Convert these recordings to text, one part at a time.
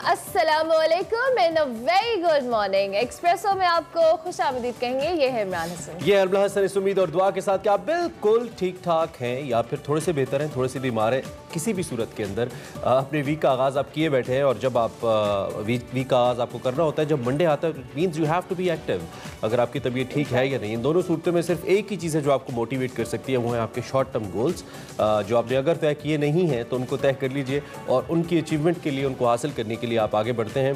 अस्सलामुअलैकुम and a very good morning. Espresso में आपको खुशामदीद कहेंगे। ये है इमरान हसन। ये अल्लाह हसन। इस उम्मीद और दुआ के साथ कि आप बिल्कुल ठीक ठाक हैं या फिर थोड़े से बेहतर हैं, थोड़े से बीमार हैं। किसी भी सूरत के अंदर अपने वीक का आगाज़ आप किए बैठे हैं और जब आप वीक का आगाज़ आपको करना होता है, जब मंडे आता है, it means you have to be active. अगर आपकी तबीयत ठीक है या नहीं, इन दोनों सूरतों में सिर्फ एक ही चीज़ है जो आपको मोटिवेट कर सकती है, वो है आपके शॉर्ट टर्म गोल्स। जो आपने अगर तय किए नहीं हैं तो उनको तय कर लीजिए और उनकी अचीवमेंट के लिए, उनको हासिल करने के लिए आप आगे बढ़ते हैं।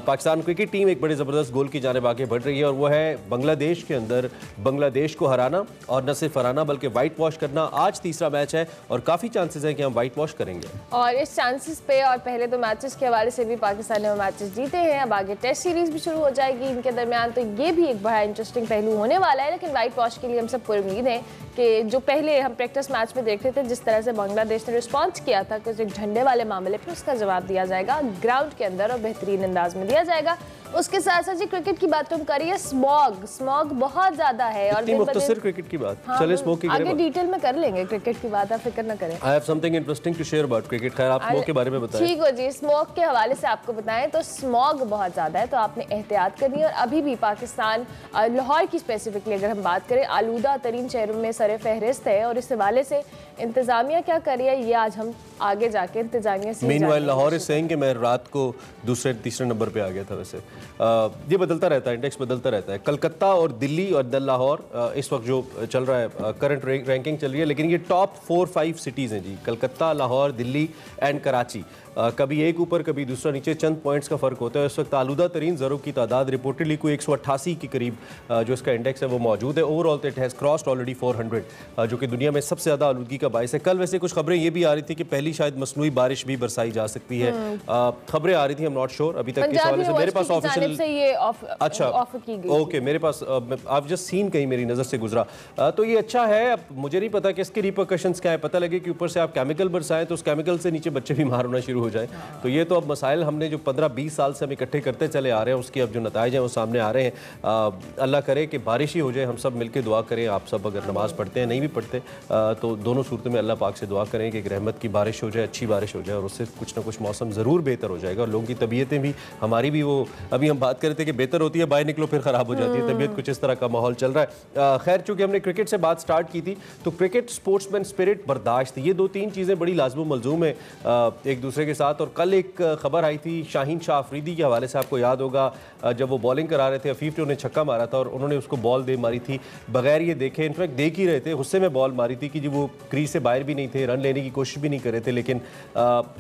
पाकिस्तान क्रिकेट टीम एक बड़े ज़बरदस्त गोल की जानिब आगे बढ़ रही है और वो है बांग्लादेश के अंदर बांग्लादेश को हराना, और न सिर्फ हराना बल्कि वाइट वॉश करना। आज तीसरा मैच है और काफ़ी चांसेस हैं कि हम वाइट वॉश करेंगे। और इस चांसेस पे और पहले तो मैचेस के हवाले से भी पाकिस्तान ने वो मैचेस जीते हैं। अब आगे टेस्ट सीरीज भी शुरू हो जाएगी इनके दरमियान, तो ये भी एक बड़ा इंटरेस्टिंग पहलू होने वाला है। लेकिन वाइट वॉश के लिए हम सब पूरी उम्मीद है कि जो पहले हम प्रैक्टिस मैच में देख रहे थे, जिस तरह से बांग्लादेश ने रिस्पॉन्स किया था कुछ एक झंडे वाले मामले पर, उसका जवाब दिया जाएगा ग्राउंड के अंदर और बेहतरीन अंदाज में दिया जाएगा। उसके साथ साथ जी क्रिकेट की बात तुम करिए, स्मॉग बहुत ज्यादा है और मुख्तसर क्रिकेट की बात। हाँ, चलिए स्मॉग की आगे डिटेल में कर लेंगे क्रिकेट की बात, आप फिक्र ना करें। I have something interesting to share about cricket. खैर आप स्मॉग के बारे में बताएं। ठीक हो जी, स्मॉग के हवाले से आपको बताएं तो स्मॉग बहुत ज़्यादा है, तो आपने एहतियात करनी है। और अभी भी पाकिस्तान, लाहौर की स्पेसिफिकली अगर हम बात करें, आलूदा तरीन शहरों में सर फहरिस्त है और इस हवाले से इंतज़ामिया क्या कर रही है, ये आज हम आगे जाके इंतज़ामिया से मीनवाइल लाहौर इज सेइंग कि मैं रात को दूसरे तीसरे नंबर पे आ गया था। वैसे ये बदलता रहता है, इंडेक्स बदलता रहता है। कलकत्ता और दिल्ली और लाहौर इस वक्त जो चल रहा है, करंट रैंकिंग चल रही है, लेकिन ये टॉप 4-5 सिटीज़ हैं जी। कलकत्ता, लाहौर, दिल्ली एंड कराची। कभी एक ऊपर कभी दूसरा नीचे, चंद पॉइंट्स का फ़र्क होता है। इस वक्त आलूदा तरीन ज़रों की तादाद रिपोर्टेडली कोई 188 के करीब जो इसका इंडेक्स है वो मौजूद है। Overall it has crossed already 400, जो कि दुनिया में सबसे ज़्यादा आलूदगी का बायस है। कल वैसे कुछ खबरें ये भी आ रही थी कि पहली शायद मसनूई बारिश भी बरसाई जा सकती है। खबरें आ रही थी, हम नॉट श्योर अभी तक किस हवाले से। मेरे पास ऑफिशियल अच्छा ओके, मेरे पास आप जस्ट सीन कहीं मेरी नज़र से गुजरा, तो ये अच्छा है। अब मुझे नहीं पता कि इसके रिपरकशंस क्या है। पता लगे कि ऊपर से आप केमिकल बरसाएं तो उस केमिकल से नीचे बच्चे बीमार होना शुरू हो जाए। तो ये तो अब मसाइल हमने जो 15-20 साल से हम इकट्ठे करते चले आ रहे हैं, उसके अब जो नताइज हैं वो सामने आ रहे हैं। अल्लाह करे कि बारिश ही हो जाए, हम सब मिलकर दुआ करें। आप सब अगर नमाज़ पढ़ते हैं, नहीं भी पढ़ते, तो दोनों सूरतों में अल्लाह पाक से दुआ करें कि एक रहमत की बारिश हो जाए, अच्छी बारिश हो जाए, और उससे कुछ ना कुछ मौसम ज़रूर बेहतर हो जाएगा। और लोगों की तबीयतें भी, हमारी भी, वो अभी हम बात कर रहे थे कि बेहतर होती है, बाहर निकलो फिर ख़राब हो जाती है तबीयत। कुछ इस तरह का माहौल चल रहा है। खैर, चूँकि हमने क्रिकेट से बात स्टार्ट की थी, तो क्रिकेट, स्पोर्ट्समैन स्पिरिट, बर्दाश्त, ये 2-3 चीज़ें बड़ी लाज़िम मलजूम है एक दूसरे के साथ। और कल एक खबर आई थी शाहीन शाह अफरीदी के हवाले से, आपको याद होगा जब वो बॉलिंग करा रहे थे, अफीफ ने उन्हें छक्का मारा था और उन्होंने उसको बॉल दे मारी थी बगैर ये देखे। इनफैक्ट देख ही रहे थे, गुस्से में बॉल मारी थी कि जी वो क्रीज से बाहर भी नहीं थे, रन लेने की कोशिश भी नहीं कर रहे थे, लेकिन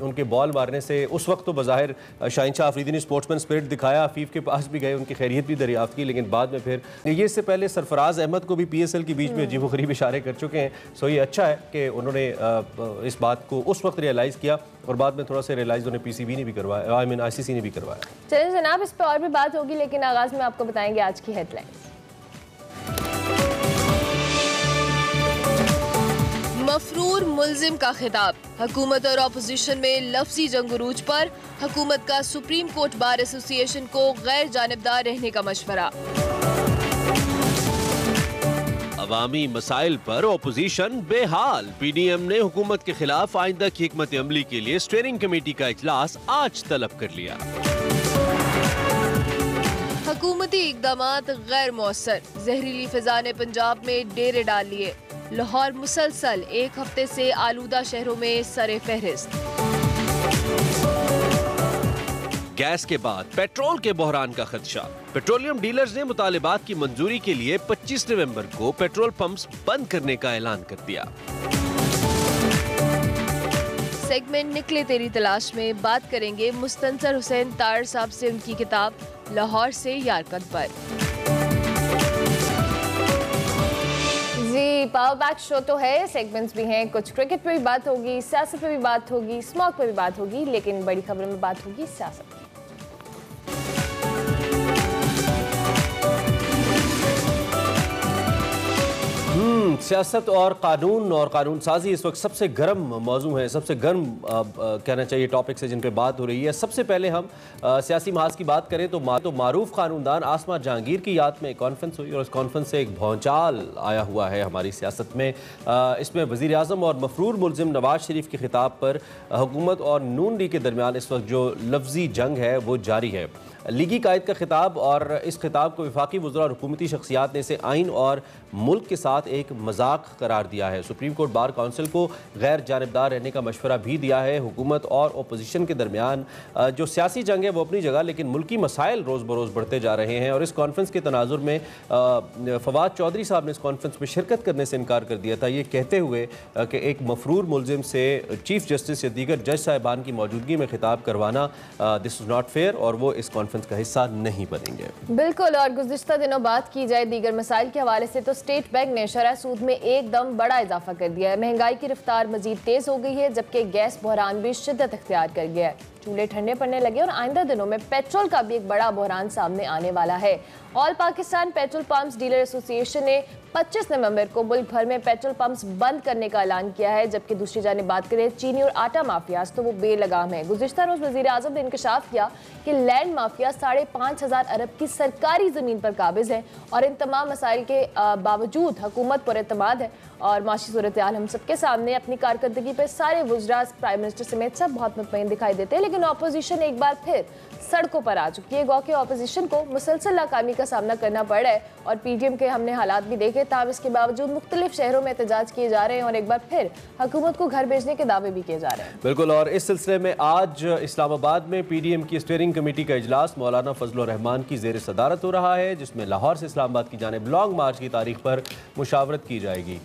उनके बॉल मारने से उस वक्त तो बज़ाहिर शाहीन शाह अफरीदी ने स्पोर्ट्समैन स्पिरिट दिखाया, अफीफ के पास भी गए, उनकी खैरियत भी दरियाफ्त की, लेकिन बाद में फिर ये, इससे पहले सरफराज अहमद को भी PSL के बीच में अजीब व गरीब इशारे कर चुके हैं। सो ये अच्छा है कि उन्होंने इस बात को उस वक्त रियलाइज़ किया और बाद में थोड़ा सा रियलाइज उन्हें PCB ने भी करवाया, आई मीन ICC ने भी करवाया। चलिए जनाब, इस पर और भी बात होगी, लेकिन आगाज़ में आपको बताएंगे आज की हेडलाइंस। मफरूर मुल्जिम का खिताब, हुकूमत और अपोजिशन में लफ्जी जंग उरूज पर। हुकूमत का सुप्रीम कोर्ट बार एसोसिएशन को गैर जानिबदार रहने का मशवरा। अवामी मसाइल पर ओपोजिशन बेहाल। PDM ने हुकूमत के खिलाफ आइंदा की हिकमत अमली के लिए स्टीयरिंग कमेटी का इजलास आज तलब कर लिया। हुकूमती इक़दामात गैर मौसर, जहरीली फिजा ने पंजाब में डेरे डाल लिए। लाहौर मुसलसल एक हफ्ते से आलूदा शहरों में सरे फहरिस्त। गैस के बाद पेट्रोल के बहरान का खदशा। पेट्रोलियम डीलर्स ने मुतालिबात की मंजूरी के लिए 25 नवंबर को पेट्रोल पंप्स बंद करने का ऐलान कर दिया। सेगमेंट निकले तेरी तलाश में बात करेंगे मुस्तनसर हुसैन तार साहब से उनकी किताब लाहौर से यारकत पर। जी, पावर बैक शो तो है, सेगमेंट्स भी हैं, कुछ क्रिकेट पे भी बात होगी, सियासत पे भी बात होगी, स्मॉग पे भी बात होगी, लेकिन बड़ी खबर में बात होगी सियासत की। सियासत और कानून साजी इस वक्त सबसे गर्म मौजू है, सबसे गर्म कहना चाहिए टॉपिक्स है जिन पे बात हो रही है। सबसे पहले हम सियासी महाज की बात करें तो मारूफ कानूनदान आसमा जहांगीर की याद में एक कॉन्फ्रेंस हुई और इस कॉन्फ्रेंस से एक भौचाल आया हुआ है हमारी सियासत में। इसमें वज़ीर आज़म और मफरूर मुल्ज़िम नवाज शरीफ के खिताब पर हुकूमत और नून लीग के दरमियान इस वक्त जो लफ्जी जंग है वो जारी है। लीगी कायद का खिताब और इस खिताब को वफाकी वज़रा और हुकूमती शख्सियात ने इसे आइन और मुल्क के साथ एक मजाक करार दिया है। सुप्रीम कोर्ट बार काउंसिल को गैर जानिबदार रहने का मशवरा भी दिया है। हुकूमत और अपोजिशन के दरमियान जो सियासी जंग है वो अपनी जगह, लेकिन मुल्की मसाइल रोज़ बरोज़ बढ़ते जा रहे हैं और इस कॉन्फ्रेंस के तनाजुर में फवाद चौधरी साहब ने इस कॉन्फ्रेंस में शिरकत करने से इनकार कर दिया था, ये कहते हुए कि एक मफरूर मुल्ज़िम से चीफ जस्टिस या दीगर जज साहिबान की मौजूदगी में खिताब करवाना दिस इज़ नॉट फेयर और वो इस कॉन्फ्रेंस का हिस्सा नहीं बनेंगे। बिल्कुल। और गुज़िश्ता दिनों बात की जाए दीगर मसाइल के हवाले से तो स्टेट बैंक ने शरह सूद में एकदम बड़ा इजाफा कर दिया है। महंगाई की रफ्तार मजीद तेज हो गई है, जबकि गैस बहरान भी शिद्दत इख्तियार कर गया है। चूल्हे ठंडे पड़ने लगे और आइंदा दिनों में पेट्रोल का भी एक बड़ा बहरान सामने आने वाला है। All Pakistan petrol pumps dealer association ने 25 नवंबर को मुल्क भर में पेट्रोल पंप्स बंद करने का ऐलान किया है, जबकि दूसरी जानिब बात करें चीनी और आटा माफियाज तो वो बेलगाम है। गुज़िश्ता रोज वज़ीर आज़म ने इंकशाफ किया कि लैंड माफिया 5,500 अरब की सरकारी ज़मीन पर काबिज है और इन तमाम मसाइल के बावजूद हुकूमत पर एतमाद है और माशी सूरत हाल हम सबके सामने। अपनी कारकर्दगी पर सारे वज़रा प्राइम मिनिस्टर समेत सब बहुत मुतमईन दिखाई देते हैं, लेकिन अपोजिशन एक बार फिर सड़कों पर आ चुकी है। गौ के अपोजिशन को मुसलसल नाकामी का सामना करना पड़ रहा है और पीडीएम के हमने हालात भी देखे, ताब इसके बावजूद मुख्तलिफ शहरों में एहतजाज किए जा रहे हैं और एक बार फिर हुकूमत को घर भेजने के दावे भी किए जा रहे हैं। बिल्कुल। और इस सिलसिले में आज इस्लामाबाद में पीडीएम की स्टीयरिंग कमेटी का इजलास मौलाना फजल रहमान की ज़ेर सदारत हो रहा है, जिसमें लाहौर से इस्लामाबाद की जानिब लॉन्ग मार्च की तारीख पर मुशावरत की जाएगी।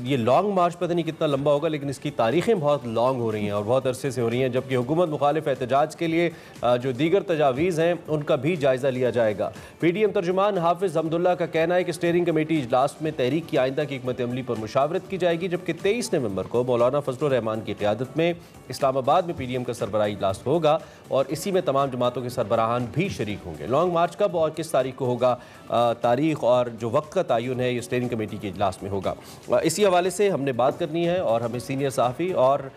ये लॉन्ग मार्च पता नहीं कितना लंबा होगा, लेकिन इसकी तारीखें बहुत लॉन्ग हो रही हैं और बहुत अरसे से हो रही हैं, जबकि हुकूमत मुखालिफ एहतजाज के लिए जो दीगर तजावीज़ हैं उनका भी जायज़ा लिया जाएगा। पीडीएम तर्जुमान हाफिज़ हमदुल्ला का कहना है कि स्टीयरिंग कमेटी इजलास में तहरीक की आइंदा की हिकमत अमली पर मुशावरत की जाएगी, जबकि 23 नवंबर को मौलाना फजल रहमान की क़यादत में इस्लामाबाद में पीडीएम का सरबराही इजलास होगा और इसी में तमाम जमातों के सरबराहान भी शरीक होंगे। लॉन्ग मार्च कब और किस तारीख को होगा, तारीख और जो वक्त का तयन है ये स्टीयरिंग कमेटी के इजलास में होगा। इसी हवाले से हमने बात करनी है और हमें सीनियर सहाफ़ी और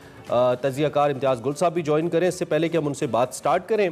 तजियाकार इम्तियाज़ गुल साहब भी ज्वाइन करें। इससे पहले कि हम उनसे बात स्टार्ट करें,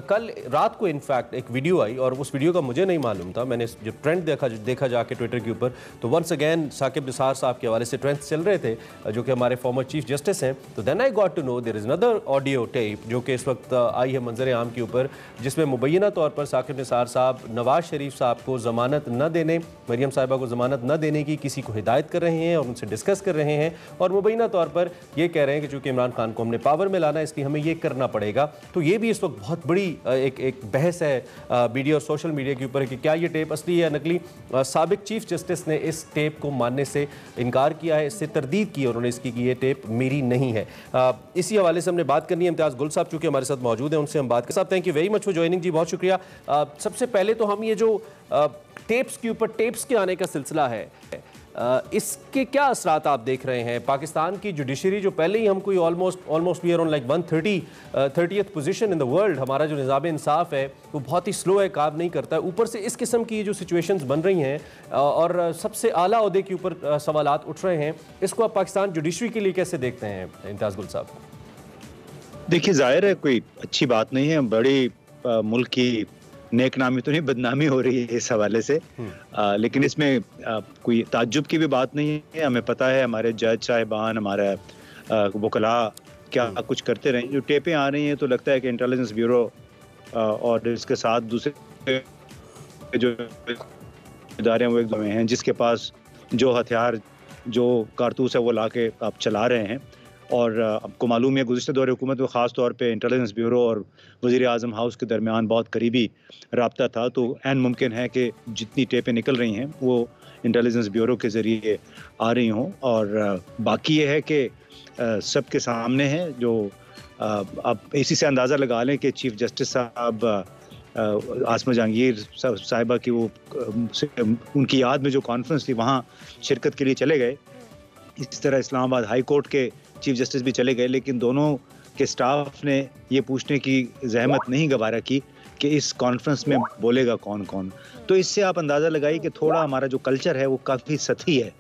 कल रात को इनफैक्ट एक वीडियो आई और उस वीडियो का मुझे नहीं मालूम था, मैंने जब ट्रेंड देखा जाके ट्विटर के ऊपर तो वंस अगेन साकिब निसार साहब के हवाले से ट्रेंड्स चल रहे थे जो कि हमारे फॉर्मर चीफ जस्टिस हैं। तो then I got to know there is another audio tape जो कि इस वक्त आई है मंजर आम के ऊपर, जिसमें मुबैना तौर पर साकिब निसार साहब नवाज शरीफ साहब को ज़मानत न देने, मरियम साहिबा को ज़मानत न देने की किसी को हिदायत कर रहे हैं और उनसे डिस्कस कर रहे हैं और मुबैना तौर पर ये कह रहे हैं कि चूँकि इमरान खान को हमने पावर में लाना है इसलिए हमें ये करना पड़ेगा। तो ये भी इस वक्त बहुत बड़ी एक बहस है मीडिया और सोशल मीडिया के ऊपर कि क्या ये टेप असली है या नकली। साबिक चीफ जस्टिस ने इस टेप को मानने से इनकार किया है, इससे तरदीद की उन्होंने इसकी कि ये टेप मेरी नहीं है। इसी हवाले से हमने बात करनी है। इम्तियाज़ गुल साहब चूँकि हमारे साथ मौजूद हैं, उनसे हम बात कर साहब thank you very much for joining ji, बहुत शुक्रिया। सबसे पहले तो हम ये जो टेप्स के ऊपर टेप्स के आने का सिलसिला है इसके क्या असरात आप देख रहे हैं? पाकिस्तान की जुडिशरी जो पहले ही हम कोई almost we are on like 130th position in the world, हमारा जो निज़ाम इंसाफ है वो बहुत ही स्लो है, काम नहीं करता है। ऊपर से इस किस्म की जो सिचुएशंस बन रही हैं और सबसे आला ओहदे के ऊपर सवालात उठ रहे हैं, इसको आप पाकिस्तान जुडिशरी के लिए कैसे देखते हैं इम्तियाज़ गुल साहब? देखिए, जाहिर है कोई अच्छी बात नहीं है, बड़ी मुल्क की नेक नामी तो नहीं बदनामी हो रही है इस हवाले से, लेकिन इसमें कोई ताज्जुब की भी बात नहीं है। हमें पता है हमारे जज साहिबान, हमारे वकला क्या कुछ करते रहे। जो टेपें आ रही हैं तो लगता है कि इंटेलिजेंस ब्यूरो और इसके साथ दूसरे जो इदारे हैं वो एक में हैं जिसके पास जो हथियार जो कारतूस है वो ला के आप चला रहे हैं। और आपको मालूम है गुज़िश्ता दौर हुकूमत में ख़ास तौर पे इंटेलिजेंस ब्यूरो और वज़ीर आज़म हाउस के दरमियान बहुत करीबी रब्ता था, तो ऐन मुमकिन है कि जितनी टेपें निकल रही हैं वो इंटेलिजेंस ब्यूरो के ज़रिए आ रही हों। और बाकी ये है कि सब के सामने है जो आप इसी से अंदाज़ा लगा लें कि चीफ जस्टिस साहब आसमा जहांगीर साहिबा की वो उनकी याद में जो कॉन्फ्रेंस थी वहाँ शिरकत के लिए चले गए। इस तरह इस्लामाबाद हाई कोर्ट के चीफ जस्टिस भी चले गए, लेकिन दोनों के स्टाफ ने ये पूछने की जहमत नहीं गवारा की कि इस कॉन्फ्रेंस में बोलेगा कौन कौन। तो इससे आप अंदाज़ा लगाइए कि थोड़ा हमारा जो कल्चर है वो काफ़ी सतही है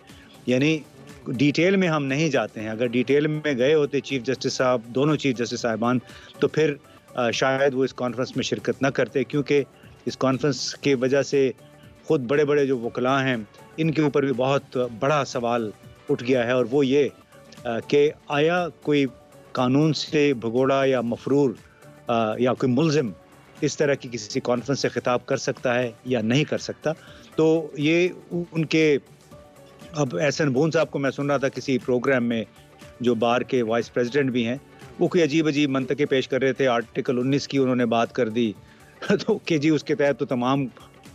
यानी डिटेल में हम नहीं जाते हैं। अगर डिटेल में गए होते चीफ जस्टिस साहब, दोनों चीफ जस्टिस साहिबान, तो फिर शायद वो इस कॉन्फ्रेंस में शिरकत ना करते, क्योंकि इस कॉन्फ्रेंस की वजह से खुद बड़े बड़े जो वकला हैं इनके ऊपर भी बहुत बड़ा सवाल उठ गया है, और वो ये कि आया कोई कानून से भगोड़ा या मफरूर या कोई मुल्जिम इस तरह की किसी कॉन्फ्रेंस से खिताब कर सकता है या नहीं कर सकता। तो ये उनके, अब एहसन बून साहब को मैं सुन रहा था किसी प्रोग्राम में, जो बार के वाइस प्रेसिडेंट भी हैं, वो कोई अजीब अजीब मंतके पेश कर रहे थे, आर्टिकल 19 की उन्होंने बात कर दी तो कि जी उसके तहत तो तमाम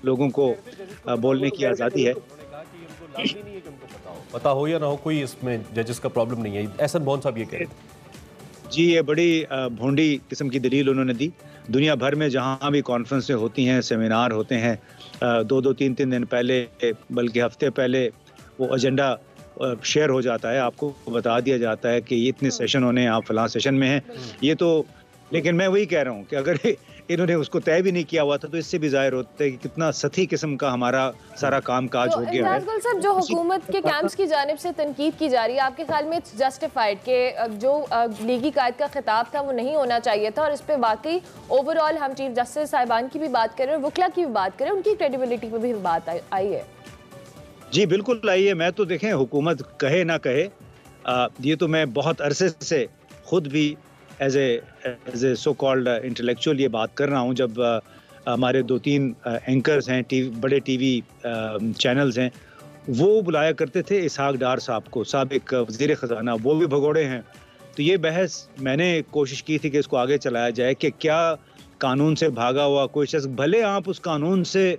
लोगों को बोलने की आज़ादी है। पता हो या ना हो, कोई इसमें जजेस का प्रॉब्लम नहीं है, एहसन बून साहब ये कह रहे हैं। जी, ये बड़ी भोंडी किस्म की दलील उन्होंने दी। दुनिया भर में जहाँ भी कॉन्फ्रेंसें होती हैं, सेमिनार होते हैं, 2-2 3-3 दिन पहले, बल्कि हफ्ते पहले वो एजेंडा शेयर हो जाता है, आपको बता दिया जाता है कि इतने सेशन होने हैं, आप फलां सेशन में हैं। ये तो, लेकिन मैं वही कह रहा हूँ कि अगर इन्होंने उसको तय भी नहीं किया हुआ था तो इससे भी जाहिर होता है कि कितना सती किस्म का हमारा सारा काम काज हो गया है। इम्तियाज गुल साहब, जो हुकूमत के कैंप्स की जानिब से तनकीद की जा रही है, आपके ख्याल में इट्स जस्टिफाइड कि जो लीगी कायद का खिताब था वो नहीं होना चाहिए था, और इस पर वाकई ओवरऑल हम चीफ जस्टिस साहिबान की भी बात करें और वकला की भी बात करें, उनकी क्रेडिबिलिटी पर भी बात आई है? जी बिल्कुल आई है। मैं तो देखें, हुकूमत कहे ना कहे, ये तो मैं बहुत अरसे से खुद भी as a so called intellectual ये बात कर रहा हूँ। जब हमारे 2-3 एंकर्स हैं, बड़े टीवी चैनल्स हैं, वो बुलाया करते थे इसहाक डार साहब को, साबिक वज़ीर ख़ज़ाना, वो भी भगोड़े हैं। तो ये बहस मैंने कोशिश की थी कि इसको आगे चलाया जाए कि क्या कानून से भागा हुआ कोई शख्स, भले आप उस कानून से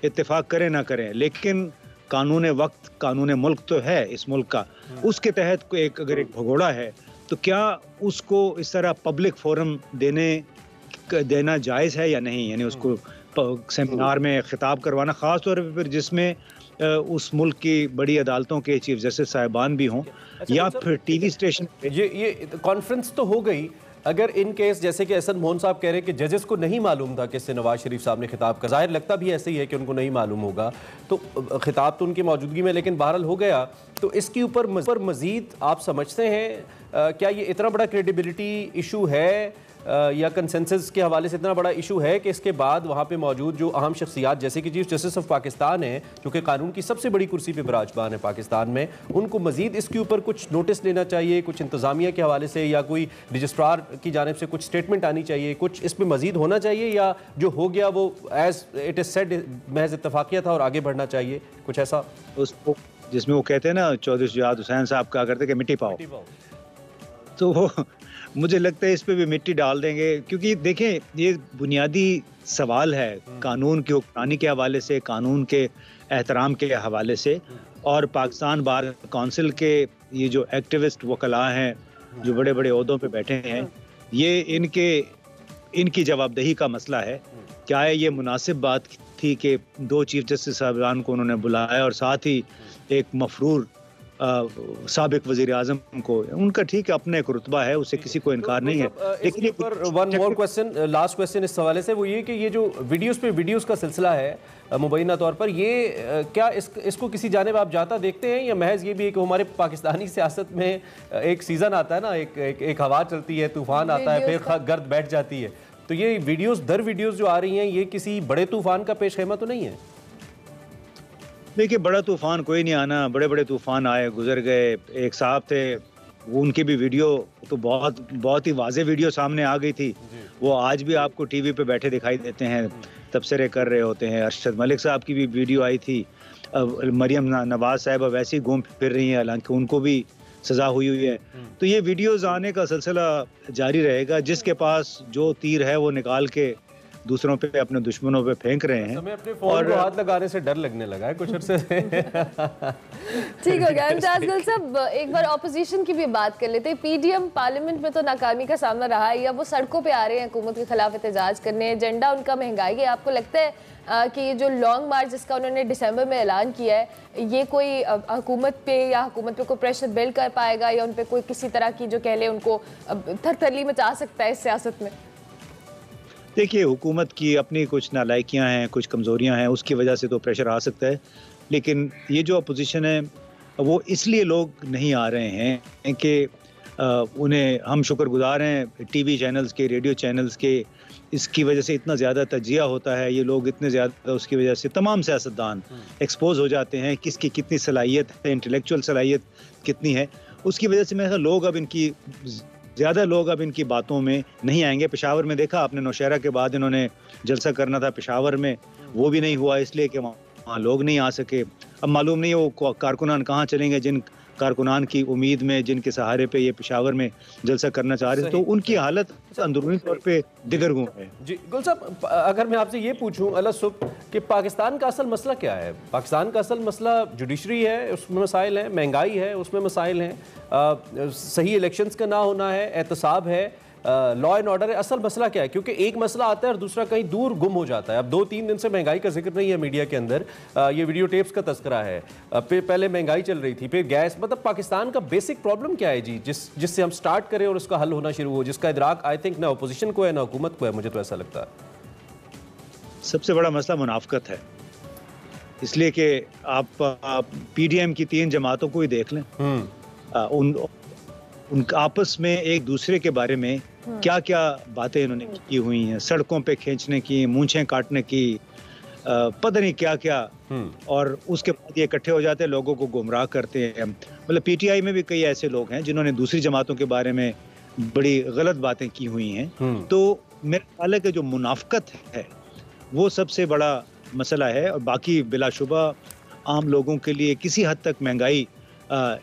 इत्तेफाक करें ना करें, लेकिन कानून वक्त, कानून मुल्क तो है इस मुल्क का, उसके तहत कोई अगर एक भगोड़ा है तो क्या उसको इस तरह पब्लिक फोरम देना जायज़ है या नहीं? यानी उसको सेमिनार में खिताब करवाना, ख़ास तौर पर जिसमें उस मुल्क की बड़ी अदालतों के चीफ जस्टिस साहिबान भी हों, या फिर टीवी स्टेशन पे। ये कॉन्फ्रेंस तो हो गई, अगर इन केस जैसे कि एहसन मोहन साहब कह रहे हैं कि जजेस को नहीं मालूम था कि इससे नवाज शरीफ साहब ने खिताब का, जाहिर लगता भी ऐसे ही है कि उनको नहीं मालूम होगा, तो खिताब तो उनकी मौजूदगी में लेकिन बहरहाल हो गया, तो इसके ऊपर मज़ीद आप समझते हैं क्या ये इतना बड़ा क्रेडिबिलिटी इशू है या कंसेंसस के हवाले से इतना बड़ा इशू है कि इसके बाद वहाँ पे मौजूद जो अहम शख्सियात जैसे कि चीफ जस्टिस ऑफ पाकिस्तान है, जो कि कानून की सबसे बड़ी कुर्सी पे विराजमान है पाकिस्तान में, उनको मजीद इसके ऊपर कुछ नोटिस लेना चाहिए, कुछ इंतज़ामिया के हवाले से या कोई रजिस्ट्रार की जानिब से कुछ स्टेटमेंट आनी चाहिए, कुछ इस पर मजीद होना चाहिए, या जो हो गया वो एज इट इज़ सेड महज इत्तफाकिया था और आगे बढ़ना चाहिए, कुछ ऐसा? उसको जिसमें वो कहते हैं ना, चौधरी शुजात हुसैन साहब कहा करते कि मिट्टी पाओ, तो वो मुझे लगता है इस पे भी मिट्टी डाल देंगे, क्योंकि देखें ये बुनियादी सवाल है कानून की हुक्मरानी के हवाले से, कानून के एहतराम के हवाले से, और पाकिस्तान बार काउंसिल के ये जो एक्टिविस्ट वकला हैं जो बड़े बड़े ओहदों पे बैठे हैं, ये इनकी जवाबदेही का मसला है। क्या है ये मुनासिब बात थी कि 2 चीफ जस्टिस साहिबान को उन्होंने बुलाया और साथ ही एक मफरूर साबिक वजीर आजम को? उनका ठीक है, अपना एक रुतबा है, उससे किसी को इनकार नहीं है। लेकिन one more question, last question इस हवाले से, वो ये कि ये जो वीडियोस का सिलसिला है मुबैना तौर पर, ये क्या इसको किसी जानिब आप जाता देखते हैं, या महज ये भी है कि हमारे पाकिस्तानी सियासत में एक सीज़न आता है ना, एक हवा चलती है, तूफान आता है, फिर गर्द बैठ जाती है, तो ये वीडियोस जो आ रही हैं, ये किसी बड़े तूफान का पेश खेमा तो नहीं है? देखिए, बड़ा तूफान कोई नहीं आना, बड़े बड़े तूफान आए गुजर गए। एक साहब थे, वो उनकी भी वीडियो तो बहुत ही वाज़ेह वीडियो सामने आ गई थी, वो आज भी आपको टीवी पे बैठे दिखाई देते हैं, तबसरे कर रहे होते हैं। अरशद मलिक साहब की भी वीडियो आई थी, मरियम नवाज साहब वैसे ही घूम फिर रही हैं, हालांकि उनको भी सज़ा हुई है। तो ये वीडियोज़ आने का सिलसिला जारी रहेगा, जिसके पास जो तीर है वो निकाल के दूसरों पे, अपने दुश्मनों पे फेंक रहे हैं। हमें अपने फोन को हाथ लगाने से डर लगने लगा है कुछ अर्से से। ठीक हो गया। इम्तियाज गुल साहब, एक बार ऑपोजिशन की भी बात कर लेते हैं। पीडीएम पार्लियामेंट में तो नाकामी का सामना रहा है, या वो सड़कों पे आ रहे हैं हुकूमत के खिलाफ एहतजाज करने, एजेंडा उनका महंगाई है। आपको लगता है कि ये जो लॉन्ग मार्च जिसका उन्होंने दिसंबर में ऐलान किया है, ये कोई हुकूमत पे कोई प्रेशर बिल्ड कर पाएगा, या उन पर कोई किसी तरह की जो कह ले उनको थरथरली मचा सकता है इस सियासत में? देखिए, हुकूमत की अपनी कुछ नालायकियां हैं, कुछ कमज़ोरियां हैं, उसकी वजह से तो प्रेशर आ सकता है, लेकिन ये जो अपोजिशन है वो इसलिए लोग नहीं आ रहे हैं कि उन्हें हम शुक्रगुजार हैं टीवी चैनल्स के, रेडियो चैनल्स के, इसकी वजह से इतना ज़्यादा तजिया होता है, ये लोग इतने ज़्यादा उसकी वजह से तमाम सियासतदान एक्सपोज हो जाते हैं, किसकी कितनी सलाहियत है, इंटेलेक्चुअल सलाहियत कितनी है, उसकी वजह से मेरा लोग अब इनकी ज़्यादा लोग अब इनकी बातों में नहीं आएंगे। पेशावर में देखा आपने, नौशहरा के बाद इन्होंने जलसा करना था पेशावर में, वो भी नहीं हुआ इसलिए कि वहाँ लोग नहीं आ सके। अब मालूम नहीं वो कारकुनान कहाँ चलेंगे, जिन कारकुनान की उम्मीद में, जिनके सहारे पे ये पेशावर में जलसा करना चाह रहे थे, तो उनकी हालत अंदरूनी तौर पे दिगरगुं है। जी गुल साहब, अगर मैं आपसे ये पूछूं अला सुबह कि पाकिस्तान का असल मसला क्या है? पाकिस्तान का असल मसला जुडिशरी है, उसमें मसाइल हैं, महंगाई है, उसमें मसाइल हैं, सही इलेक्शंस का ना होना है, एहतसाब है, लॉ एंड ऑर्डर है। असल मसला क्या है? क्योंकि एक मसला आता है और दूसरा कहीं दूर गुम हो जाता है। अब 2-3 दिन से महंगाई का जिक्र नहीं है मीडिया के अंदर, ये वीडियो टेप्स का तस्करा है, फिर पहले महंगाई चल रही थी, फिर गैस। मतलब पाकिस्तान का बेसिक प्रॉब्लम क्या है जी, जिससे हम स्टार्ट करें और उसका हल होना शुरू हो, जिसका इदराक आई थिंक ना अपोजिशन को है ना हुकूमत को है, मुझे तो ऐसा लगता है। सबसे बड़ा मसला मुनाफकत है, इसलिए कि आप PDM की 3 जमातों को ही देख लें, उन आपस में एक दूसरे के बारे में क्या क्या बातें इन्होंने की हुई हैं, सड़कों पे खींचने की, मूंछें काटने की, पता नहीं क्या क्या, और उसके बाद ये इकट्ठे हो जाते हैं, लोगों को गुमराह करते हैं। मतलब PTI में भी कई ऐसे लोग हैं जिन्होंने दूसरी जमातों के बारे में बड़ी गलत बातें की हुई हैं। तो मेरा ख्याल है कि जो मुनाफकत है वो सबसे बड़ा मसला है, और बाकी बिलाशुबा आम लोगों के लिए किसी हद तक महंगाई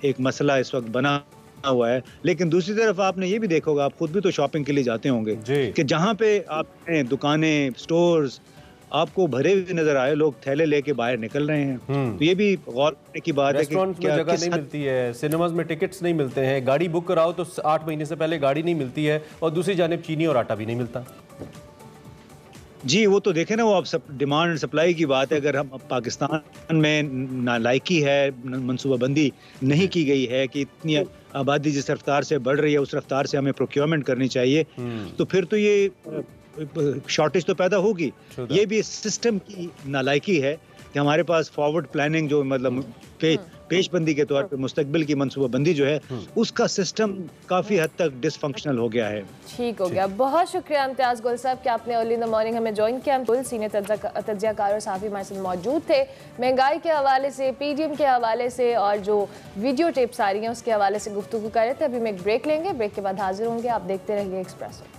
एक मसला इस वक्त बना हुआ है। लेकिन दूसरी तरफ आपने ये भी देखा होगा, आप खुद भी तो शॉपिंग के लिए जाते होंगे, कि जहाँ पे आप दुकानें, स्टोर्स आपको भरे हुए नजर आए, लोग थैले लेके बाहर निकल रहे हैं। तो ये भी गौर करने की बात है कि क्या जगह नहीं मिलती है, सिनेमाज में टिकट्स नहीं मिलते हैं, गाड़ी बुक कराओ तो 8 महीने से पहले गाड़ी नहीं मिलती है, और दूसरी जानिब चीनी और आटा भी नहीं मिलता। जी वो तो देखें ना, वो अब डिमांड एंड सप्लाई की बात है। अगर हम पाकिस्तान में नालायकी है, मनसूबाबंदी नहीं की गई है कि इतनी आबादी जिस रफ्तार से बढ़ रही है उस रफ्तार से हमें प्रोक्योरमेंट करनी चाहिए, तो फिर तो ये शॉर्टेज तो पैदा होगी। ये भी सिस्टम की नालायकी है कि हमारे पास फॉरवर्ड प्लानिंग जो मतलब पेशबंदी के तौर पे मुस्तकबिल की मनसूबाबंदी जो है, उसका सिस्टम काफ़ी हद तक डिसफंक्शनल हो गया है। ठीक हो गया। बहुत शुक्रिया इम्तियाज़ गुल साहब कि आपने अर्ली इन द मॉर्निंग हमें ज्वाइन किया। गुल सीनियर तज्जियाकार और साफ़ी हमारे साथ मौजूद थे, महंगाई के हवाले से, PDM के हवाले से, और जो वीडियो टेप्स आ रही हैं उसके हवाले से गुफ्तगू कर रहे थे। अभी हम एक ब्रेक लेंगे, ब्रेक के बाद हाजिर होंगे। आप देखते रहिए Expresso.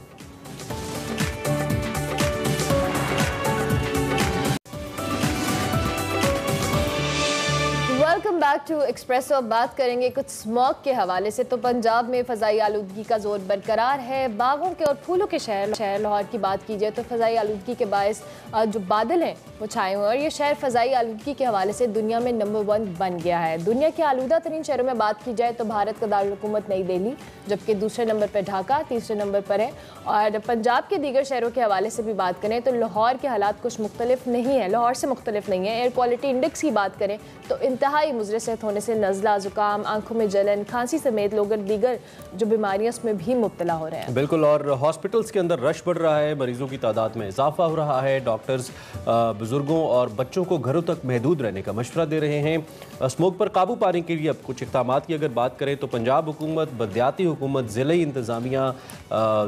Welcome back to Expresso. अब बात करेंगे कुछ स्मॉग के हवाले से। तो पंजाब में फ़ज़ाई आलूदगी का जोर बरकरार है। बागों के और फूलों के शहर लाहौर की बात की जाए तो फ़ज़ाई आलूदगी के बायस जो बादल हैं वो छाए हुए हैं, और ये शहर फ़ज़ाई आलूदगी के हवाले से दुनिया में नंबर 1 बन गया है। दुनिया के आलूदा तरीन शहरों में बात की जाए तो भारत का दारुल-हुकूमत नई दिल्ली, जबकि दूसरे नंबर पर ढाका, तीसरे नंबर पर है। और पंजाब के दीगर शहरों के हवाले से भी बात करें तो लाहौर के हालात कुछ मुख्तलिफ नहीं है, लाहौर से मुख्तलिफ नहीं है। एयर क्वालिटी इंडेक्स की बात करें तो इंतहाई मुज़र सेहत होने से नज़ला, ज़ुकाम, आंखों में जलन, खांसी समेत लोग दीगर जो बीमारियां उसमें भी मुब्तला हो रहे हैं। बिल्कुल, और हॉस्पिटल्स के अंदर रश बढ़ रहा है, मरीजों की तादाद में इजाफा हो रहा है। डॉक्टर्स बुजुर्गों और बच्चों को घरों तक महदूद रहने का मशवरा दे रहे हैं। स्मोक पर काबू पाने के लिए अब कुछ इक़दामात की अगर बात करें तो पंजाब हुकूमत, बलदियाती हुकूमत, ज़िले इंतज़ामिया,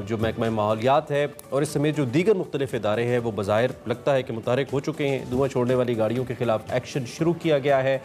जो महकमा माहौलियात है और इस समेत जो दीगर मुख्तलिफ इदारे हैं वो बज़ाहिर लगता है कि मुतहरिक हो चुके हैं। धुआं छोड़ने वाली गाड़ियों के खिलाफ एक्शन शुरू किया गया है।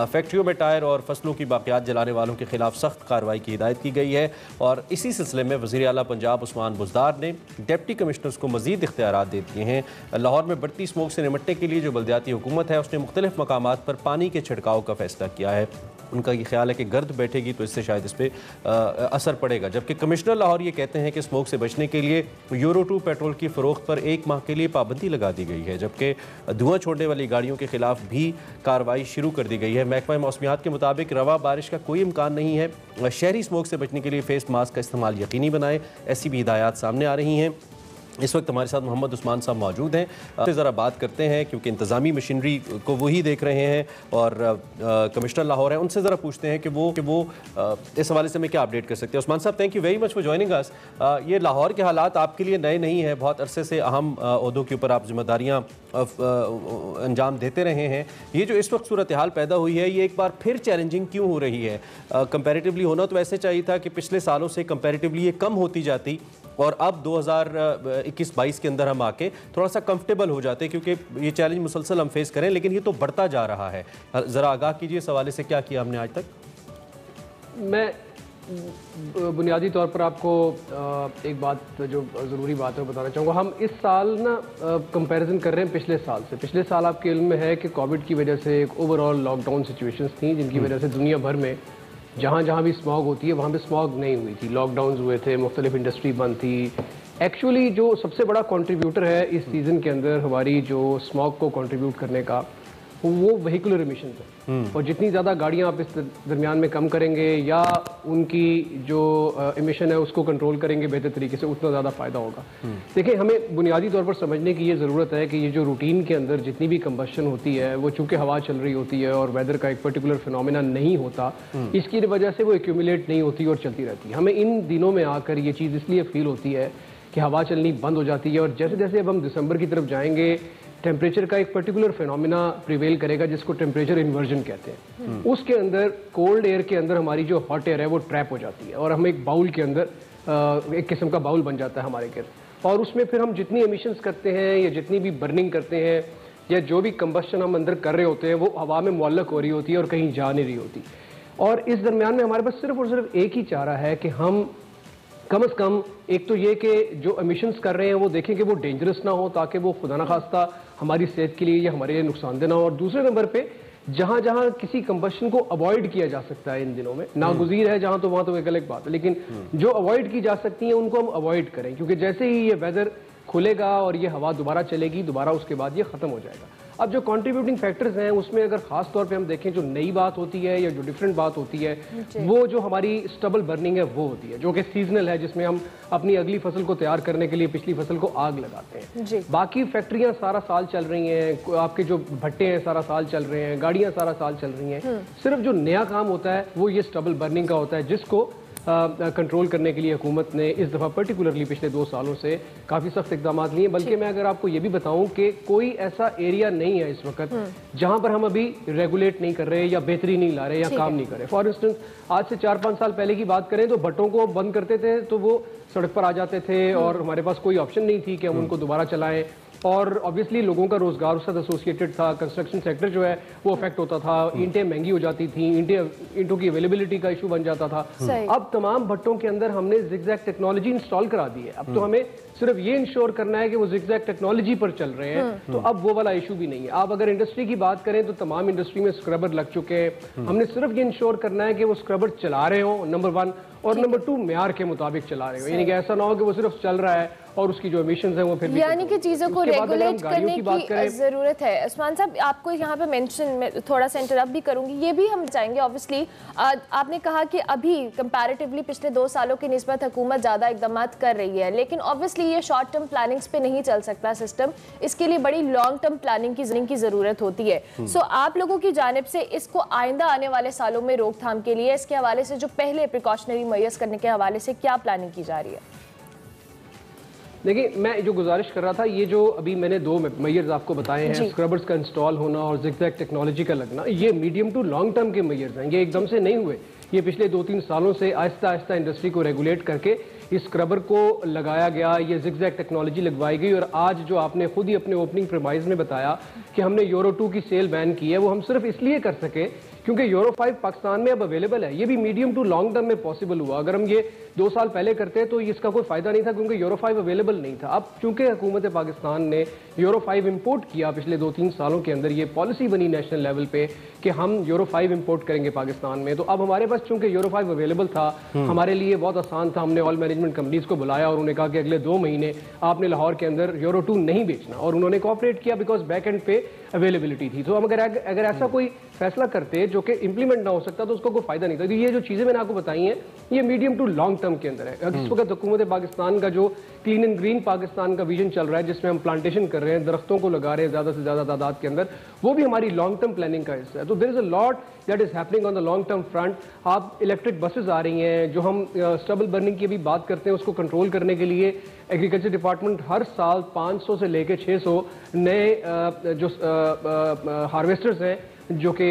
फैक्ट्रियों में टायर और फसलों की बाक़ियात जलाने वालों के खिलाफ सख्त कार्रवाई की हिदायत की गई है। और इसी सिलसिले में वज़ीर आला पंजाब उस्मान बुज़दार ने डिप्टी कमिश्नर्स को मज़ीद इख्तियारात दे दिए हैं। लाहौर में बढ़ती स्मोक से निपटने के लिए जो बलदियाती हुकूमत है उसने मुख्तलिफ मकामात पर पानी के छिड़काव का फैसला किया है। उनका ये ख्याल है कि गर्द बैठेगी तो इससे शायद इस पर असर पड़ेगा। जबकि कमिश्नर लाहौर ये कहते हैं कि स्मोक से बचने के लिए यूरो 2 पेट्रोल की फ़रोख्त पर 1 माह के लिए पाबंदी लगा दी गई है, जबकि धुआं छोड़ने वाली गाड़ियों के खिलाफ भी कार्रवाई शुरू कर दी गई है। महकमा मौसमियात के मुताबिक रवा बारिश का कोई इम्कान नहीं है। शहरी स्मोक से बचने के लिए फेस मास्क का इस्तेमाल यकीनी बनाएं, ऐसी भी हिदायत सामने आ रही हैं। इस वक्त हमारे साथ मोहम्मद उस्मान साहब मौजूद हैं। ज़रा बात करते हैं क्योंकि इंतज़ामी मशीनरी को वही देख रहे हैं और कमिश्नर लाहौर हैं, उनसे ज़रा पूछते हैं कि वो इस हवाले से हमें क्या अपडेट कर सकते हैं। उस्मान साहब, thank you very much for joining अस। ये लाहौर के हालात आपके लिए नए नहीं हैं, बहुत अरसे से अहम ओहदों के ऊपर आप जिम्मेदारियाँ अंजाम देते रहे हैं। ये जो इस वक्त सूरत हाल पैदा हुई है, ये एक बार फिर चैलेंजिंग क्यों हो रही है? कंपैरेटिवली होना तो ऐसे चाहिए था कि पिछले सालों से कंपैरेटिवली ये कम होती जाती और अब 2021-22 के अंदर हम आके थोड़ा सा कंफर्टेबल हो जाते, क्योंकि ये चैलेंज मुसलसल हम फेस करें, लेकिन ये तो बढ़ता जा रहा है। ज़रा आगाह कीजिए इस हवाले से, क्या किया हमने आज तक? मैं बुनियादी तौर पर आपको एक बात जो ज़रूरी बात है वो बताना चाहूँगा। हम इस साल ना कंपैरिजन कर रहे हैं पिछले साल से। पिछले साल आपके इल्म में है कि कोविड की वजह से एक ओवरऑल लॉकडाउन सिचुएशंस थी, जिनकी वजह से दुनिया भर में जहाँ जहाँ भी स्मॉग होती है वहाँ पे स्मॉग नहीं हुई थी, लॉकडाउन हुए थे, मुख्तलिफ इंडस्ट्री बंद थी। एक्चुअली जो सबसे बड़ा कंट्रीब्यूटर है इस सीज़न के अंदर हमारी जो स्मॉग को कंट्रीब्यूट करने का, वो व्हीकुलर एमिशन है। और जितनी ज़्यादा गाड़ियाँ आप इस दरमियान में कम करेंगे या उनकी जो एमिशन है उसको कंट्रोल करेंगे बेहतर तरीके से, उतना ज़्यादा फ़ायदा होगा। देखिए, हमें बुनियादी तौर पर समझने की ये ज़रूरत है कि ये जो रूटीन के अंदर जितनी भी कंबशन होती है वो चूँकि हवा चल रही होती है और वेदर का एक पर्टिकुलर फिनोमिना नहीं होता, इसकी वजह से वो एक्यूमुलेट नहीं होती और चलती रहती है। हमें इन दिनों में आकर ये चीज़ इसलिए फील होती है कि हवा चलनी बंद हो जाती है, और जैसे जैसे अब हम दिसंबर की तरफ जाएंगे टेम्परेचर का एक पर्टिकुलर फिनोमिना प्रिवेल करेगा जिसको टेम्परेचर इन्वर्जन कहते हैं। उसके अंदर कोल्ड एयर के अंदर हमारी जो हॉट एयर है वो ट्रैप हो जाती है और हम एक बाउल के अंदर एक किस्म का बाउल बन जाता है हमारे गिर्द, और उसमें फिर हम जितनी एमिशंस करते हैं या जितनी भी बर्निंग करते हैं या जो भी कंबस्शन हम अंदर कर रहे होते हैं वो हवा में मुअल्लक हो रही होती है और कहीं जा नहीं रही होती। और इस दरमियान में हमारे पास सिर्फ और सिर्फ एक ही चारा है कि हम कम से कम एक तो ये कि जो एमिशंस कर रहे हैं वो देखें कि वो डेंजरस ना हो, ताकि वो खुदा न खास्ता हमारी सेहत के लिए या हमारे लिए नुकसानदेह ना हो। और दूसरे नंबर पे जहां जहां किसी कंबशन को अवॉइड किया जा सकता है इन दिनों में, नागुज़ीर है जहां तो वहां तो एक अलग बात है, लेकिन जो अवॉइड की जा सकती है उनको हम अवॉइड करें, क्योंकि जैसे ही ये वेदर खुलेगा और ये हवा दोबारा चलेगी, दोबारा उसके बाद ये खत्म हो जाएगा। अब जो कंट्रीब्यूटिंग फैक्टर्स हैं उसमें अगर खास तौर पे हम देखें, जो नई बात होती है या जो डिफरेंट बात होती है, वो जो हमारी स्टबल बर्निंग है वो होती है, जो कि सीजनल है, जिसमें हम अपनी अगली फसल को तैयार करने के लिए पिछली फसल को आग लगाते हैं। बाकी फैक्ट्रियां सारा साल चल रही हैं, आपके जो भट्टे हैं सारा साल चल रहे हैं, गाड़ियां सारा साल चल रही हैं। सिर्फ जो नया काम होता है वो ये स्टबल बर्निंग का होता है, जिसको कंट्रोल करने के लिए हुकूमत ने इस दफ़ा पर्टिकुलरली पिछले 2 सालों से काफ़ी सख्त इकदाम लिए हैं। बल्कि मैं अगर आपको ये भी बताऊं कि कोई ऐसा एरिया नहीं है इस वक्त जहां पर हम अभी रेगुलेट नहीं कर रहे या बेहतरी नहीं ला रहे या काम नहीं कर रहे। फॉर इंस्टेंस, आज से 4-5 साल पहले की बात करें तो भट्टों को बंद करते थे तो वो सड़क पर आ जाते थे और हमारे पास कोई ऑप्शन नहीं थी कि हम उनको दोबारा चलाएं, और ऑब्वियसली लोगों का रोजगार उससे एसोसिएटेड था। कंस्ट्रक्शन सेक्टर जो है वो अफेक्ट होता था, ईंटें महंगी हो जाती थी, ईंटों की अवेलेबिलिटी का इशू बन जाता था। अब तमाम भट्टों के अंदर हमने जिगजैग टेक्नोलॉजी इंस्टॉल करा दी है। अब तो हमें सिर्फ ये इंश्योर करना है कि वो जिगजैग टेक्नोलॉजी पर चल रहे हैं, तो अब वो वाला इशू भी नहीं है। आप अगर इंडस्ट्री की बात करें तो तमाम इंडस्ट्री में स्क्रबर लग चुके हैं। हमने सिर्फ ये इंश्योर करना है कि वो स्क्रबर चला रहे हो, नंबर 1, और नंबर 2 म्यार के मुताबिक चला रहे हो, यानी कि ऐसा ना हो कि वो सिर्फ चल रहा है और उसकी जो एमिशंस हैं वो फिर भी, यानी कि चीज़ों को रेगुलेट करने की ज़रूरत है। उस्मान साहब, आपको यहाँ पे मेंशन थोड़ा सा इंटरप्ट भी करूँगी, ये भी हम चाहेंगे। ऑब्वियसली आपने कहा कि अभी कंपैरेटिवली पिछले 2 सालों की निस्बत हुकूमत ज़्यादा इकदाम कर रही है, लेकिन ऑब्वियसली ये शॉर्ट टर्म प्लानिंग्स पे नहीं चल सकता सिस्टम, इसके लिए बड़ी लॉन्ग टर्म प्लानिंग की ज़रूरत होती है। सो आप लोगों की जानिब से इसको आइंदा आने वाले सालों में रोकथाम के लिए इसके हवाले से जो पहले प्रिकॉशनरी मेजर्स करने के हवाले से क्या प्लानिंग की जा रही है? देखिए, मैं जो गुजारिश कर रहा था, ये जो अभी मैंने 2 मेजर्स आपको बताए हैं, स्क्रबर्स का इंस्टॉल होना और जिगजैग टेक्नोलॉजी का लगना, ये मीडियम टू लॉन्ग टर्म के मेजर्स हैं। ये एकदम से नहीं हुए, ये पिछले 2-3 सालों से आहिस्ता आहिस्ता इंडस्ट्री को रेगुलेट करके इस स्क्रबर को लगाया गया, ये जिगजैग टेक्नोलॉजी लगवाई गई। और आज जो आपने खुद ही अपने ओपनिंग प्रेमाइज में बताया कि हमने यूरो 2 की सेल बैन की है, वो हम सिर्फ इसलिए कर सके क्योंकि यूरो 5 पाकिस्तान में अब अवेलेबल है। ये भी मीडियम टू लॉन्ग टर्म में पॉसिबल हुआ। अगर हम ये 2 साल पहले करते तो इसका कोई फायदा नहीं था, क्योंकि यूरो 5 अवेलेबल नहीं था। अब चूंकि हुकूमत पाकिस्तान ने यूरो 5 इंपोर्ट किया पिछले 2-3 सालों के अंदर, ये पॉलिसी बनी नेशनल लेवल पे कि हम यूरो 5 इंपोर्ट करेंगे पाकिस्तान में, तो अब हमारे पास चूंकि यूरो 5 अवेलेबल था, हमारे लिए बहुत आसान था। हमने ऑयल मैनेजमेंट कंपनीज को बुलाया और उन्होंने कहा कि अगले 2 महीने आपने लाहौर के अंदर यूरो 2 नहीं बेचना, और उन्होंने कोऑपरेट किया बिकॉज बैक एंड पे अवेलेबिलिटी थी। तो हम अगर ऐसा कोई फैसला करते जो कि इंप्लीमेंट ना हो सकता तो उसको कोई फायदा नहीं था। तो ये जो चीजें मैंने आपको बताई हैं ये मीडियम टू लॉन्ग टर्म के अंदर है। इस वक्त हुकूमत पाकिस्तान का जो क्लीन एंड ग्रीन पाकिस्तान का विजन चल रहा है, जिसमें हम प्लांटेशन कर रहे हैं, दरख्तों को लगा रहे हैं ज़्यादा से ज़्यादा तादाद के अंदर, वो भी हमारी लॉन्ग टर्म प्लानिंग का हिस्सा है। तो there is a lot that is happening on the long term front. आप इलेक्ट्रिक बसेज आ रही हैं, जो हम स्टबल बर्निंग की भी बात करते हैं, उसको कंट्रोल करने के लिए एग्रीकल्चर डिपार्टमेंट हर साल 500 से लेकर 600 नए जो हार्वेस्टर्स हैं जो कि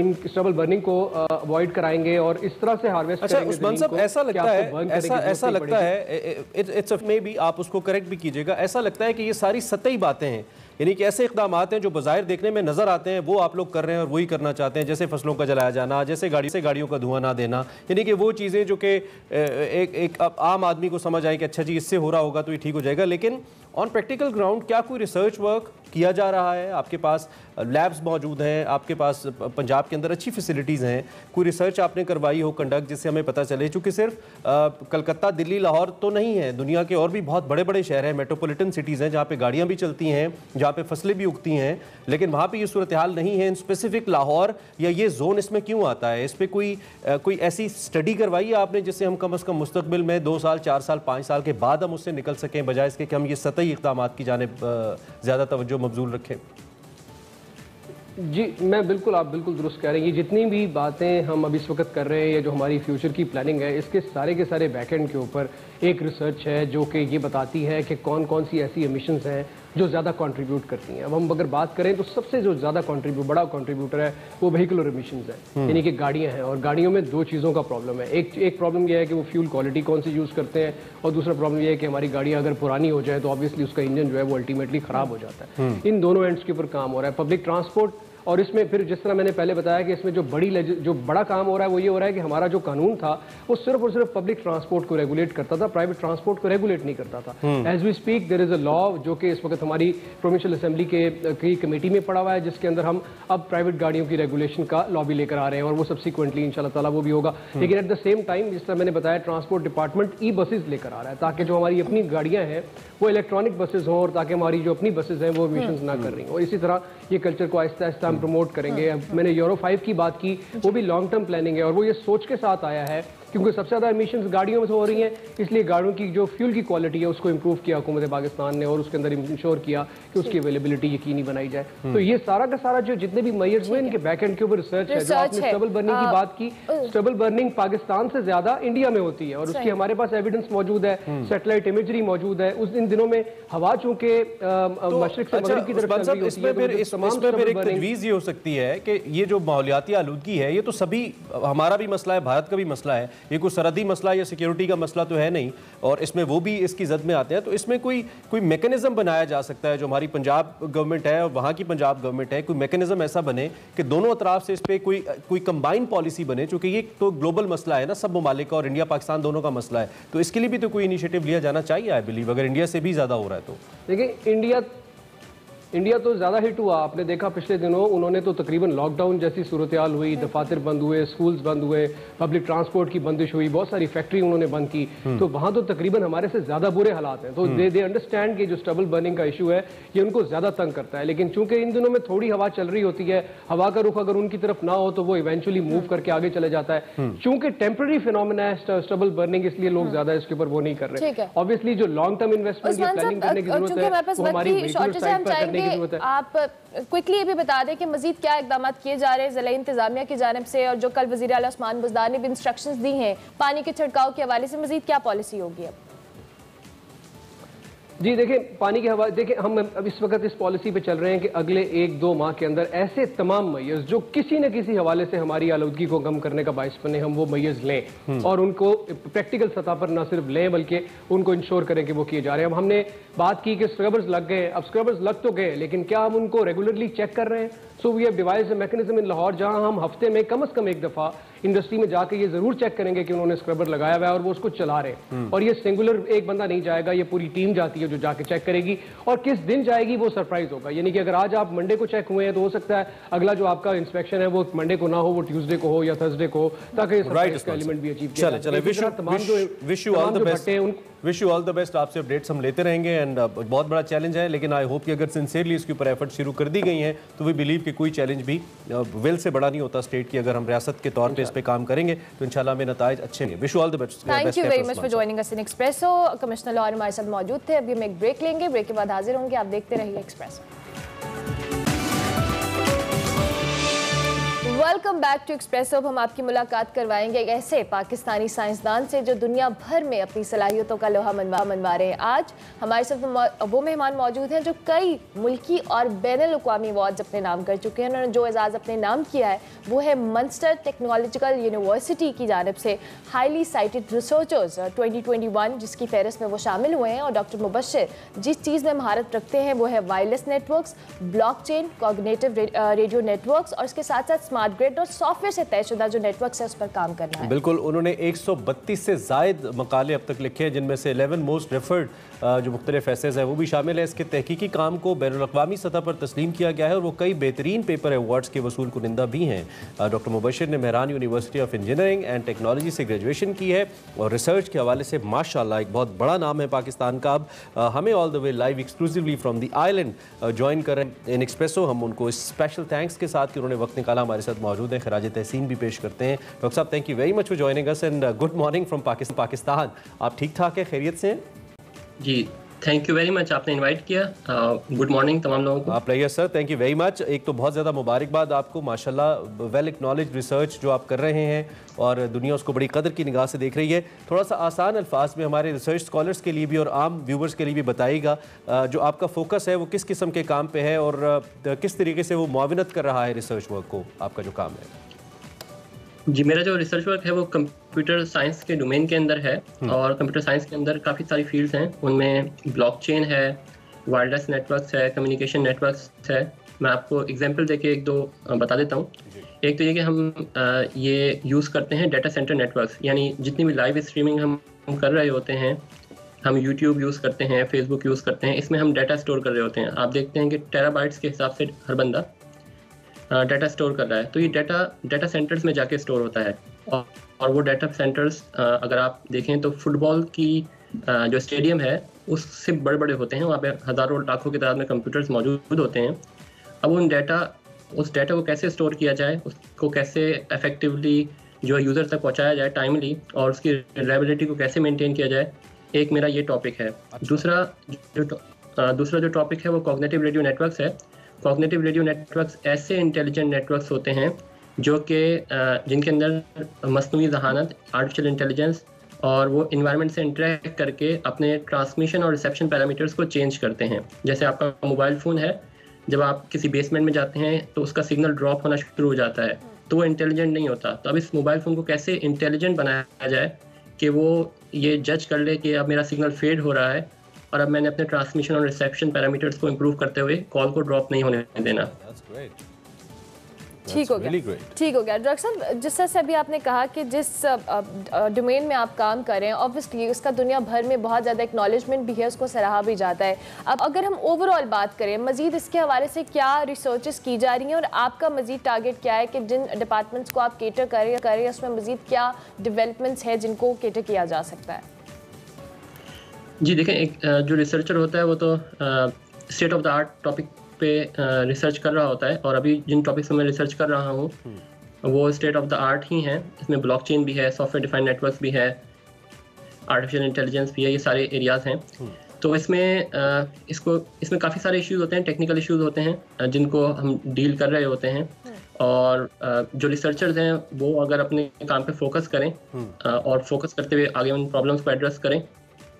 इन स्टबल बर्निंग को अवॉइड कराएंगे और इस तरह से हार्वेस्ट अच्छा करेंगे। उस्मान साहब, ऐसा लगता है इट्स मे बी आप उसको करेक्ट भी कीजिएगा, ऐसा लगता है कि ये सारी सतही बातें हैं, यानी कि ऐसे इक़दाम हैं जो बज़ाहिर देखने में नजर आते हैं वो आप लोग कर रहे हैं और वही करना चाहते हैं, जैसे फसलों का जलाया जाना, जैसे गाड़ियों का धुआं ना देना, यानी कि वो चीज़ें जो कि एक आम आदमी को समझ आए कि अच्छा जी इससे हो रहा होगा तो ये ठीक हो जाएगा। लेकिन ऑन प्रैक्टिकल ग्राउंड क्या कोई रिसर्च वर्क किया जा रहा है? आपके पास लैब्स मौजूद हैं, आपके पास पंजाब के अंदर अच्छी फैसिलिटीज़ हैं, कोई रिसर्च आपने करवाई हो कंडक्ट जिससे हमें पता चले? चूँकि सिर्फ कलकत्ता, दिल्ली, लाहौर तो नहीं है, दुनिया के और भी बहुत बड़े बड़े शहर हैं, मेट्रोपॉलिटन सिटीज़ हैं जहाँ पे गाड़ियाँ भी चलती हैं, जहाँ पे फसलें भी उगती हैं, लेकिन वहाँ पे ये सूरत हाल नहीं है। इन स्पेसिफिक लाहौर या ये जोन इसमें क्यों आता है? इस पर कोई ऐसी स्टडी करवाई है आपने जिससे हम कम अज़ कम मुस्तकबिल में 2 साल, 4 साल, 5 साल के बाद हम उससे निकल सकें, बजाय इसके कि हम ये सतही इक़दाम की जानिब ज़्यादा तवज्जो मबजूल रखें? जी मैं बिल्कुल, आप बिल्कुल दुरुस्त कह रहे हैं। ये जितनी भी बातें हम अभी इस वक्त कर रहे हैं या जो हमारी फ्यूचर की प्लानिंग है, इसके सारे के सारे बैकएंड के ऊपर एक रिसर्च है जो कि ये बताती है कि कौन कौन सी ऐसी एमिशंस हैं जो ज़्यादा कंट्रीब्यूट करती हैं। अब हम अगर बात करें तो सबसे जो ज़्यादा बड़ा कंट्रीब्यूटर है वो व्हीकुलर एमिशंस है, यानी कि गाड़ियाँ हैं। और गाड़ियों में 2 चीज़ों का प्रॉब्लम है। एक प्रॉब्लम यह है कि वो फ्यूल क्वालिटी कौन सी यूज़ करते हैं, और दूसरा प्रॉब्लम यह है कि हमारी गाड़ियाँ अगर पुरानी हो जाए तो ऑब्वियसली उसका इंजन जो है वो अल्टीमेटली ख़राब हो जाता है। इन दोनों एंड्स के ऊपर काम हो रहा है। पब्लिक ट्रांसपोर्ट, और इसमें फिर जिस तरह मैंने पहले बताया कि इसमें जो बड़ा काम हो रहा है वो ये हो रहा है कि हमारा जो कानून था वो सिर्फ और सिर्फ पब्लिक ट्रांसपोर्ट को रेगुलेट करता था, प्राइवेट ट्रांसपोर्ट को रेगुलेट नहीं करता था। As we speak there is a law जो कि इस वक्त हमारी प्रोविंशियल असेंबली की कमेटी में पड़ा हुआ है, जिसके अंदर हम अब प्राइवेट गाड़ियों की रेगुलेशन का लॉ भी लेकर आ रहे हैं, और वो सब्सिक्वेंटली इंशाल्लाह ताला वो भी होगा। लेकिन एट द सेम टाइम जिस तरह मैंने बताया, ट्रांसपोर्ट डिपार्टमेंट ई बसेज लेकर आ रहा है ताकि जो हमारी अपनी गाड़ियाँ हैं वो इलेक्ट्रॉनिक बसेज हों, और ताकि हमारी जो अपनी बसेज हैं वो एमिशंस ना कर रही हों। और इसी तरह ये कल्चर को आहिस्ता आहिस्ता हम प्रमोट करेंगे। मैंने यूरो 5 की बात की, वो भी लॉन्ग टर्म प्लानिंग है, और वो ये सोच के साथ आया है क्योंकि सबसे ज़्यादा एमिशंस गाड़ियों में से हो रही हैं, इसलिए गाड़ियों की जो फ्यूल की क्वालिटी है उसको इंप्रूव किया हुकूमत पाकिस्तान ने, और उसके अंदर इंश्योर किया कि उसकी अवेलेबिलिटी यकीनी बनाई जाए। तो ये सारा का सारा जो जितने भी मेजर्स हुए इनके बैक एंड के ऊपर रिसर्च है। जो आपने स्टबल बर्निंग की बात की, स्टबल बर्निंग पाकिस्तान से ज्यादा इंडिया में होती है, और उसकी हमारे पास एविडेंस मौजूद है, सैटेलाइट इमेजरी मौजूद है। उस इन दिनों में हवा चूंकि मशरिक से मगरिब की तरफ चल रही होती है, इसमें फिर एक तजवीज़ ये हो सकती है कि ये जो माहौलियाती आलूदगी है ये तो सभी, हमारा भी मसला है, भारत का भी मसला है, ये कोई सरहदी मसला या सिक्योरिटी का मसला तो है नहीं, और इसमें वो भी इसकी जद में आते हैं। तो इसमें कोई मैकेनिज्म बनाया जा सकता है, जो हमारी पंजाब गवर्नमेंट है और वहाँ की पंजाब गवर्नमेंट है, कोई मैकेनिज्म ऐसा बने कि दोनों अतराफ से इस पर कोई कंबाइन पॉलिसी बने, चूँकि ये तो ग्लोबल मसला है ना, सब ममालिक का, और इंडिया पाकिस्तान दोनों का मसला है, तो इसके लिए भी तो कोई इनिशिएटिव लिया जाना चाहिए आई बिलीव, अगर इंडिया से भी ज़्यादा हो रहा है तो। देखिए इंडिया तो ज़्यादा हिट हुआ। आपने देखा पिछले दिनों उन्होंने तो तकरीबन लॉकडाउन जैसी सूरत हाल हुई, दफातर बंद हुए, स्कूल्स बंद हुए, पब्लिक ट्रांसपोर्ट की बंदिश हुई, बहुत सारी फैक्ट्री उन्होंने बंद की, तो वहाँ तो तकरीबन हमारे से ज़्यादा बुरे हालात हैं। तो दे अंडरस्टैंड कि जो स्टबल बर्निंग का इशू है ये उनको ज़्यादा तंग करता है। लेकिन चूंकि इन दिनों में थोड़ी हवा चल रही होती है, हवा का रुख अगर उनकी तरफ ना हो तो वो इवेंचुअली मूव करके आगे चले जाता है। चूंकि टेम्पररी फिनोमेना है स्टबल बर्निंग, इसलिए लोग ज़्यादा इसके ऊपर वो नहीं कर रहे। ऑब्वियसली जो लॉन्ग टर्म इन्वेस्टमेंट या प्लानिंग करने की जरूरत है वो हमारी व्हीकल साइड पर करने की जरूरत है। आप क्विकली ये भी बता दें कि मजीद क्या इकदाम किए जा रहे हैं ज़िला इंतजामिया की जानिब से, और जो कल वज़ीर आला उस्मान बुज़दार ने भी इंस्ट्रक्शंस दी हैं पानी के छिड़काव के हवाले से, मजीद क्या पॉलिसी होगी अब? जी देखिए, पानी के हवाले, देखिए हम अब इस वक्त इस पॉलिसी पे चल रहे हैं कि अगले 1-2 माह के अंदर ऐसे तमाम मैयर्स जो किसी न किसी हवाले से हमारी आलूदगी को कम करने का बाइस बने, हम वो मैयर्स लें और उनको प्रैक्टिकल सतह पर न सिर्फ लें बल्कि उनको इंश्योर करें कि वो किए जा रहे हैं। अब हमने बात की कि स्क्रबर्स लग गए, अब स्क्रबर्स लग तो गए, लेकिन क्या हम उनको रेगुलरली चेक कर रहे हैं? So we have devised a mechanism in Lahore जहां हम हफ्ते में कम से कम एक दफा इंडस्ट्री में जाके ये जरूर चेक करेंगे कि उन्होंने स्क्रबर लगाया हुआ है और वो उसको चला रहे हैं। और ये सिंगुलर एक बंदा नहीं जाएगा, ये पूरी टीम जाती है जो जाके चेक करेगी, और किस दिन जाएगी वो सरप्राइज होगा। यानी कि अगर आज आप मंडे को चेक हुए हैं तो हो सकता है अगला जो आपका इंस्पेक्शन है वो मंडे को ना हो, वो ट्यूसडे को हो या थर्सडे को हो, ताकि इस एलिमेंट भी अचीव किया जाए। Wish you all the best. आपसे अपडेट्स हम लेते रहेंगे, एंड बहुत बड़ा चैलेंज है, लेकिन आई होप कि अगर सिंसियरली इसके ऊपर एफर्ट शुरू कर दी गई हैं तो वी बिलीव कि कोई चैलेंज भी विल से बड़ा नहीं होता स्टेट की, अगर हम रियासत के तौर पे इस पे काम करेंगे तो इंशाल्लाह हमें नताइज अच्छे होंगे। Wish you all the best. Thank you very much for joining us in espresso. Commissioner lawyer हमारे साथ मौजूद थे। अभी हम एक ब्रेक लेंगे, ब्रेक के बाद हाजिर होंगे। आप देखते रहिए Expresso. Welcome back to Expresso. अब हम आपकी मुलाकात करवाएंगे एक ऐसे पाकिस्तानी साइंसदान से जो दुनिया भर में अपनी सलाहियतों का लोहा मनवा रहे हैं। आज हमारे साथ वो मेहमान मौजूद हैं जो कई मुल्की और बैनुल-अक़वामी अवार्ड्स अपने नाम कर चुके हैं। उन्होंने जो एजाज़ अपने नाम किया है वो है मंस्टर टेक्नोलॉजिकल यूनिवर्सिटी की जानिब से हाईली साइटेड रिसर्चर्स 2021, जिसकी फहरिस्त में वो शामिल हुए हैं। और डॉक्टर मुबश्शिर जिस चीज़ में महारत रखते हैं वो है wireless networks, blockchain, cognitive radio networks और इसके साथ साथ स्मार्ट ग्रिड और सॉफ्टवेयर से तयशुदा जो नेटवर्क है उस पर काम करना है। बिल्कुल, उन्होंने 132 से ज़ायद मकाले अब तक लिखे हैं, जिनमें से 11 मोस्ट रेफर्ड जो मुख्तलिफ एसेज हैं वो भी शामिल है। इसके तहकीकी काम को बैनुल-अक़वामी सतह पर तस्लीम किया गया है और वो कई बेहतरीन पेपर अवार्ड्स के वसूल कुनिंदा भी हैं। डॉक्टर मुबश्शिर ने Mehran university of engineering and technology से ग्रेजुएशन की है और रिसर्च के हवाले से माशाल्लाह एक बहुत बड़ा नाम है पाकिस्तान का। अब हमें all the way live exclusively from the island join कर रहे हैं इन एक्सप्रेसो। हम उनको इस स्पेशल थैंक्स के साथ कि उन्होंने वक्त निकाला हमारे साथ मौजूद हैं, खराज तहसीन भी पेश करते हैं। डॉक्टर साहब, thank you very much for joining us and good morning from Pakistan. आप ठीक ठाक है, खैरियत से हैं? जी, थैंक यू वेरी मच, आपने इनवाइट किया। गुड मॉर्निंग तमाम लोगों को। आप रहिए sir, thank you very much. एक तो बहुत ज़्यादा मुबारकबाद आपको, माशाल्लाह वेल एक्नॉलेज रिसर्च जो आप कर रहे हैं और दुनिया उसको बड़ी कदर की निगाह से देख रही है। थोड़ा सा आसान अल्फाज में हमारे रिसर्च स्कॉलर्स के लिए भी और आम व्यूवर्स के लिए भी बताइएगा जो आपका फोकस है वो किस किस्म के काम पे है और किस तरीके से वो मुआविनत कर रहा है रिसर्च वर्क को, आपका जो काम है। जी, मेरा जो रिसर्च वर्क है वो कंप्यूटर साइंस के डोमेन के अंदर है और कंप्यूटर साइंस के अंदर काफ़ी सारी फील्ड्स हैं। उनमें ब्लॉकचेन है, वायरलेस नेटवर्क्स है, कम्युनिकेशन नेटवर्क्स है। मैं आपको एग्जांपल देके एक दो बता देता हूँ। एक तो ये कि हम ये यूज़ करते हैं डाटा सेंटर नेटवर्क्स, यानी जितनी भी लाइव स्ट्रीमिंग हम कर रहे होते हैं, हम यूट्यूब यूज़ करते हैं, फेसबुक यूज़ करते हैं, इसमें हम डाटा स्टोर कर रहे होते हैं। आप देखते हैं कि टेराबाइट्स के हिसाब से हर बंदा डाटा स्टोर कर रहा है, तो ये डाटा सेंटर्स में जाके स्टोर होता है। और वो डाटा सेंटर्स अगर आप देखें तो फुटबॉल की जो स्टेडियम है उससे बड़े बड़े होते हैं, वहाँ पे हज़ारों लाखों की तादाद में कंप्यूटर्स मौजूद होते हैं। अब उस डाटा को कैसे स्टोर किया जाए, उसको कैसे इफेक्टिवली जो यूज़र तक पहुँचाया जाए टाइमली, और उसकी रिलायबिलिटी को कैसे मेनटेन किया जाए, एक मेरा ये टॉपिक है। दूसरा जो टॉपिक है वो कॉग्निटिव रेडियो नेटवर्क्स है। कॉग्निटिव रेडियो नेटवर्क्स ऐसे इंटेलिजेंट नेटवर्क्स होते हैं जो कि जिनके अंदर मस्नूई ज़हानत, आर्टिफिशियल इंटेलिजेंस और वो इन्वायरमेंट से इंटरेक्ट करके अपने ट्रांसमिशन और रिसेप्शन पैरामीटर्स को चेंज करते हैं। जैसे आपका मोबाइल फ़ोन है, जब आप किसी बेसमेंट में जाते हैं तो उसका सिग्नल ड्रॉप होना शुरू हो जाता है, तो वो इंटेलिजेंट नहीं होता। तो अब इस मोबाइल फ़ोन को कैसे इंटेलिजेंट बनाया जाए कि वो ये जज कर ले कि अब मेरा सिग्नल फेड हो रहा है और अब मैंने अपने ट्रांसमिशन और रिसेप्शन पैरामीटर्स को इंप्रूव करते हुए कॉल को ड्रॉप नहीं होने देना। ठीक हो गया, ठीक हो गया। डॉक्टर साहब, जिस तरह से अभी आपने कहा कि जिस डोमेन में आप काम कर रहे हैं, ऑब्वियसली उसका दुनिया भर में बहुत ज़्यादा एक्नॉलेजमेंट भी है, उसको सराहा भी जाता है। अब अगर हम ओवरऑल बात करें, मज़ीद इसके हवाले से क्या रिसर्चेस की जा रही हैं और आपका मज़ीद टारगेट क्या है कि जिन डिपार्टमेंट्स को आप केटर करें उसमें मज़ीद क्या डेवलपमेंट्स है जिनको केटर किया जा सकता है? जी देखें, एक जो रिसर्चर होता है वो तो state of the art topic पे रिसर्च कर रहा होता है, और अभी जिन टॉपिक्स में मैं रिसर्च कर रहा हूँ वो स्टेट ऑफ द आर्ट ही हैं। इसमें ब्लॉकचेन भी है, सॉफ्टवेयर डिफाइंड नेटवर्क्स भी है, आर्टिफिशियल इंटेलिजेंस भी है, ये सारे एरियाज़ हैं। तो इसमें काफ़ी सारे इश्यूज़ होते हैं, टेक्निकल इश्यूज़ होते हैं जिनको हम डील कर रहे होते हैं। और जो रिसर्चर्स हैं वो अगर अपने काम पे फोकस करें और फोकस करते हुए आगे उन प्रॉब्लम्स को एड्रेस करें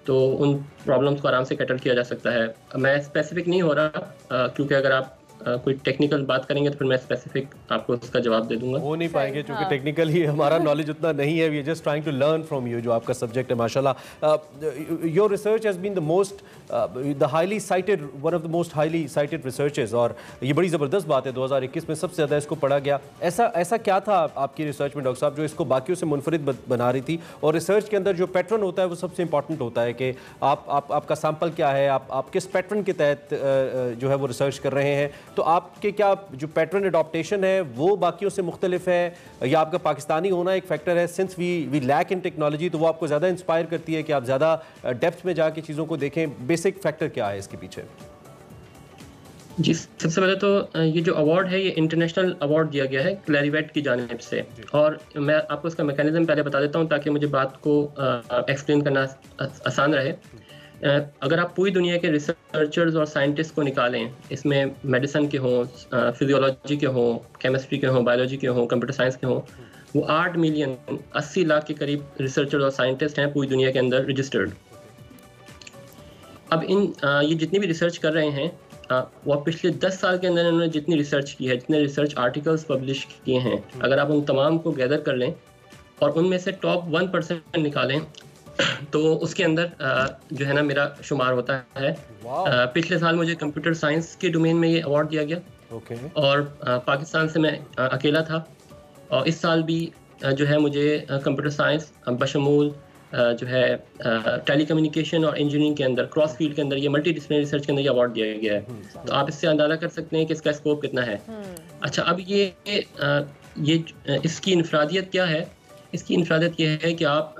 तो उन प्रॉब्लम्स को आराम से कैटर किया जा सकता है। मैं स्पेसिफिक नहीं हो रहा क्योंकि अगर आप कोई टेक्निकल बात करेंगे तो फिर मैं स्पेसिफिक आपको उसका जवाब दे दूंगा। वो नहीं पाएंगे क्योंकि टेक्निकल ही हमारा नॉलेज उतना नहीं है। We are just trying to learn from you, जो आपका सब्जेक्ट है माशाल्लाह। Your research has been the most the highly cited, one of the most highly cited researches, और ये बड़ी ज़बरदस्त बात है। 2021 में सबसे ज़्यादा इसको पढ़ा गया। ऐसा क्या था आपकी रिसर्च में डॉक्टर साहब जो इसको बाकियों से मुनफरिद बना रही थी? और रिसर्च के अंदर जो पैटर्न होता है वो सबसे इंपॉर्टेंट होता है कि आपका सैम्पल क्या है, आप किस पैटर्न के तहत जो है वो रिसर्च कर रहे हैं। तो आपके क्या जो पैटर्न एडॉप्टेशन है वो बाकियों से मुख्तलिफ है, या आपका पाकिस्तानी होना एक फैक्टर है? Since we lack in technology, तो वो आपको ज़्यादा इंस्पायर करती है कि आप ज़्यादा डेप्थ में जाके चीज़ों को देखें। बेसिक फैक्टर क्या है इसके पीछे? जी, सबसे पहले तो ये जो अवार्ड है ये इंटरनेशनल अवार्ड दिया गया है क्लैरिवेट की जानिब से, और मैं आपको इसका मैकेनिज्म पहले बता देता हूँ ताकि मुझे बात को एक्सप्लेन करना आसान रहे। अगर आप पूरी दुनिया के रिसर्चर्स और साइंटिस्ट को निकालें, इसमें मेडिसिन के हों, फिजियोलॉजी के हों, केमिस्ट्री के हों, बायोलॉजी के हों, कंप्यूटर साइंस के हों, वो 8 मिलियन 80 लाख के करीब रिसर्चर्स और साइंटिस्ट हैं पूरी दुनिया के अंदर रजिस्टर्ड। अब ये जितनी भी रिसर्च कर रहे हैं वो पिछले 10 साल के अंदर उन्होंने जितनी रिसर्च की है, जितने रिसर्च आर्टिकल्स पब्लिश किए हैं, अगर आप उन तमाम को गैदर कर लें और उनमें से टॉप 1% निकालें तो उसके अंदर जो है ना मेरा शुमार होता है। पिछले साल मुझे कंप्यूटर साइंस के डोमेन में ये अवार्ड दिया गया और पाकिस्तान से मैं अकेला था। और इस साल भी जो है मुझे कंप्यूटर साइंस बशमूल जो है टेलीकम्युनिकेशन और इंजीनियरिंग के अंदर क्रॉस फील्ड के अंदर ये मल्टी डिसिप्लिनरी रिसर्च के अंदर ये अवार्ड दिया गया है। तो आप इससे अंदाजा कर सकते हैं कि इसका स्कोप कितना है। अच्छा, अब ये इसकी इनफरादियत क्या है? इसकी इनफरादियत ये है कि आप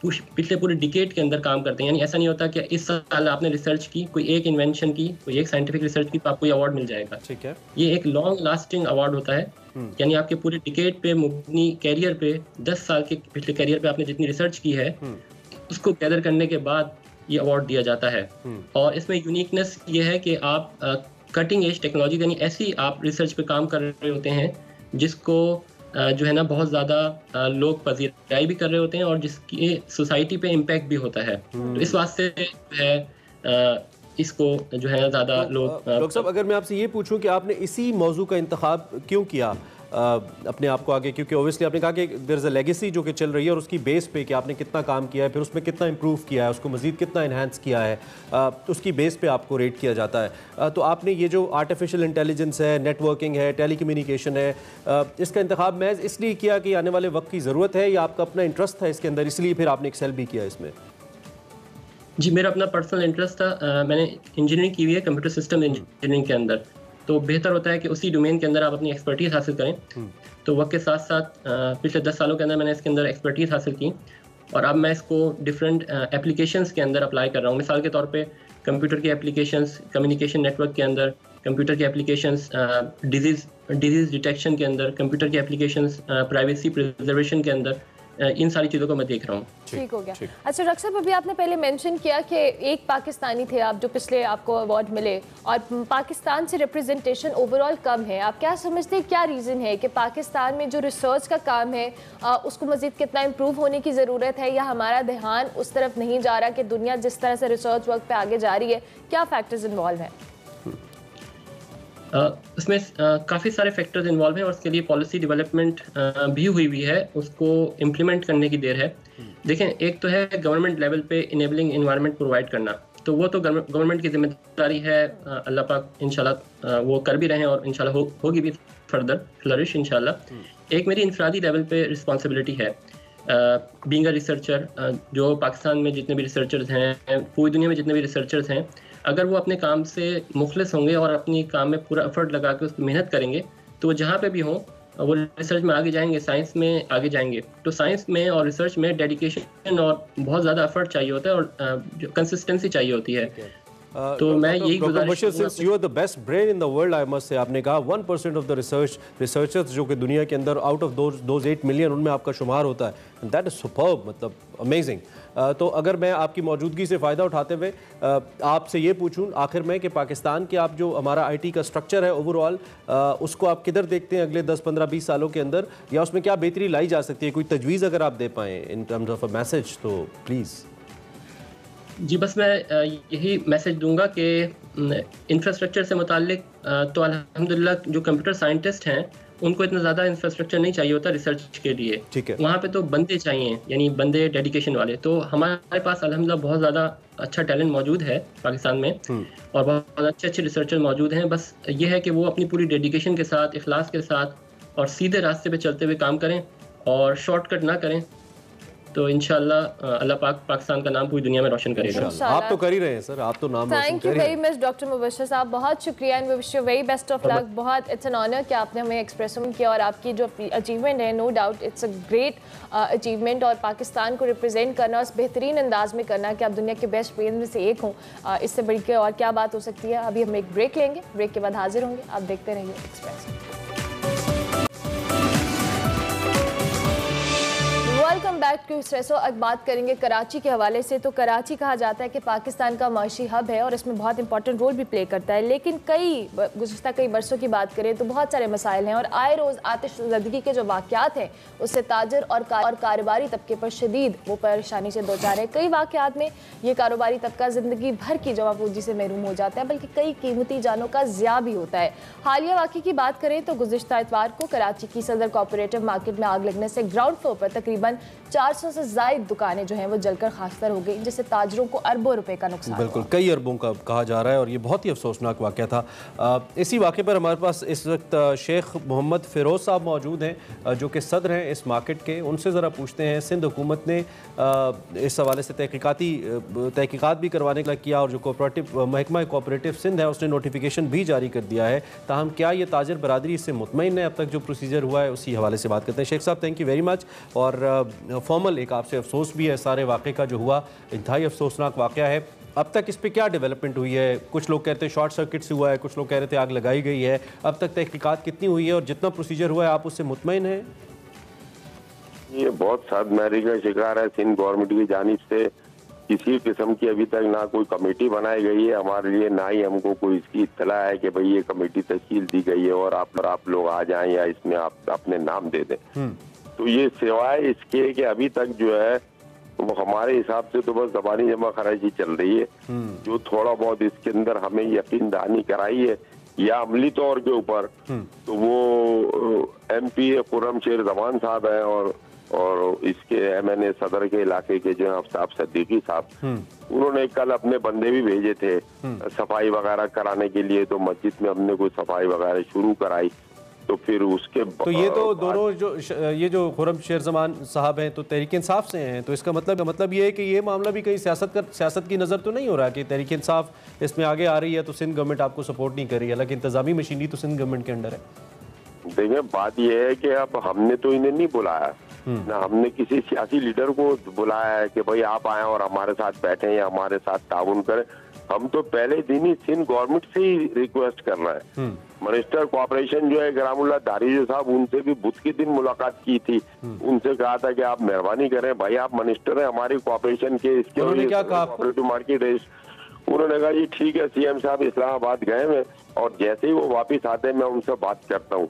पिछले पूरे डिकेड के अंदर काम करते हैं, यानी ऐसा नहीं होता कि इस साल आपने रिसर्च की, कोई एक इन्वेंशन की, कोई एक साइंटिफिक रिसर्च की तो आपको ये अवार्ड मिल जाएगा। ठीक है, ये एक लॉन्ग लास्टिंग अवार्ड होता है, यानी आपके पूरे डिकेड पे, अपनी कैरियर पे, 10 साल के पिछले कैरियर पे आपने जितनी रिसर्च की है उसको गैदर करने के बाद ये अवार्ड दिया जाता है। और इसमें यूनिकनेस ये है कि आप कटिंग एज टेक्नोलॉजी, यानी ऐसी आप रिसर्च पे काम कर रहे होते हैं जिसको जो है ना बहुत ज़्यादा लोग पजीराई भी कर रहे होते हैं और जिसकी सोसाइटी पे इम्पैक्ट भी होता है। तो इस वास्ते है इसको जो है ज़्यादा लोग डॉक्टर साहब, अगर मैं आपसे ये पूछूं कि आपने इसी मौजू का इंतखाब क्यों किया अपने आप को आगे, क्योंकि ओबियसली आपने कहा कि देयर इज़ अ लेगेसी जो कि चल रही है और उसकी बेस पे कि आपने कितना काम किया है, फिर उसमें कितना इंप्रूव किया है, उसको मज़ीद कितना इन्हांस किया है, उसकी बेस पे आपको रेट किया जाता है। तो आपने ये जो आर्टिफिशियल इंटेलिजेंस है, नेटवर्किंग है, टेलीकम्युनिकेशन है, इसका इंतखाब महज इसलिए किया कि आने वाले वक्त की ज़रूरत है या आपका अपना इंटरेस्ट था इसके अंदर, इसलिए फिर आपने एक्सेल भी किया इसमें? जी, मेरा अपना पर्सनल इंटरेस्ट था। मैंने इंजीनियरिंग की हुई है कंप्यूटर सिस्टम इंजीनियरिंग के अंदर, तो बेहतर होता है कि उसी डोमेन के अंदर आप अपनी एक्सपर्टीज हासिल करें। तो वक्त के साथ साथ पिछले 10 सालों के अंदर मैंने इसके अंदर एक्सपर्टीज हासिल की और अब मैं इसको डिफरेंट एप्लीकेशंस के अंदर अप्लाई कर रहा हूँ। मिसाल के तौर पे कंप्यूटर की एप्लीकेशंस कम्युनिकेशन नेटवर्क के अंदर, कंप्यूटर की एप्लीकेशंस डिजीज़ डिटेक्शन के अंदर, कंप्यूटर की एप्लीकेशंस प्राइवेसी प्रिजर्वेशन के अंदर, इन सारी चीज़ों को मैं देख रहा हूँ। ठीक हो गया। अच्छा डॉक्टर साहब, अभी आपने पहले मेंशन किया कि एक पाकिस्तानी थे आप जो पिछले आपको अवार्ड मिले और पाकिस्तान से रिप्रेजेंटेशन ओवरऑल कम है। आप क्या समझते हैं, क्या रीज़न है कि पाकिस्तान में जो रिसर्च का काम है उसको मज़ीद कितना इम्प्रूव होने की ज़रूरत है, या हमारा ध्यान उस तरफ नहीं जा रहा कि दुनिया जिस तरह से रिसर्च वर्क पे आगे जा रही है? क्या फैक्टर्स इन्वॉल्व हैं? उसमें काफ़ी सारे फैक्टर्स इन्वॉल्व हैं और उसके लिए पॉलिसी डेवलपमेंट भी हुई है, उसको इम्प्लीमेंट करने की देर है। देखें, एक तो है गवर्नमेंट लेवल पे इनेबलिंग एनवायरनमेंट प्रोवाइड करना, तो वो तो गवर्नमेंट की जिम्मेदारी है। अल्लाह पाक इंशाल्लाह वो कर भी रहे हैं और इंशाल्लाह होगी भी फर्दर फ्लरिश इंशाल्लाह। एक मेरी इंफरादी लेवल पे रिस्पॉन्सिबिलिटी है बीइंग अ रिसर्चर। जो पाकिस्तान में जितने भी रिसर्चर्स हैं, पूरी दुनिया में जितने भी रिसर्चर्स हैं, अगर वो अपने काम से मुखलिस होंगे और अपनी काम में पूरा एफर्ट लगा के उसकी मेहनत करेंगे तो वो जहाँ पे भी हों वो रिसर्च में आगे जाएंगे, साइंस में आगे जाएंगे। तो साइंस में और रिसर्च में डेडिकेशन और बहुत ज़्यादा एफर्ट चाहिए होता है और जो कंसिस्टेंसी चाहिए होती है। तो मैं यही गुजारिश since you are the best brain in the world, I must say, आपने कहा 1% ऑफ द रिसर्चर्स जो कि दुनिया के अंदर आउट ऑफ दोज 8 मिलियन उनमें आपका शुमार होता है। दैट इज सुपर्ब, मतलब अमेजिंग। तो अगर मैं आपकी मौजूदगी से फ़ायदा उठाते हुए आपसे ये पूछूं आखिर में कि पाकिस्तान के आप जो हमारा आईटी का स्ट्रक्चर है ओवरऑल, उसको आप किधर देखते हैं अगले 10, 15, 20 सालों के अंदर, या उसमें क्या बेहतरी लाई जा सकती है? कोई तजवीज़ अगर आप दे पाएँ in terms of a message तो प्लीज़। जी, बस मैं यही मैसेज दूंगा कि इंफ्रास्ट्रक्चर से मुताल्लिक तो अल्हम्दुलिल्लाह जो कंप्यूटर साइंटिस्ट हैं उनको इतना ज़्यादा इंफ्रास्ट्रक्चर नहीं चाहिए होता रिसर्च के लिए। ठीक है, वहाँ पे तो बंदे चाहिए, यानी बंदे डेडिकेशन वाले। तो हमारे पास अल्हम्दुलिल्लाह बहुत ज़्यादा अच्छा टैलेंट मौजूद है पाकिस्तान में और बहुत अच्छे रिसर्चर मौजूद हैं। बस ये है कि वो अपनी पूरी डेडिकेशन के साथ, इखलास के साथ और सीधे रास्ते पे चलते हुए काम करें और शॉर्टकट ना करें, तो इंशाल्लाह अल्लाह पाक पाकिस्तान का नाम पूरी दुनिया में रोशन करेगा। इंशाल्लाह। आप तो कर ही रहे हैं सर, आप तो नाम रोशन थैंक यू कर ही वेरी रहे हैं। मच डॉक्टर मुबशर साहब, बहुत शुक्रिया and wish you very best of luck. बहुत इट्स एन ऑनर कि आपने हमें एक्सप्रेस किया और आपकी जो अचीवमेंट है, no doubt it's a great achievement, और पाकिस्तान को रिप्रेजेंट करना उस बेहतरीन अंदाज में करना कि आप दुनिया के बेस्ट प्लेयर में से एक हों, इससे बढ़ के और क्या बात हो सकती है। अभी हम एक ब्रेक लेंगे, ब्रेक के बाद हाजिर होंगे। आप देखते रहिए Express. Welcome back to Expresso. अब बात करेंगे कराची के हवाले से। तो कराची कहा जाता है कि पाकिस्तान का माशी हब है और इसमें बहुत इंपॉर्टेंट रोल भी प्ले करता है, लेकिन गुज़श्ता कई बरसों की बात करें तो बहुत सारे मसाइल हैं और आए रोज़ आतिशज़दगी के जो वाक़यात हैं उससे ताजर और कारोबारी तबके पर शदीद वो परेशानी से दो चार है। कई वाक़यात में ये कारोबारी तबका ज़िंदगी भर की जमा पूंजी से महरूम हो जाता है, बल्कि कई कीमती जानों का ज़िया भी होता है। हालिया वाक़े की बात करें तो गुज़श्ता इतवार को कराची की सदर कोऑपरेटिव मार्केट में आग लगने से ग्राउंड फ्लोर पर तकरीबन 400 से ज़ायद दुकानें जो हैं वो जलकर खाकसार हो गई, जिससे ताजरों को अरबों रुपए का नुकसान बिल्कुल कई अरबों का कहा जा रहा है और ये बहुत ही अफसोसनाक वाक़या था। इसी वाक़े पर हमारे पास इस वक्त शेख मोहम्मद फ़िरोज़ साहब मौजूद हैं जो कि सदर हैं इस मार्केट के। उनसे ज़रा पूछते हैं, सिंध हुकूमत ने इस हवाले से तहकीकात भी करवाने का किया और जो कोऑपरेटिव महकमा कोऑपरेटिव सिंध है उसने नोटिफिकेशन भी जारी कर दिया है, ताहम क्या ये ताजर बरादरी इससे मुतमईन है? अब तक जो प्रोसीजर हुआ है उसी हवाले से बात करते हैं। शेख साहब थैंक यू वेरी मच। और फॉर्मल एक आपसे अफसोस भी है सारे वाक़े का जो हुआ, इंतहाई अफसोसनाक वाक़या है। अब तक इस पर क्या डेवलपमेंट हुई है? कुछ लोग कहते हैं शॉर्ट सर्किट से हुआ है, कुछ लोग कह रहे थे आग लगाई गई है। अब तक तहकीकात कितनी हुई है और जितना प्रोसीजर हुआ है आप उससे मुतमईन हैं? ये बहुत सदमहरी का शिकार है। सिंध गवर्नमेंट की जानिब से किसी किस्म की अभी तक ना कोई कमेटी बनाई गई है हमारे लिए, ना ही हमको कोई इसकी इत्तला है कि भाई ये कमेटी तश्कील दी गई है और आप लोग आ जाएं या इसमें आप अपने नाम दे दें। तो ये सिवाय इसके कि अभी तक जो है वो हमारे हिसाब से तो बस ज़बानी जमा खराजी चल रही है। जो थोड़ा बहुत इसके अंदर हमें यकीन दहानी कराई है या अमली तौर के ऊपर, तो वो MP खुर्रम शेर जमान साहब है और इसके MNA सदर के इलाके के जो अफ्ताब सिद्दीकी साहब, उन्होंने कल अपने बंदे भी भेजे थे सफाई वगैरह कराने के लिए। तो मस्जिद में हमने कोई सफाई वगैरह शुरू कराई। तो फिर उसके तो ये तो दोनों जो खुर्रम शेर जमान साहब हैं तो तहरीक इंसाफ से हैं, तो इसका मतलब ये है कि ये मामला भी कहीं सियासत की नज़र तो नहीं हो रहा कि तहरीक इंसाफ इसमें आगे आ रही है तो सिंध गवर्नमेंट आपको सपोर्ट नहीं कर रही है, हालांकि इंतजामी मशीनरी तो सिंध गवर्नमेंट के अंडर है। देखिए बात यह है कि अब हमने तो इन्हें नहीं बुलाया, ना हमने किसी सियासी लीडर को बुलाया है कि भाई आप आए और हमारे साथ बैठे या हमारे साथ ताउन करें। हम तो पहले दिन ही सिंध गवर्नमेंट से ही रिक्वेस्ट कर रहे हैं। मिनिस्टर कॉर्पोरेशन जो है ग्रामुल्लाह दारिजो साहब, उनसे भी बुध के दिन मुलाकात की थी। उनसे कहा था कि आप मेहरबानी करें भाई, आप मिनिस्टर हैं हमारी कॉर्पोरेशन के, इसके उन्होंने क्या कहा? कोऑपरेटिव मार्केट है। उन्होंने कहा जी ठीक है, CM साहब इस्लामाबाद गए हैं और जैसे ही वो वापस आते हैं मैं उनसे बात करता हूँ।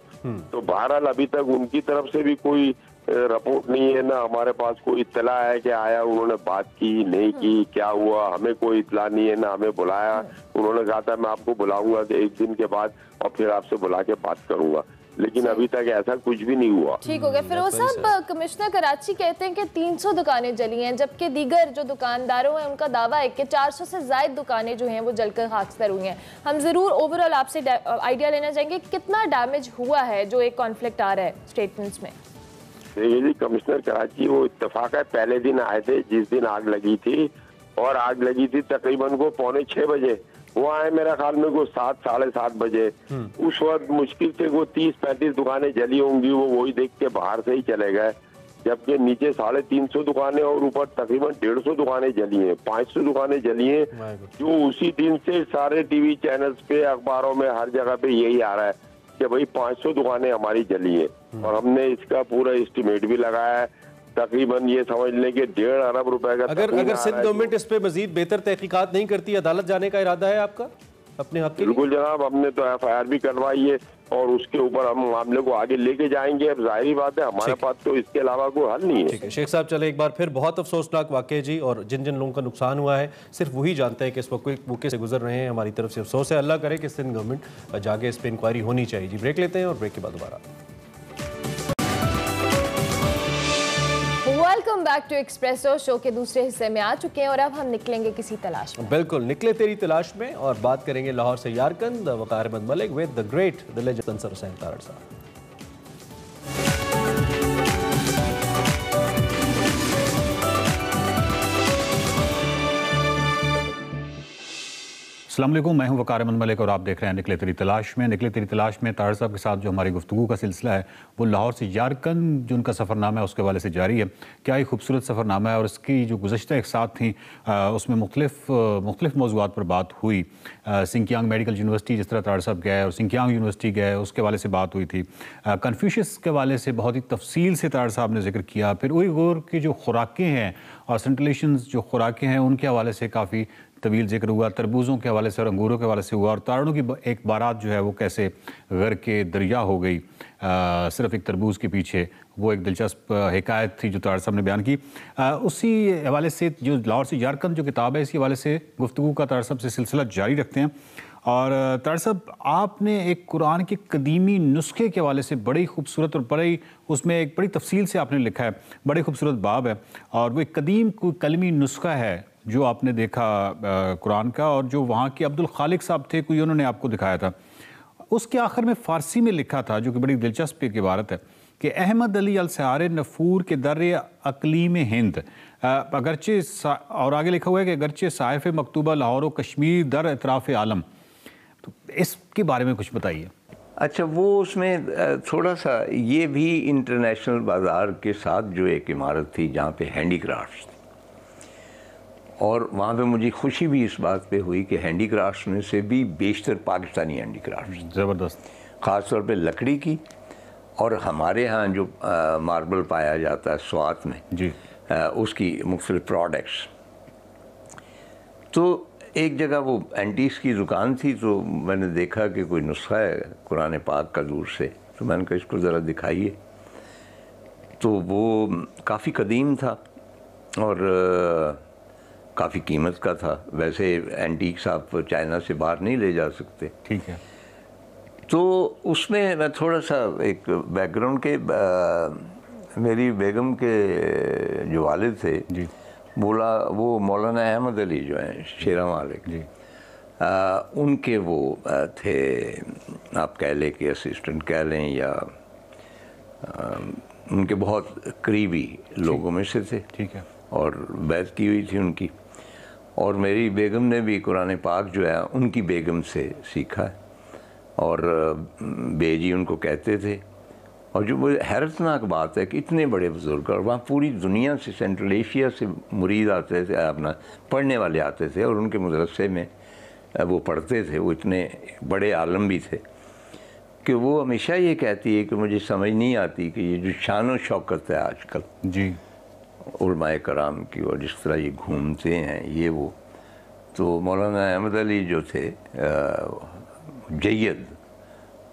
तो बहरहाल अभी तक उनकी तरफ से भी कोई रिपोर्ट नहीं है, ना हमारे पास कोई इत्तला है कि आया उन्होंने बात की नहीं की, क्या हुआ हमें कोई इत्तला नहीं है, ना हमें बुलाया। उन्होंने कहा था मैं आपको बुलाऊंगा कि 1 दिन के बाद और फिर आपसे बुला के बात करूंगा, लेकिन अभी तक ऐसा कुछ भी नहीं हुआ। ठीक हो गया। फिरोज साहब, कमिश्नर कराची कहते हैं कि 300 दुकानें जली हैं, जबकि दीगर जो दुकानदारों हैं उनका दावा है कि 400 से ज्यादा दुकानें जो हैं वो जलकर खाकसार हुई हैं। हम जरूर ओवरऑल आपसे आइडिया लेना चाहेंगे कितना डैमेज हुआ है जो एक कॉन्फ्लिक्ट आ रहा है स्टेटमेंट्स में। देखिए जी, कमिश्नर कराची वो इत्तेफाक है पहले दिन आए थे जिस दिन आग लगी थी, और आग लगी थी तकरीबन को 5:45 बजे। वो आए मेरा ख्याल में को 7 साढ़े 7 बजे। उस वक्त मुश्किल से वो 30-35 दुकानें जली होंगी, वो वही देख के बाहर से ही चले गए। जबकि नीचे 350 दुकानें और ऊपर तकरीबन 150 दुकानें जली हैं, 500 दुकानें जली हैं, जो उसी दिन से सारे TV चैनल्स पे, अखबारों में, हर जगह पे यही आ रहा है कि भाई 500 दुकानें हमारी जली हैं। और हमने इसका पूरा एस्टिमेट भी लगाया है, तकरीबन ये समझ लें कि 1.5 अरब रुपए का। अगर सिंध गवर्नमेंट इस पे मजीद बेहतर तहकीकात नहीं करती, अदालत जाने का इरादा है आपका अपने हक के लिए? बिल्कुल जनाब, हमने तो FIR भी करवाई है और उसके ऊपर हम मामले को आगे लेके जाएंगे। अब जाहिर बात है हमारे पास तो इसके अलावा कोई हल नहीं है। ठीक है शेख साहब, चले एक बार फिर बहुत अफसोसनाक वाक़या जी, और जिन जिन लोगों का नुकसान हुआ है सिर्फ वही जानते हैं कि इस वक्त मौके से गुजर रहे हैं। हमारी तरफ से अफसोस है, अल्लाह करे कि सिंध गवर्नमेंट जाके इस पर इंक्वायरी होनी चाहिए। जी ब्रेक लेते हैं और ब्रेक के बाद दोबारा। Welcome back to Expresso. Show के दूसरे हिस्से में आ चुके हैं और अब हम निकलेंगे किसी तलाश में। बिल्कुल निकले तेरी तलाश में, और बात करेंगे लाहौर से Yarkand Waqar Ahmed Malik with the great the legend Ansar Hussain Tarar साहब। अस्सलाम वालेकुम, मैं हूं वकार अहमद मलिक और आप देख रहे हैं निकले तेरी तलाश में। निकले तेरी तलाश में ताहिर साहब के साथ जो हमारी गुफ्तगू का सिलसिला है वो लाहौर से यारकंद जो उनका सफ़रनामा है उसके हवाले से जारी है। क्या ही खूबसूरत सफ़रनामा है और इसकी जो गुज़श्ता एक साथ थी उसमें मुख्तलिफ़ मौज़ूआत पर बात हुई। सिंकियांग मेडिकल यूनिवर्सिटी जिस तरह ताहिर साहब गए और सिंकियांग यूनिवर्सिटी गए उसके हवाले से बात हुई थी। कन्फ्यूशियस के हवाले से बहुत ही तफसील से ताहिर साहब ने जिक्र किया। फिर उइगुर की जो खुराकें हैं और सेंट्रलेशंस जो खुराकें हैं उनके हवाले से काफ़ी तवील जिक्र हुआ। तरबूज़ों के हवाले से और अंगूरों के हवाले से हुआ और ताड़ों की एक बारात जो है वो कैसे घर के दरिया हो गई सिर्फ एक तरबूज़ के पीछे। वो एक दिलचस्प हिकायत थी जो ताड़ साहब ने बयान की। उसी हवाले से जो लाहौर से यारकंद जो किताब है इसी हवाले से गुफ्तगू का ताड़ साहब से सिलसिला जारी रखते हैं। और ताड़ साहब, आपने एक कुरान के कदीमी नुस्खे के हवाले से बड़ी खूबसूरत और बड़ी उसमें एक बड़ी तफसील से आपने लिखा है, बड़े खूबसूरत बाब है और वो एक कदीम कलमी नुस्खा है जो आपने देखा कुरान का और जो वहाँ के अब्दुल खालिक साहब थे कोई उन्होंने आपको दिखाया था। उसके आखिर में फ़ारसी में लिखा था जो कि बड़ी दिलचस्प एक इबारत है कि अहमद अली अलसहार नफूर के दर अकलीम हिंद, अगरचे और आगे लिखा हुआ है कि अगरचे साहिफ़ मकतूबा लाहौर व कश्मीर दर इतराफ़ आलम। तो इसके बारे में कुछ बताइए। अच्छा, वो उसमें थोड़ा सा ये भी इंटरनेशनल बाज़ार के साथ जो एक इमारत थी जहाँ पे हैंडीक्राफ्ट थी और वहाँ पे मुझे खुशी भी इस बात पे हुई कि हैंडीक्राफ्ट में से भी बेशतर पाकिस्तानी हैंडीक्राफ्ट, ज़बरदस्त, ख़ास तौर पे लकड़ी की। और हमारे यहाँ जो मार्बल पाया जाता है स्वात में जी, उसकी मुख्तलिफ प्रोडक्ट्स। तो एक जगह वो एंटीक्स की दुकान थी तो मैंने देखा कि कोई नुस्खा है कुरान पाक का दूर से, तो मैंने कहा इसको ज़रा दिखाइए। तो वो काफ़ी कदीम था और काफ़ी कीमत का था। वैसे एंटीक्स आप चाइना से बाहर नहीं ले जा सकते। ठीक है। तो उसमें मैं थोड़ा सा एक बैकग्राउंड के मेरी बेगम के जो वालिद थे जी, बोला वो मौलाना अहमद अली जो हैं शेरा मालिक जी, उनके वो थे, आप कह लें कि असिस्टेंट कह लें या उनके बहुत करीबी लोगों में से थे। ठीक है। और बैत की हुई थी उनकी। और मेरी बेगम ने भी कुरान पाक जो है उनकी बेगम से सीखा है और बेजी उनको कहते थे। और जो वो हैरतनाक बात है कि इतने बड़े बुजुर्ग और वहाँ पूरी दुनिया से, सेंट्रल एशिया से मुरीद आते थे, अपना पढ़ने वाले आते थे और उनके मदरसे में वो पढ़ते थे। वो इतने बड़े आलम भी थे कि वो हमेशा ये कहती है कि मुझे समझ नहीं आती कि ये जो शान व शौकत है आजकल जी उलमाए कराम की और जिस तरह ये घूमते हैं ये वो, तो मौलाना अहमद अली जो थे जय्यद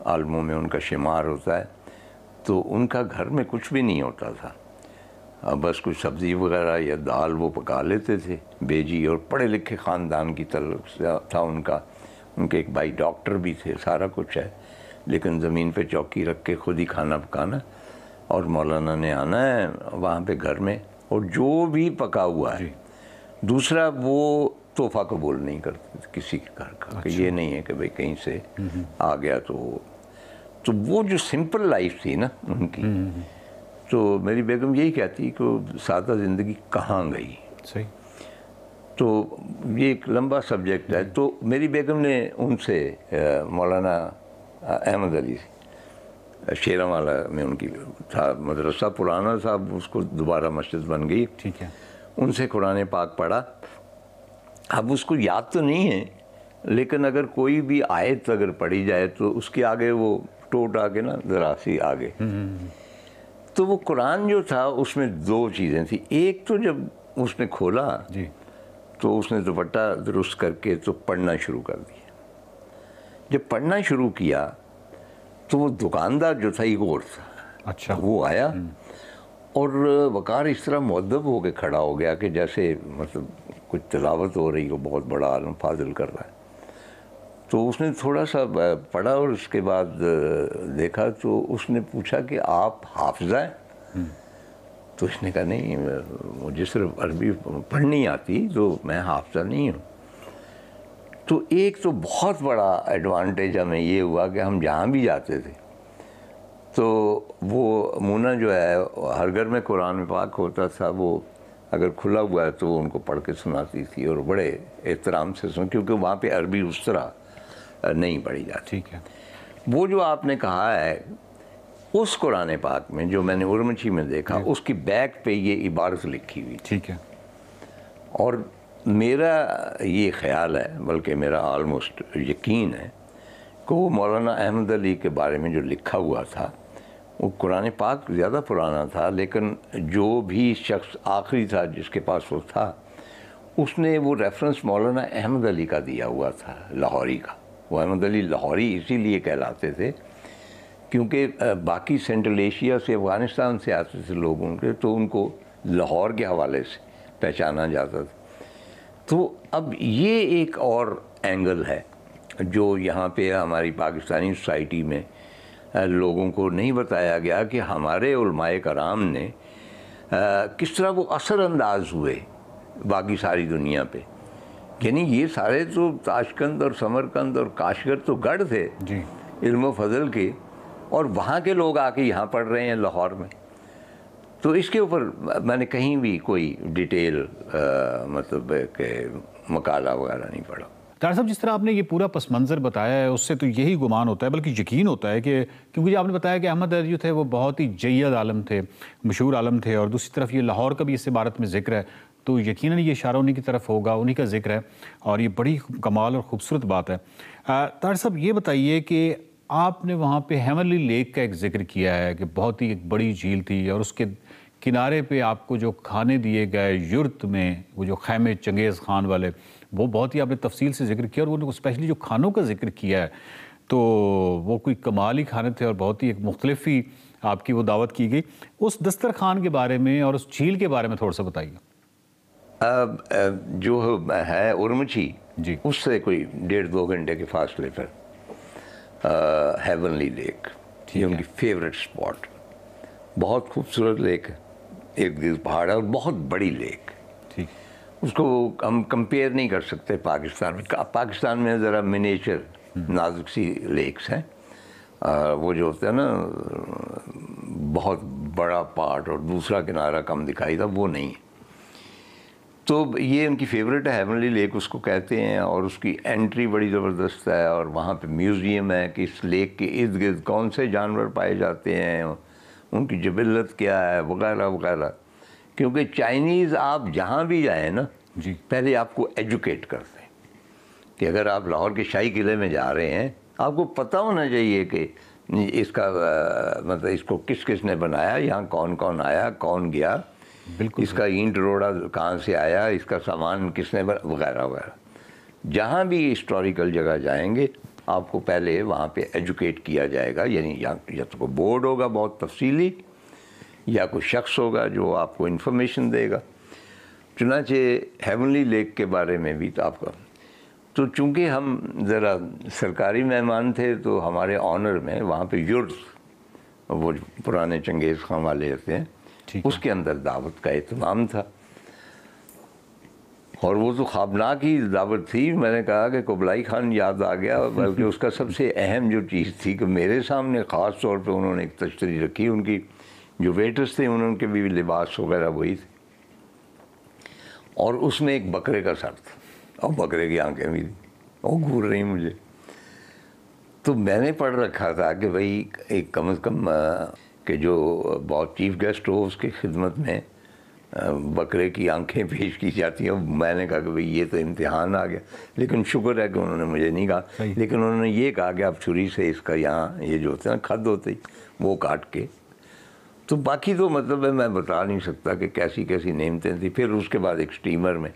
आलमों में उनका शुमार होता है। तो उनका घर में कुछ भी नहीं होता था, बस कुछ सब्ज़ी वगैरह या दाल वो पका लेते थे बेजी। और पढ़े लिखे ख़ानदान की तरफ से था उनका। उनके एक भाई डॉक्टर भी थे, सारा कुछ है, लेकिन ज़मीन पे चौकी रख के खुद ही खाना पकाना और मौलाना ने आना है वहाँ पे घर में और जो भी पका हुआ है। दूसरा, वो तोहफ़ा कबूल नहीं करते थे किसी के घर का। अच्छा। कि ये नहीं है कि भाई कहीं से आ गया तो वो जो सिंपल लाइफ थी ना उनकी, तो मेरी बेगम यही कहती कि सादा ज़िंदगी कहाँ गई। सही। तो ये एक लंबा सब्जेक्ट है। तो मेरी बेगम ने उनसे मौलाना अहमद अली शेरावाला में उनकी था मदरसा पुराना था, उसको दोबारा मस्जिद बन गई। ठीक है। उनसे कुरान पाक पढ़ा। अब उसको याद तो नहीं है, लेकिन अगर कोई भी आयत अगर पढ़ी जाए तो उसके आगे वो टोट आगे ना दरासी आगे। तो वो कुरान जो था उसमें दो चीज़ें थी। एक तो जब उसने खोला जी, तो उसने दुपट्टा दुरुस्त करके तो पढ़ना शुरू कर दिया। जब पढ़ना शुरू किया तो वो दुकानदार जो था इगोर था। अच्छा। वो आया और वकार इस तरह मुअद्दब होके खड़ा हो गया कि जैसे मतलब कुछ तिलावत हो रही हो, बहुत बड़ा आलम फाजिल कर रहा है। तो उसने थोड़ा सा पढ़ा और उसके बाद देखा तो उसने पूछा कि आप हाफिज़ हैं? तो इसने कहा नहीं, मुझे सिर्फ अरबी पढ़नी आती, तो मैं हाफिज़ा नहीं हूँ। तो एक तो बहुत बड़ा एडवांटेज हमें ये हुआ कि हम जहाँ भी जाते थे तो वो मुना जो है हर घर में कुरान पाक होता था। वो अगर खुला हुआ है तो वो उनको पढ़ के सुनाती थी और बड़े एहतराम से सुन, क्योंकि वहाँ पे अरबी उस तरह नहीं पढ़ी जाती। ठीक है। वो जो आपने कहा है उस कुरान पाक में जो मैंने उर्मची में देखा, उसकी बैक पे ये इबारत लिखी हुई। ठीक है। और मेरा ये ख्याल है, बल्कि मेरा आलमोस्ट यकीन है कि वो मौलाना अहमद अली के बारे में जो लिखा हुआ था वो कुरान पाक ज़्यादा पुराना था, लेकिन जो भी शख्स आखिरी था जिसके पास वो था, उसने वो रेफरेंस मौलाना अहमद अली का दिया हुआ था, लाहौरी का। वो अहमद अली लाहौरी इसीलिए कहलाते थे क्योंकि बाकी सेंट्रल एशिया से, अफ़गानिस्तान से आते थे लोग उनके, तो उनको लाहौर के हवाले से पहचाना जाता था। तो अब ये एक और एंगल है जो यहाँ पे हमारी पाकिस्तानी सोसाइटी में लोगों को नहीं बताया गया कि हमारे उलमाए कराम ने किस तरह वो असरअंदाज हुए बाकी सारी दुनिया पे। यानी ये सारे तो ताशकंद और समरकंद और काशगर तो गढ़ थे जी इल्म फजल के, और वहाँ के लोग आके यहाँ पढ़ रहे हैं लाहौर में। तो इसके ऊपर मैंने कहीं भी कोई डिटेल मतलब के मकाला वगैरह नहीं पढ़ा। डॉक्टर साहब, जिस तरह आपने ये पूरा पस मंज़र बताया है उससे तो यही गुमान होता है, बल्कि यकीन होता है कि क्योंकि जो आपने बताया कि अहमद अली जो थे वो बहुत ही जय्यद आलम थे, मशहूर आलम थे, और दूसरी तरफ ये लाहौर का भी इस इबारत में जिक्र है, तो यकीनन ये इशारा उन्हीं की तरफ होगा, उन्हीं का जिक्र है, और ये बड़ी कमाल और ख़ूबसूरत बात है। डॉक्टर साहब, ये बताइए कि आपने वहाँ पर हेवनली लेक का एक जिक्र किया है कि बहुत ही एक बड़ी झील थी, और उसके किनारे पे आपको जो खाने दिए गए युर्त में वो जो खैमे चंगेज़ खान वाले, वो बहुत ही आपने तफसील से जिक्र किया, और वो स्पेशली जो खानों का जिक्र किया है तो वो कोई कमाली खाने थे और बहुत ही एक मुख्तलिफ ही आपकी वो दावत की गई। उस दस्तरखान के बारे में और उस झील के बारे में थोड़ा सा बताइए। जो है उर्मची जी, उससे कोई 1.5-2 घंटे के फासले पर हेवनली लेक, ये उनकी फेवरेट स्पॉट। बहुत खूबसूरत लेक है, एक दिल पहाड़ है और बहुत बड़ी लेक। ठीक, उसको हम कंपेयर नहीं कर सकते पाकिस्तान में। पाकिस्तान में ज़रा मिनिएचर नाजुक सी लेक्स हैं, वो जो होता है ना बहुत बड़ा पार्ट और दूसरा किनारा कम दिखाई था, वो नहीं है। तो ये उनकी फेवरेट है, हेवनली लेक उसको कहते हैं, और उसकी एंट्री बड़ी ज़बरदस्त है, और वहाँ पे म्यूज़ियम है कि इस लेक के इर्द गिर्द कौन से जानवर पाए जाते हैं, उनकी जबिलत क्या है, वगैरह वगैरह। क्योंकि चाइनीज़ आप जहाँ भी जाएँ ना जी, पहले आपको एजुकेट करते हैं कि अगर आप लाहौर के शाही किले में जा रहे हैं, आपको पता होना चाहिए कि इसका मतलब इसको किस किस ने बनाया, यहाँ कौन कौन आया, कौन गया, बिल्कुल, इसका ईंट रोड़ा कहाँ से आया, इसका सामान किसने वगैरह वगैरह। जहाँ भी हिस्टोरिकल जगह जाएंगे आपको पहले वहाँ पे एजुकेट किया जाएगा, यानी या तो कोई बोर्ड होगा बहुत तफसीली, या कोई शख्स होगा जो आपको इन्फॉर्मेशन देगा। चुनांचे हेवनली लेक के बारे में भी तो आपका, तो चूँकि हम ज़रा सरकारी मेहमान थे तो हमारे ऑनर में वहाँ पे युर्स, वो पुराने चंगेज़ खान वाले होते हैं, उसके अंदर दावत का एहतमाम था, और वो तो ख्वाबनाक ही दावत थी। मैंने कहा कि कुबलाई खान याद आ गया, बल्कि उसका सबसे अहम जो चीज़ थी कि मेरे सामने ख़ास तौर पे उन्होंने एक तश्तरी रखी, उनकी जो वेटर्स थे उनके भी लिबास वगैरह वही थे, और उसमें एक बकरे का सर था और बकरे की आंखें भी थी, वो घूर रही मुझे। तो मैंने पढ़ रखा था कि भाई एक कम अज़ कम कि जो बहुत चीफ गेस्ट हो उसकी खिदमत में बकरे की आंखें पेश की जाती हैं। मैंने कहा कि भाई ये तो इम्तिहान आ गया, लेकिन शुक्र है कि उन्होंने मुझे नहीं कहा, लेकिन उन्होंने ये कहा कि आप छुरी से इसका यहाँ ये जो होते हैं खद होते ही वो काट के, तो बाकी तो मतलब है मैं बता नहीं सकता कि कैसी कैसी नेमतें थी। फिर उसके बाद एक स्टीमर में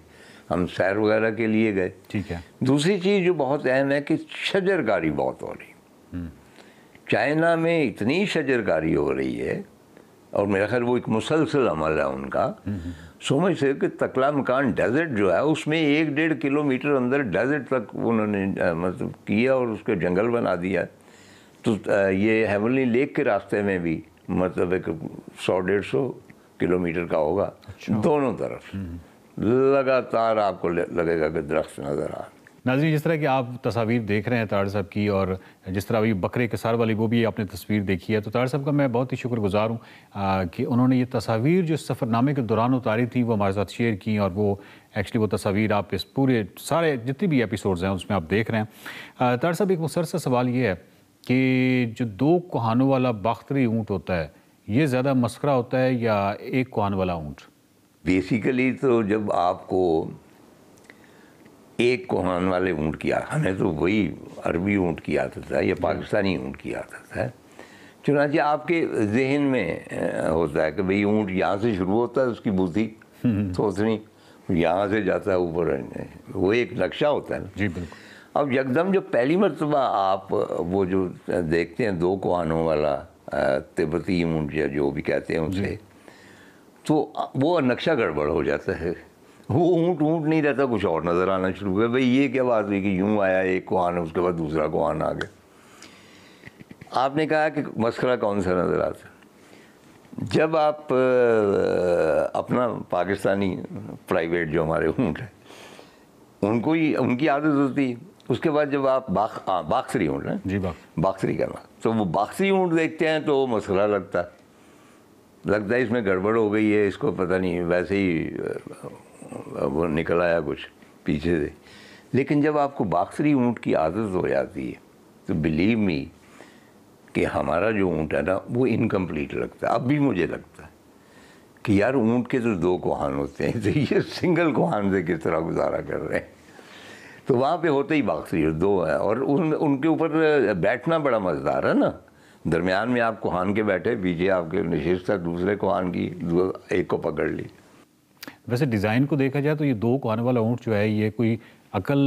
हम सैर वगैरह के लिए गए। ठीक है। दूसरी चीज़ जो बहुत अहम है कि शजरकारी बहुत हो रही, चाइना में इतनी शजरकारी हो रही है, और मेरा ख्याल वो एक मुसलसल अमल है उनका। समझ से कि तकला मकान डेजर्ट जो है उसमें 1-1.5 किलोमीटर अंदर डेजर्ट तक उन्होंने मतलब किया और उसके जंगल बना दिया। तो ये हेवनली लेक के रास्ते में भी मतलब एक 100-150 किलोमीटर का होगा। अच्छा। दोनों तरफ लगातार आपको लगेगा कि दरख्त नज़र आ। नाज़रीन, जिस तरह की आप तस्वीर देख रहे हैं तार साहब की, और जिस तरह अभी बकरे के सार वाली वो भी आपने तस्वीर देखी है, तो तार साहब का मैं बहुत ही शुक्रगुजार हूँ कि उन्होंने ये तस्वीर जो सफ़रनामे के दौरान उतारी थी वो हमारे साथ शेयर की, और वो एक्चुअली वो तस्वीर आप इस पूरे सारे जितने भी एपिसोड्स हैं उसमें आप देख रहे हैं। तार साहब, एक मुसलसल सवाल ये है कि जो 2 कोहानों वाला बाख्तरी ऊँट होता है, ये ज़्यादा मस्खरा होता है या एक कोहान वाला ऊँट? बेसिकली तो जब आपको एक कोहान वाले ऊँट की, हमें तो वही अरबी ऊँट की आदत है या पाकिस्तानी ऊँट की आदत है, चुनांचे आपके जहन में होता है कि भाई ऊँट यहाँ से शुरू होता है, उसकी बुद्धि सोचनी यहाँ से जाता है ऊपर, वो एक नक्शा होता है ना। जी बिल्कुल। अब यकदम जो पहली मरतबा आप वो जो देखते हैं 2 कोहानों वाला तिब्बती ऊँट या जो भी कहते हैं उसे, तो वो नक्शा गड़बड़ हो जाता है, वो ऊँट नहीं रहता, कुछ और नज़र आना शुरू हुआ। भाई ये क्या बात हुई कि यूँ आया एक कोहान, उसके बाद दूसरा कोहान आ गया। आपने कहा कि मस्खरा कौन सा नज़र आता है, जब आप अपना पाकिस्तानी प्राइवेट जो हमारे ऊँट है उनको ही उनकी आदत होती है, उसके बाद जब आप बाक्सरी ऊँट है जी, बाक्सरी करना, तो वो बाक्सरी ऊँट देखते हैं तो मसला लगता है इसमें गड़बड़ हो गई है, इसको पता नहीं वैसे ही वो निकल आया कुछ पीछे से। लेकिन जब आपको बाक्सरी ऊँट की आदत हो जाती है तो बिलीव मी कि हमारा जो ऊँट है ना वो इनकम्प्लीट लगता है। अब भी मुझे लगता है कि यार ऊँट के तो 2 कोहान होते हैं, तो ये सिंगल कोहान से किस तरह गुजारा कर रहे हैं। तो वहाँ पे होते ही बाक्सरी 2 है, और उनके ऊपर बैठना बड़ा मज़ेदार है ना। दरमियान में आप कोहान के बैठे, पीछे आपके नशिस्त है दूसरे कोहान की, एक को पकड़ ली। वैसे डिज़ाइन को देखा जाए तो ये 2 कोहान वाला ऊँट जो है, ये कोई अकल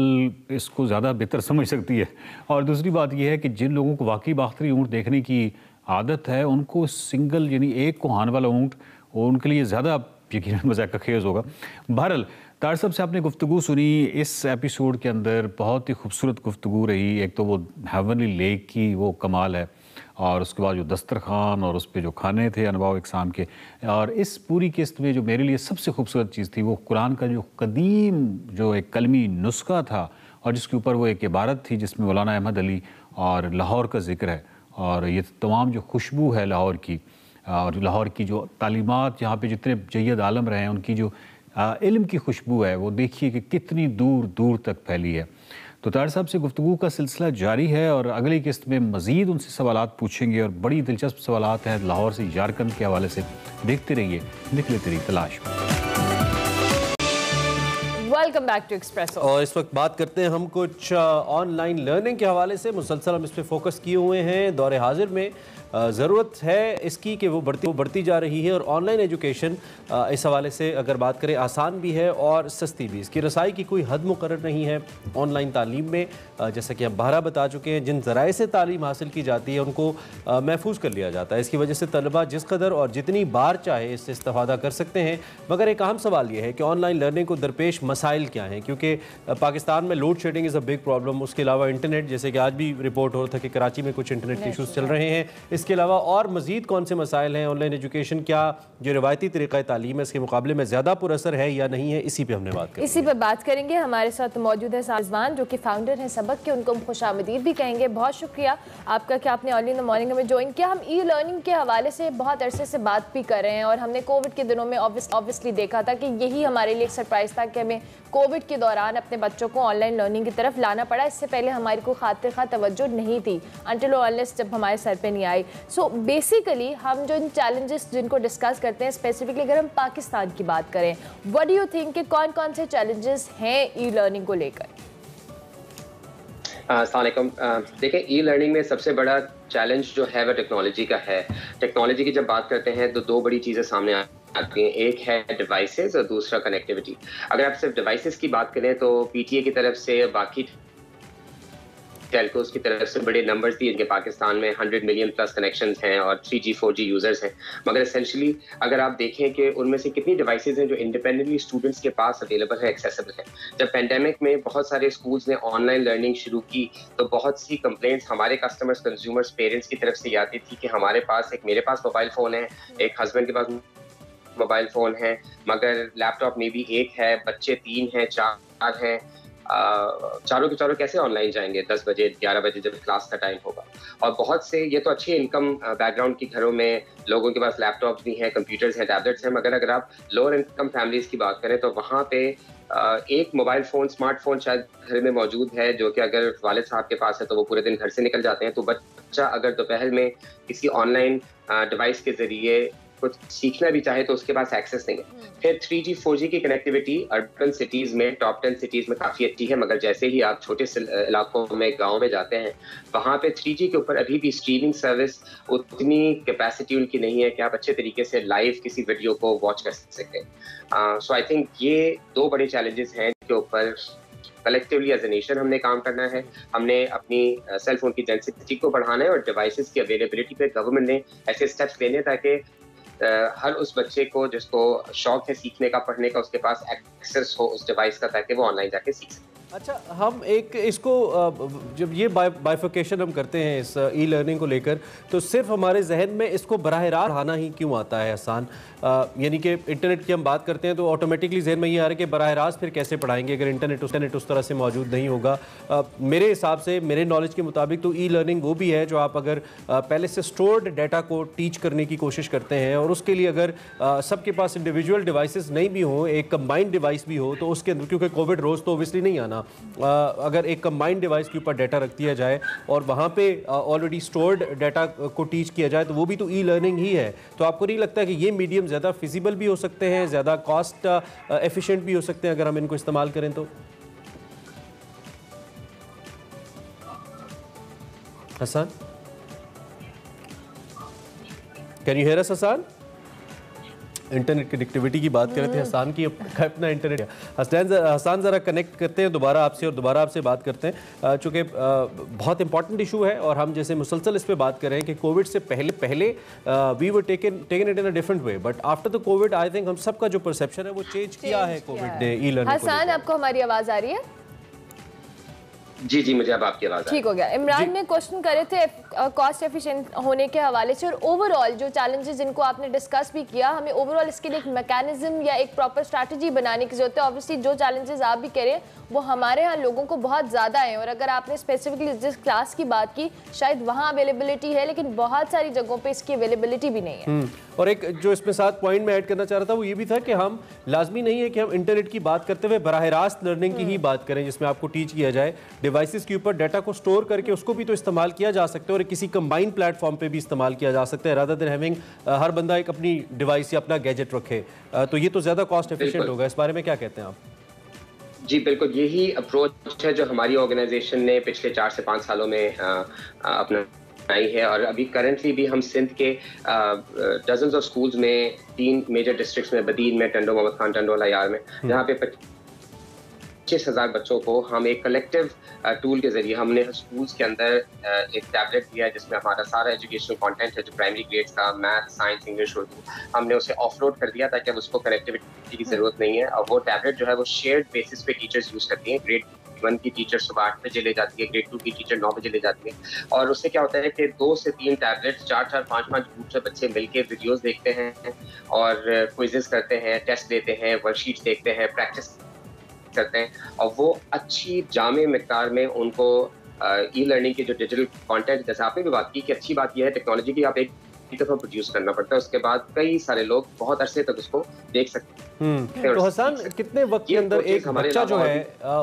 इसको ज़्यादा बेहतर समझ सकती है। और दूसरी बात ये है कि जिन लोगों को वाकई बाख्तरी ऊँट देखने की आदत है, उनको सिंगल यानी एक कोहान वाला ऊँट उनके लिए ज़्यादा यकीनन मज़ाक का खेज़ होगा। बहरहाल, तार साहब से आपने गुफ्तगू सुनी इस एपिसोड के अंदर, बहुत ही खूबसूरत गुफ्तगू रही। एक तो वो हेवनली लेक की वो कमाल है, और उसके बाद जो दस्तरखान और उस पर जो खाने थे अनवाव इकसाम के, और इस पूरी किस्त में जो मेरे लिए सबसे खूबसूरत चीज़ थी वो कुरान का जो कदीम जो एक कलमी नुस्खा था, और जिसके ऊपर वो एक इबारत थी जिसमें मौलाना अहमद अली और लाहौर का जिक्र है, और ये तमाम जो खुशबू है लाहौर की, और लाहौर की जो तालीमात यहाँ पे जितने जय्यद आलम रहे हैं उनकी जो इल्म की खुशबू है, वो देखिए कि कितनी दूर दूर तक फैली है। तो तार साहब से गुफ्तगू का सिलसिला जारी है, और अगली किस्त में मज़ीद उनसे सवालात पूछेंगे, और बड़ी दिलचस्प सवालात हैं लाहौर से यारकंद के हवाले से। देखते रहिए निकले तेरी तलाश में। Welcome back to Expresso. और इस वक्त बात करते हैं हम कुछ ऑनलाइन लर्निंग के हवाले से। मुसलसल हम इस पर फोकस किए हुए हैं। दौरे हाजिर में ज़रूरत है इसकी कि वो बढ़ती जा रही है, और ऑनलाइन एजुकेशन इस हवाले से अगर बात करें आसान भी है और सस्ती भी। इसकी रसाई की कोई हद मुकर्रर नहीं है ऑनलाइन तालीम में। जैसा कि हम बारह बता चुके हैं, जिन ज़राए से तालीम हासिल की जाती है उनको महफूज कर लिया जाता है। इसकी वजह से तलबा जिस कदर और जितनी बार चाहे इससे इस्तेफादा कर सकते हैं। मगर एक अहम सवाल ये है कि ऑनलाइन लर्निंग को दरपेश मसाइल क्या हैं, क्योंकि पाकिस्तान में load shedding is a big problem. उसके अलावा इंटरनेट, जैसे कि आज भी रिपोर्ट हो रहा था कि कराची में कुछ इंटरनेट के इशूज़ चल रहे हैं। इसके अलावा और मज़ीद कौन से मसाइल हैं? ऑनलाइन एजुकेशन क्या जो रिवायती तरीक़ा तालीम है इसके मुकाबले में ज़्यादा पुरअसर है या नहीं है? इसी पे हमने बात करेंगे। इसी पे बात करेंगे। हमारे साथ मौजूद है साज़वान, जो कि फाउंडर हैं सबक के। उनको हम खुशामदीद भी कहेंगे। बहुत शुक्रिया आपका कि आपने अर्ली इन द मॉर्निंग में ज्वाइन किया। हम ई लर्निंग के हवाले से बहुत अरसे से बात भी कर रहे हैं, और हमने कोविड के दिनों में ऑब्वियसली देखा था कि यही हमारे लिए एक सरप्राइज़ था कि हमें कोविड के दौरान अपने बच्चों को ऑनलाइन लर्निंग की तरफ लाना पड़ा। इससे पहले हमारी को खातिर खा तवज्जो नहीं थी अनटिल अनलेस जब हमारे सर पे नहीं आई। सो बेसिकली हम जो इन चैलेंजेस जिनको डिस्कस करते हैं, स्पेसिफिकली अगर हम पाकिस्तान की बात करें, व्हाट डू यू थिंक कि कौन कौन से चैलेंजेस हैं ई लर्निंग को लेकर? अस्सलाम वालेकुम। देखिए, ई लर्निंग में सबसे बड़ा चैलेंज जो है वह टेक्नोलॉजी का है। टेक्नोलॉजी की जब बात करते हैं तो दो बड़ी चीज़ें सामने आती हैं। एक है डिवाइसेस और दूसरा कनेक्टिविटी। अगर आप सिर्फ डिवाइसेस की बात करें तो पीटीए की तरफ से, बाकी टेलकोस की तरफ से बड़े नंबर्स दिए इनके पाकिस्तान में 100 मिलियन प्लस कनेक्शंस हैं और 3G 4G यूजर्स हैं। मगर एसेंशियली अगर आप देखें कि उनमें से कितनी डिवाइसेस हैं जो इंडिपेंडेंटली स्टूडेंट्स के पास अवेलेबल है, एक्सेसिबल है। जब पेंडेमिक में बहुत सारे स्कूल्स ने ऑनलाइन लर्निंग शुरू की तो बहुत सी कंप्लेंट्स हमारे कस्टमर्स, कंज्यूमर्स, पेरेंट्स की तरफ से आती थी कि हमारे पास मेरे पास मोबाइल फ़ोन है, एक हस्बैंड के पास मोबाइल फ़ोन है, मगर लैपटॉप में भी एक है, बच्चे 3 हैं 4 हैं, चारों के चारों कैसे ऑनलाइन जाएंगे 10 बजे 11 बजे जब क्लास का टाइम होगा। और बहुत से ये तो अच्छे इनकम बैकग्राउंड के घरों में लोगों के पास लैपटॉप्स भी हैं, कंप्यूटर्स हैं, टैबलेट्स हैं, मगर अगर आप लोअर इनकम फैमिलीज की बात करें तो वहाँ पे एक मोबाइल फ़ोन, स्मार्टफोन शायद घर में मौजूद है, जो कि अगर वालिद साहब के पास है तो वो पूरे दिन घर से निकल जाते हैं। तो बच्चा अगर दोपहर में किसी ऑनलाइन डिवाइस के ज़रिए कुछ सीखना भी चाहे तो उसके पास एक्सेस नहीं है। फिर 3G 4G की कनेक्टिविटी अर्बन सिटीज़ में, टॉप 10 सिटीज़ में काफ़ी अच्छी है, मगर जैसे ही आप छोटे इलाकों में, गाँव में जाते हैं, वहाँ पे 3G के ऊपर अभी भी स्ट्रीमिंग सर्विस उतनी कैपेसिटी उनकी नहीं है कि आप अच्छे तरीके से लाइव किसी वीडियो को वॉच कर सकें। सो आई थिंक ये दो बड़े चैलेंजेस हैं के ऊपर कलेक्टिवली एज ए नेशन हमने काम करना है। हमने अपनी सेल फोन की डेंसिटी को बढ़ाना है और डिवाइसेस की अवेलेबिलिटी पे गवर्नमेंट ने ऐसे स्टेप्स लेने ताकि हर उस बच्चे को जिसको शौक है सीखने का, पढ़ने का, उसके पास एक्सेस हो उस डिवाइस का ताकि वो ऑनलाइन जाके सीख सके। अच्छा, हम एक इसको जब ये बाइफिकेशन हम करते हैं इस ई लर्निंग को लेकर, तो सिर्फ हमारे जहन में इसको बराह रास्त पढ़ाना ही क्यों आता है हसन? यानी कि इंटरनेट की हम बात करते हैं तो ऑटोमेटिकली जहन में ये आ रहा है कि बराह रास्त फिर कैसे पढ़ाएंगे अगर इंटरनेट उस तरह से मौजूद नहीं होगा। मेरे हिसाब से, मेरे नॉलेज के मुताबिक तो ई लर्निंग वो भी है जो आप अगर पहले से स्टोर्ड डाटा को टीच करने की कोशिश करते हैं और उसके लिए अगर सबके पास इंडिविजुअल डिवाइसेस नहीं भी हों, एक कंबाइंड डिवाइस भी हो, तो उसके अंदर, क्योंकि कोविड रोज़ तो ओबियसली नहीं आना, अगर एक कंबाइंड डिवाइस के ऊपर डाटा रख दिया जाए और वहाँ पे ऑलरेडी स्टोर्ड डाटा को टीच किया जाए तो वो भी तो ई लर्निंग ही है। तो आपको नहीं लगता कि ये मीडियम ज़्यादा फिजिबल भी हो सकते हैं, ज़्यादा कॉस्ट एफिशिएंट भी हो सकते हैं अगर हम इनको इस्तेमाल करें तो? Hasan, can you hear us Hasan? Internet connectivity की बात कर रहे थे, हसन की अपना इंटरनेट। हसन ज़रा कनेक्ट करते हैं दोबारा आपसे और दोबारा आपसे बात करते हैं, चूँकि बहुत इंपॉर्टेंट इशू है और हम जैसे मुसलसल इस पे बात कर रहे हैं कि कोविड से पहले we were taken it in a different way, but after the Covid I think हम सबका जो परसेप्शन है वो चेंज किया है कोविड ने ई लर्निंग। हसन, आपको हमारी आवाज़ आ रही है? जी जी, मुझे अब आपकी आवाज़ ठीक हो गया। इमरान ने क्वेश्चन करे थे कॉस्ट एफिशिएंट होने के हवाले से और ओवरऑल जो चैलेंजेस जिनको आपने डिस्कस भी किया, हमें ओवरऑल इसके लिए एक मैकेनिज्म या एक प्रॉपर स्ट्रैटेजी बनाने की जरूरत है। ऑब्वियसली जो चैलेंजेस आप भी कह रहे हैं वो हमारे यहाँ लोगों को बहुत ज़्यादा है और अगर आपने स्पेसिफिकली जिस क्लास की बात की शायद वहाँ अवेलेबिलिटी है लेकिन बहुत सारी जगहों पे इसकी अवेलेबिलिटी भी नहीं है। और एक जो इसमें साथ पॉइंट में ऐड करना चाह रहा था वो ये भी था कि हम लाजमी नहीं है कि हम इंटरनेट की बात करते हुए बराह रास्त लर्निंग की ही बात करें जिसमें आपको टीच किया जाए। डिवाइसेस के ऊपर डाटा को स्टोर करके उसको भी तो इस्तेमाल किया जा सकता है और किसी कंबाइंड प्लेटफॉर्म पे भी इस्तेमाल किया जा सकता है, रादर देन हैविंग हर बंदा एक अपनी डिवाइस या अपना गैजेट रखे, तो ये तो ज़्यादा कॉस्ट एफिशिएंट होगा। इस बारे में क्या कहते हैं आप? जी बिल्कुल, यही अप्रोच है जो हमारी ऑर्गेनाइजेशन ने पिछले 4 से 5 सालों में अपना आई है और अभी करंटली भी हम सिंध के डजन्स ऑफ स्कूल्स में 3 मेजर डिस्ट्रिक्ट्स में, बदीन में, टंडो, मोहम्मद खान टंडो, लायार में, जहाँ पे 25,000 बच्चों को हम एक कलेक्टिव टूल के जरिए हमने स्कूल्स के अंदर एक टैबलेट दिया है जिसमें हमारा सारा एजुकेशनल कंटेंट है जो प्राइमरी ग्रेड्स का, मैथ, साइंस, इंग्लिश, उर्दू, हमने उसे ऑफलोड कर दिया ताकि अब उसको कनेक्टिविटी की जरूरत नहीं है। और वो टैबलेट जो है वो शेयर्ड बेसिस पे टीचर्स यूज करती हैं। ग्रेड 1 की टीचर सुबह 8 बजे ले जाती है, ग्रेड 2 की टीचर 9 बजे ले जाती है और उससे क्या होता है कि 2 से 3 टैबलेट 4-4, 5-5 ग्रुप से बच्चे मिलके वीडियोस देखते हैं और क्विजेस करते हैं, टेस्ट देते हैं, वर्कशीट्स देखते हैं, प्रैक्टिस करते हैं और वो अच्छी जामे मिकदार में उनको ई लर्निंग के जो डिजिटल कंटेंट, जैसे आपने भी बात की कि अच्छी बात यह है टेक्नोलॉजी की, आप एक दफा प्रोड्यूस करना पड़ता है, उसके बाद कई सारे लोग बहुत अरसे तक उसको देख सकते हैं। तो हसन, कितने वक्त के अंदर एक बच्चा जो है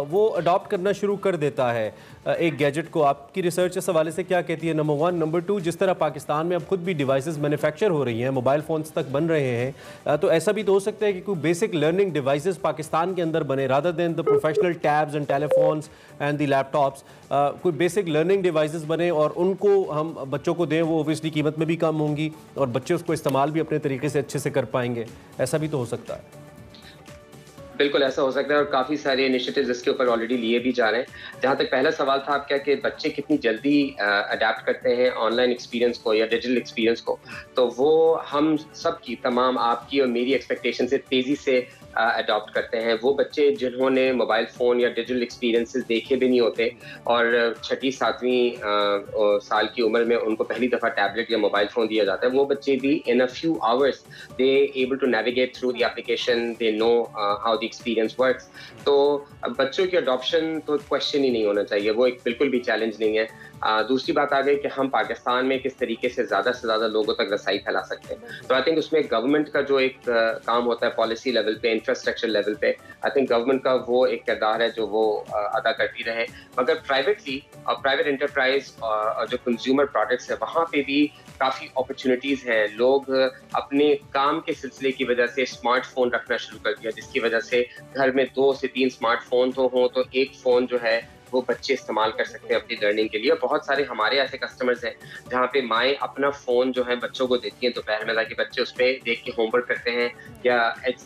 वो अडॉप्ट करना शुरू कर देता है एक गैजेट को? आपकी रिसर्च इस हवाले से क्या कहती है? नंबर 1। नंबर 2, जिस तरह पाकिस्तान में अब खुद भी डिवाइसेस मैन्युफैक्चर हो रही हैं, मोबाइल फ़ोन्स तक बन रहे हैं, तो ऐसा भी तो हो सकता है कि कोई बेसिक लर्निंग डिवाइसेस पाकिस्तान के अंदर बने rather than the professional tabs and telephones and the laptops, कोई बेसिक लर्निंग डिवाइसेस बने और उनको हम बच्चों को दें। वो ओबियसली कीमत में भी कम होंगी और बच्चे उसको इस्तेमाल भी अपने तरीके से अच्छे से कर पाएंगे। ऐसा भी तो हो सकता है। बिल्कुल ऐसा हो सकता है और काफ़ी सारे इनिशिएटिव्स इसके ऊपर ऑलरेडी लिए भी जा रहे हैं। जहाँ तक पहला सवाल था आपका कि बच्चे कितनी जल्दी अडेप्ट करते हैं ऑनलाइन एक्सपीरियंस को या डिजिटल एक्सपीरियंस को, तो वो हम सब की, तमाम आपकी और मेरी एक्सपेक्टेशन से तेज़ी से अडॉप्ट करते हैं, वो बच्चे जिन्होंने मोबाइल फ़ोन या डिजिटल एक्सपीरियंसेस देखे भी नहीं होते और 6ठी 7वीं साल की उम्र में उनको पहली दफ़ा टैबलेट या मोबाइल फ़ोन दिया जाता है, वो बच्चे भी in a few hours they able to navigate through the application, they know how the experience works. तो बच्चों की अडॉप्शन तो क्वेश्चन ही नहीं होना चाहिए, वो एक बिल्कुल भी चैलेंज नहीं है। दूसरी बात आ गई कि हम पाकिस्तान में किस तरीके से ज़्यादा लोगों तक रसाई फैला सकते हैं। तो आई थिंक उसमें गवर्नमेंट का जो एक काम होता है पॉलिसी लेवल पे, इंफ्रास्ट्रक्चर लेवल पे, आई थिंक गवर्नमेंट का वो एक किरदार है जो वो अदा करती रहे। मगर प्राइवेटली और प्राइवेट एंटरप्राइज और जो कंज्यूमर प्रोडक्ट्स है वहाँ पे भी काफ़ी अपॉर्चुनिटीज़ हैं। लोग अपने काम के सिलसिले की वजह से स्मार्टफोन रखना शुरू कर दिया, जिसकी वजह से घर में 2 से 3 स्मार्टफोन तो हों तो एक फ़ोन जो है वो बच्चे इस्तेमाल कर सकते हैं अपनी लर्निंग के लिए। बहुत सारे हमारे ऐसे कस्टमर्स हैं जहाँ पे माएँ अपना फ़ोन जो है बच्चों को देती हैं दोपहर में, ताकि बच्चे उस पर देख के होमवर्क करते हैं या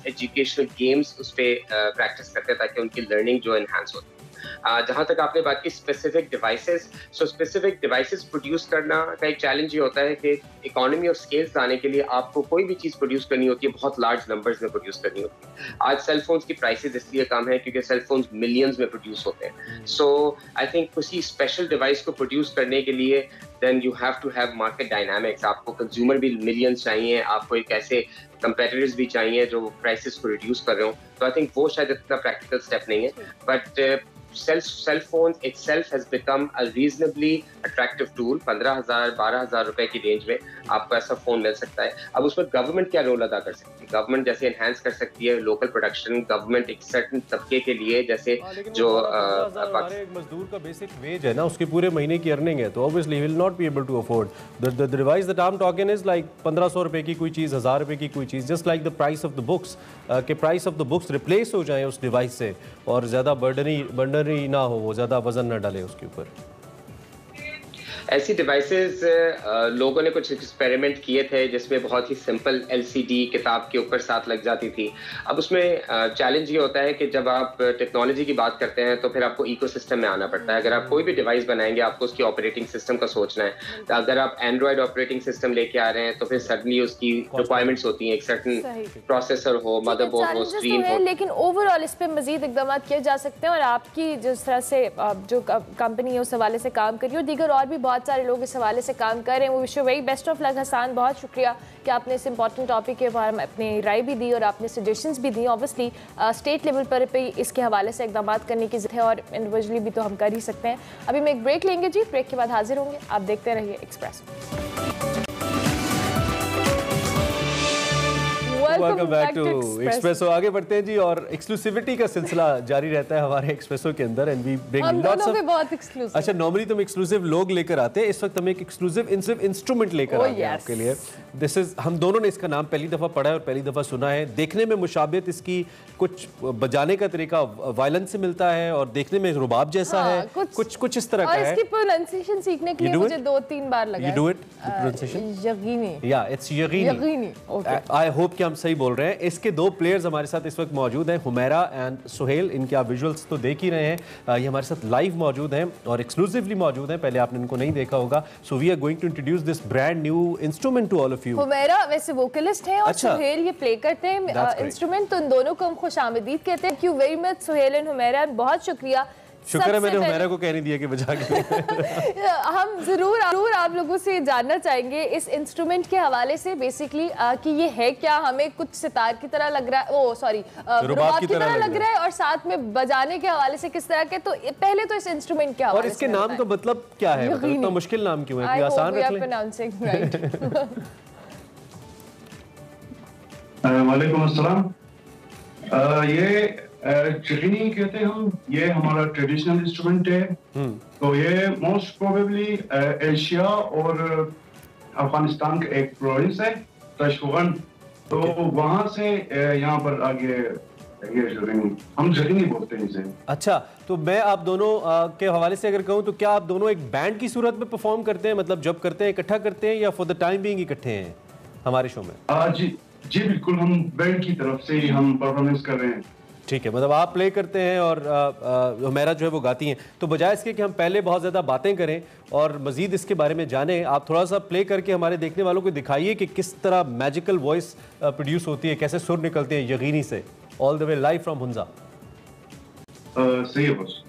एजुकेशनल गेम्स उस पर प्रैक्टिस करते हैं ताकि उनकी लर्निंग जो इन्हांस होती है। जहाँ तक आपने बात की specific devices, so specific devices produce करना का एक चैलेंज ये होता है कि इकोनॉमी ऑफ स्केल्स लाने के लिए आपको कोई भी चीज़ प्रोड्यूस करनी होती है, बहुत लार्ज नंबर्स में प्रोड्यूस करनी होती है। आज सेल फोन्स की प्राइसेस इसलिए कम है क्योंकि सेल फोन्स मिलियंस में प्रोड्यूस होते हैं। सो आई थिंक किसी स्पेशल डिवाइस को प्रोड्यूस करने के लिए then you have to have market dynamics. आपको कंज्यूमर भी मिलियंस चाहिए, आपको एक ऐसे कंपेटिटर्स भी चाहिए जो प्राइसेस को रिड्यूस कर रहे हो। तो आई थिंक वो शायद इतना प्रैक्टिकल स्टेप नहीं है, but cell phone itself has become a reasonably attractive tool। 15,000-12,000 रुपए की रेंज में आपको ऐसा फोन मिल सकता है। अब उसमें गवर्नमेंट क्या रोल अदा कर सकती है? गवर्नमेंट जैसे एनहांस कर सकती है लोकल प्रोडक्शन, गवर्नमेंट एक सर्टेन तबके के लिए जैसे जो हमारे मजदूर का बेसिक वेज है ना, उसके पूरे महीने की अर्निंग है, तो obviously will not be able to afford the device that I am talking is like 1500 रुपए की कोई चीज़, 1000 रुपए की कोई चीज़, just like the price of the books, के price of the books replace हो जाए उस डिवाइस से और ज़्यादा बर्डन ही ना हो, वो ज़्यादा वजन ना डाले उसके ऊपर। ऐसी डिवाइसेस लोगों ने कुछ एक्सपेरिमेंट किए थे जिसमें बहुत ही सिंपल LCD किताब के ऊपर साथ लग जाती थी। अब उसमें चैलेंज ये होता है कि जब आप टेक्नोलॉजी की बात करते हैं तो फिर आपको इकोसिस्टम में आना पड़ता है। अगर आप कोई भी डिवाइस बनाएंगे आपको उसकी ऑपरेटिंग सिस्टम का सोचना है। तो अगर आप एंड्रॉयड ऑपरेटिंग सिस्टम लेके आ रहे हैं तो फिर सडनली उसकी रिक्वायरमेंट्स होती हैं, एक सर्टेन प्रोसेसर हो, मदरबोर्ड हो, स्क्रीन हो। लेकिन ओवरऑल इस पर मजीद इकदाम किए जा सकते हैं और आपकी जिस तरह से जो कंपनी है उस हवाले से काम कर रही है और दीगर और भी बहुत सारे लोग इस हवाले से काम कर रहे हैं। वो wish you very best of luck. Hasan, बहुत शुक्रिया कि आपने इस इंपॉर्टेंट टॉपिक के बारे में अपनी राय भी दी और आपने सजेशंस भी दी। ऑब्वियसली स्टेट लेवल पर भी इसके हवाले से इकदाम करने की ज़रूरत है और इंडिविजुअली भी तो हम कर ही सकते हैं। अभी मैं एक ब्रेक लेंगे जी, ब्रेक के बाद हाजिर होंगे। आप देखते रहिए Express. Welcome back to Expresso. आगे बढ़ते हैं जी और एक्सक्लूसिविटी का सिलसिला जारी रहता है हमारे एक्सप्रेसो के अंदर and we bring lots of बहुत एक्सक्लूसिव। अच्छा, नॉर्मली तो हम एक्सक्लूसिव लोग लेकर आते हैं, इस वक्त हम एक एक्सक्लूसिव इंस्ट्रूमेंट लेकर आए हैं आपके लिए। दिस इज, हम दोनों ने इसका नाम पहली दफ़ा पढ़ा है और पहली दफ़ा सुना है। देखने में मुशाबियत इसकी कुछ बजाने का तरीका वायलेंस से मिलता है और देखने में रुबाब जैसा है, कुछ इस तरह का है। इसकी प्रोनाउंसिएशन सीखने के लिए मुझे 2-3 बार लगा। You do it pronunciation? यकीनी। या इट्स यकीनी। ओके, आई होप कि हम सही बोल रहे हैं। इसके 2 प्लेयर्स हमारे साथ इस वक्त मौजूद हैं, हुमैरा एंड सुहेल। इनके आप विजुअल्स तो देख ही रहे हैं, ये हमारे साथ लाइव मौजूद हैं और एक्सक्लूसिवली मौजूद हैं। पहले आपने इनको नहीं देखा होगा। So we are going to introduce this brand new instrument to all of you. Humaira वैसे वोकलिस्ट हैं और सुहेल ये प्ले करते हैं इंस्ट्रूमेंट, तो इन दोनों को हम खुशामदीद कहते हैं। Thank you very much Suhail and Humaira, बहुत शुक्रिया। शुक्र है मैंने हुमैरा को कहने दिया कि बजा के हम जरूर आप लोगों से जानना चाहेंगे इस इंस्ट्रूमेंट के हवाले से बेसिकली कि ये है क्या। हमें कुछ सितार की तरह लग रहा है, रुबाब की तरह लग रहा है और साथ में बजाने के हवाले से किस तरह के। तो पहले तो इस इंस्ट्रूमेंट के हवाले और इसके नाम का मतलब क्या है, मतलब इतना मुश्किल नाम क्यों है? आसान रख लें। वालेकुम अस्सलाम। ये चिकनी कहते हैं हम, ये हमारा ट्रेडिशनल इंस्ट्रूमेंट है। तो ये मोस्ट प्रोबेबली एशिया और अफगानिस्तान का एक प्रोविंस है तशफगन, तो वहां से यहाँ पर आगे हम जगनी बोलते हैं इसे। अच्छा, तो मैं आप दोनों के हवाले से अगर कहूँ तो क्या आप दोनों एक बैंड की सूरत में परफॉर्म करते हैं, मतलब जब करते हैं इकट्ठा करते हैं या फॉर द टाइम बीइंग इकट्ठे हैं हमारे शो में? जी बिल्कुल, हम बैंड की तरफ से हम परफॉर्मेंस कर रहे हैं। ठीक है, मतलब आप प्ले करते हैं और हुमैरा जो है वो गाती हैं। तो बजाय इसके कि हम पहले बहुत ज़्यादा बातें करें और मज़ीद इसके बारे में जानें, आप थोड़ा सा प्ले करके हमारे देखने वालों को दिखाइए कि किस तरह मैजिकल वॉइस प्रोड्यूस होती है, कैसे सुर निकलते हैं यकीनी से all the way live from Hunza. सही है बॉस।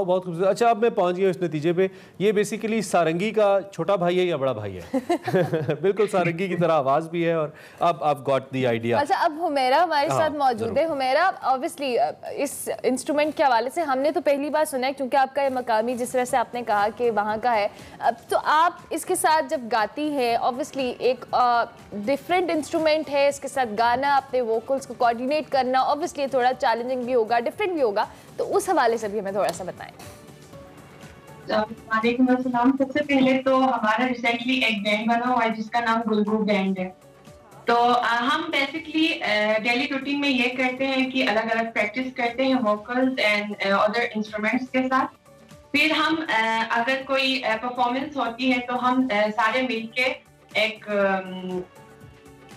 बहुत खूबसूरत। अच्छा, अब मैं पहुंच गया इस नतीजे पे, ये बेसिकली सारंगी का छोटा भाई है या बड़ा भाई है? बिल्कुल सारंगी की तरह आवाज भी है और अब आप गॉट द आइडिया। अच्छा, अब हुमैरा हमारे साथ मौजूद है। हुमैरा, ऑब्वियसली इस इंस्ट्रूमेंट के हवाले से हमने तो पहली बार सुना है, क्योंकि आपका ये मकामी जिस तरह से आपने कहा कि वहाँ का है, तो आप इसके साथ जब गाती है, ऑब्वियसली एक डिफरेंट इंस्ट्रूमेंट है, इसके साथ गाना, अपने वोकल्स को कोऑर्डिनेट करना ऑब्वियसली थोड़ा चैलेंजिंग भी होगा, डिफरेंट भी होगा, तो उस हवाले से भी हमें थोड़ा सा बताएं। वालेकुम अस्सलाम। सबसे पहले तो हमारा रिसेंटली एक बैंड बना हुआ है जिसका नाम गुलगू बैंड है। तो हम बेसिकली डेली रूटीन में ये करते हैं कि अलग अलग प्रैक्टिस करते हैं वोकल्स एंड अदर इंस्ट्रूमेंट्स के साथ। फिर हम अगर कोई परफॉर्मेंस होती है तो हम सारे मिलके एक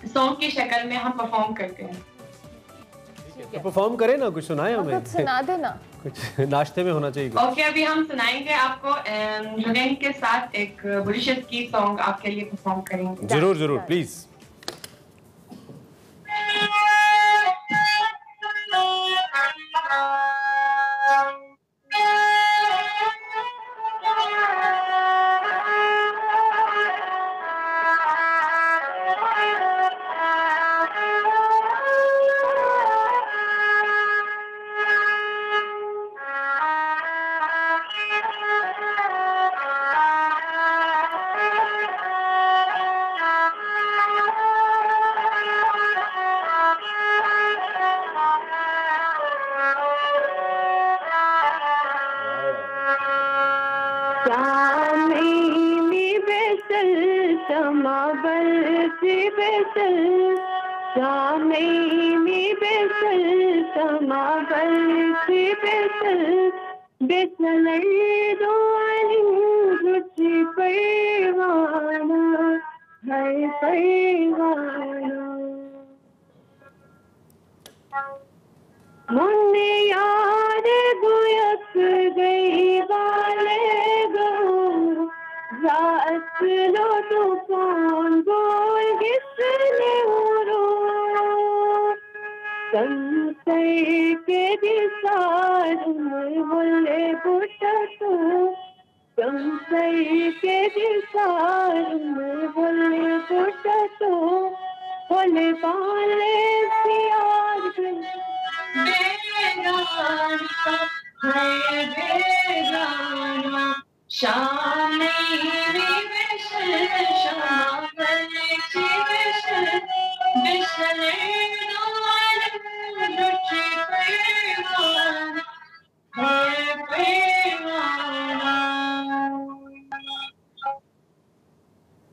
सॉन्ग की शक्ल में हम परफॉर्म करते हैं। तो परफॉर्म करें ना, कुछ सुनाए हमें, कुछ सुना देना, कुछ नाश्ते में होना चाहिए। ओके, अभी हम सुनाएंगे आपको जुनैन के साथ एक बुलिशस की सॉन्ग आपके लिए परफॉर्म करेंगे। जरूर जरूर, प्लीज।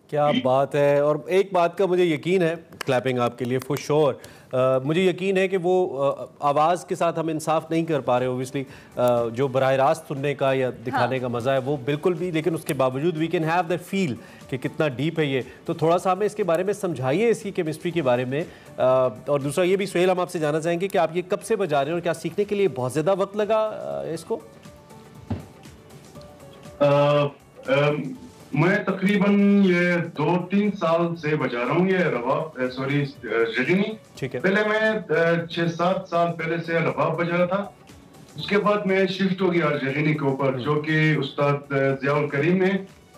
क्या बात है। और एक बात का मुझे यकीन है, क्लैपिंग आपके लिए फॉर श्योर, मुझे यकीन है कि वो आवाज़ के साथ हम इंसाफ नहीं कर पा रहे ओबियसली, जो बराह रास्त सुनने का या दिखाने का मज़ा है वो बिल्कुल भी, लेकिन उसके बावजूद we can have that feel कि कितना डीप है ये। तो थोड़ा सा हमें इसके बारे में समझाइए, इसकी केमिस्ट्री के बारे में। और दूसरा ये भी सुहेल, हम आपसे जानना चाहेंगे कि आप ये कब से बजा रहे हैं और क्या सीखने के लिए बहुत ज़्यादा वक्त लगा इसको? मैं तकरीबन ये 2-3 साल से बजा रहा हूँ ये रबाब, सॉरी जगनी। ठीक है। पहले मैं 6-7 साल पहले से रबाब बजा रहा था, उसके बाद मैं शिफ्ट हो गया जगनी के ऊपर, जो कि उस्ताद ज़ियाउल करीम ने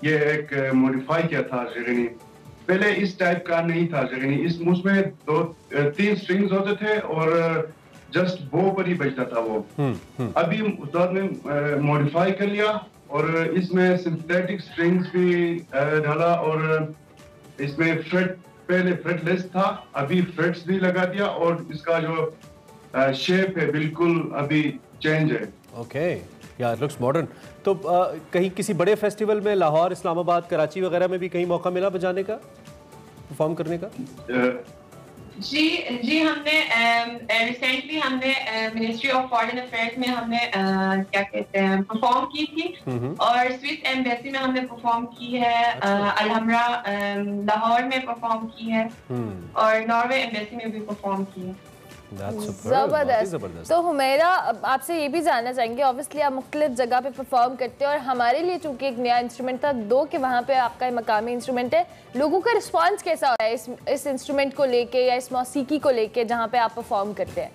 ये एक मॉडिफाई किया था जगनी। पहले इस टाइप का नहीं था जगनी। इस उसमें 2-3 स्ट्रिंग्स होते थे और जस्ट बो पर ही बजता था वो। अभी उस्ताद ने मॉडिफाई कर लिया और इसमें सिंथेटिक स्ट्रिंग्स भी डाला और इसमें फ्रेट, पहले फ्रेटलेस था, अभी फ्रेट्स भी लगा दिया और इसका जो शेप है बिल्कुल अभी चेंज है। ओके, या इट लुक्स मॉडर्न। तो कहीं किसी बड़े फेस्टिवल में लाहौर, इस्लामाबाद, कराची वगैरह में भी कहीं मौका मिला बजाने का, परफॉर्म करने का? जी हमने रिसेंटली हमने मिनिस्ट्री ऑफ फॉरेन अफेयर्स में हमने क्या कहते हैं परफॉर्म की थी और स्विस एम्बेसी में हमने परफॉर्म की है, अलहमरा लाहौर में परफॉर्म की है और नॉर्वे एम्बेसी में भी परफॉर्म की है। जबरदस्त। तो हुमैरा, आपसे ये भी जानना चाहेंगे, ऑब्वियसली आप मुख्तलिफ जगह पे परफॉर्म करते हो और हमारे लिए चूंकि एक नया इंस्ट्रूमेंट था, दो कि वहाँ पे आपका मकामी इंस्ट्रूमेंट है, लोगों का रिस्पांस कैसा हो रहा है इस इंस्ट्रूमेंट को लेके या इस मौसीकी को लेके जहाँ पे आप परफॉर्म करते हैं?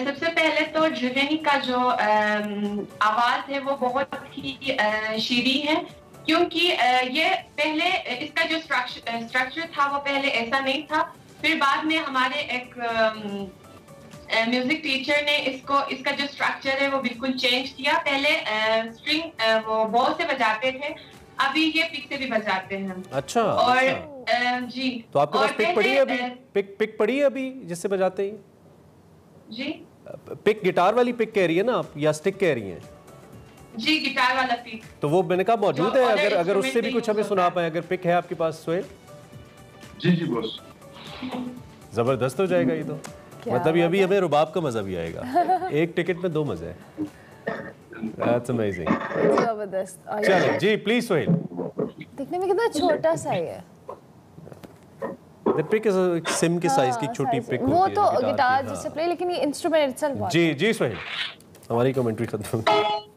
सबसे पहले तो जुगनी का जो आवाज है वो बहुत ही शीरी है, क्योंकि ये पहले इसका जो स्ट्रक्चर था वो पहले ऐसा नहीं था। फिर बाद में हमारे एक म्यूजिक टीचर ने इसका जो स्ट्रक्चर है वो बिल्कुल चेंज किया। पहले स्ट्रिंग वो बॉ से बजाते थे, अभी ये पिक से भी बजाते हैं। अच्छा। और अच्छा। जी, तो आपके पास पिक पड़ी है अभी? पिक पड़ी है अभी जिससे बजाते हैं? जी, पिक गिटार वाली पिक कह रही है ना आप, या स्टिक कह रही हैं? जी, गिटार वाला पिक। तो वो मैंने कहा मौजूद है, अगर उससे भी कुछ हमें सुना पाए, अगर पिक है आपके पास सोहेल? जी बॉस। जबरदस्त हो जाएगा ये तो, मतलब ये अभी हमें रुबाब का मजा भी आएगा। एक टिकट में 2 मजे हैं। That's amazing। जबरदस्त। चलो जी, प्लीज सोहेल। दिखने में कितना छोटा सा है। The pick is a SIM के साइज की छोटी पिक होती है। वो तो गिटार जैसे प्ले, लेकिन ये इंस्ट्रूमेंट इटसेल्फ। जी सोहेल, हमारी कमेंट्री खत्म हो गई।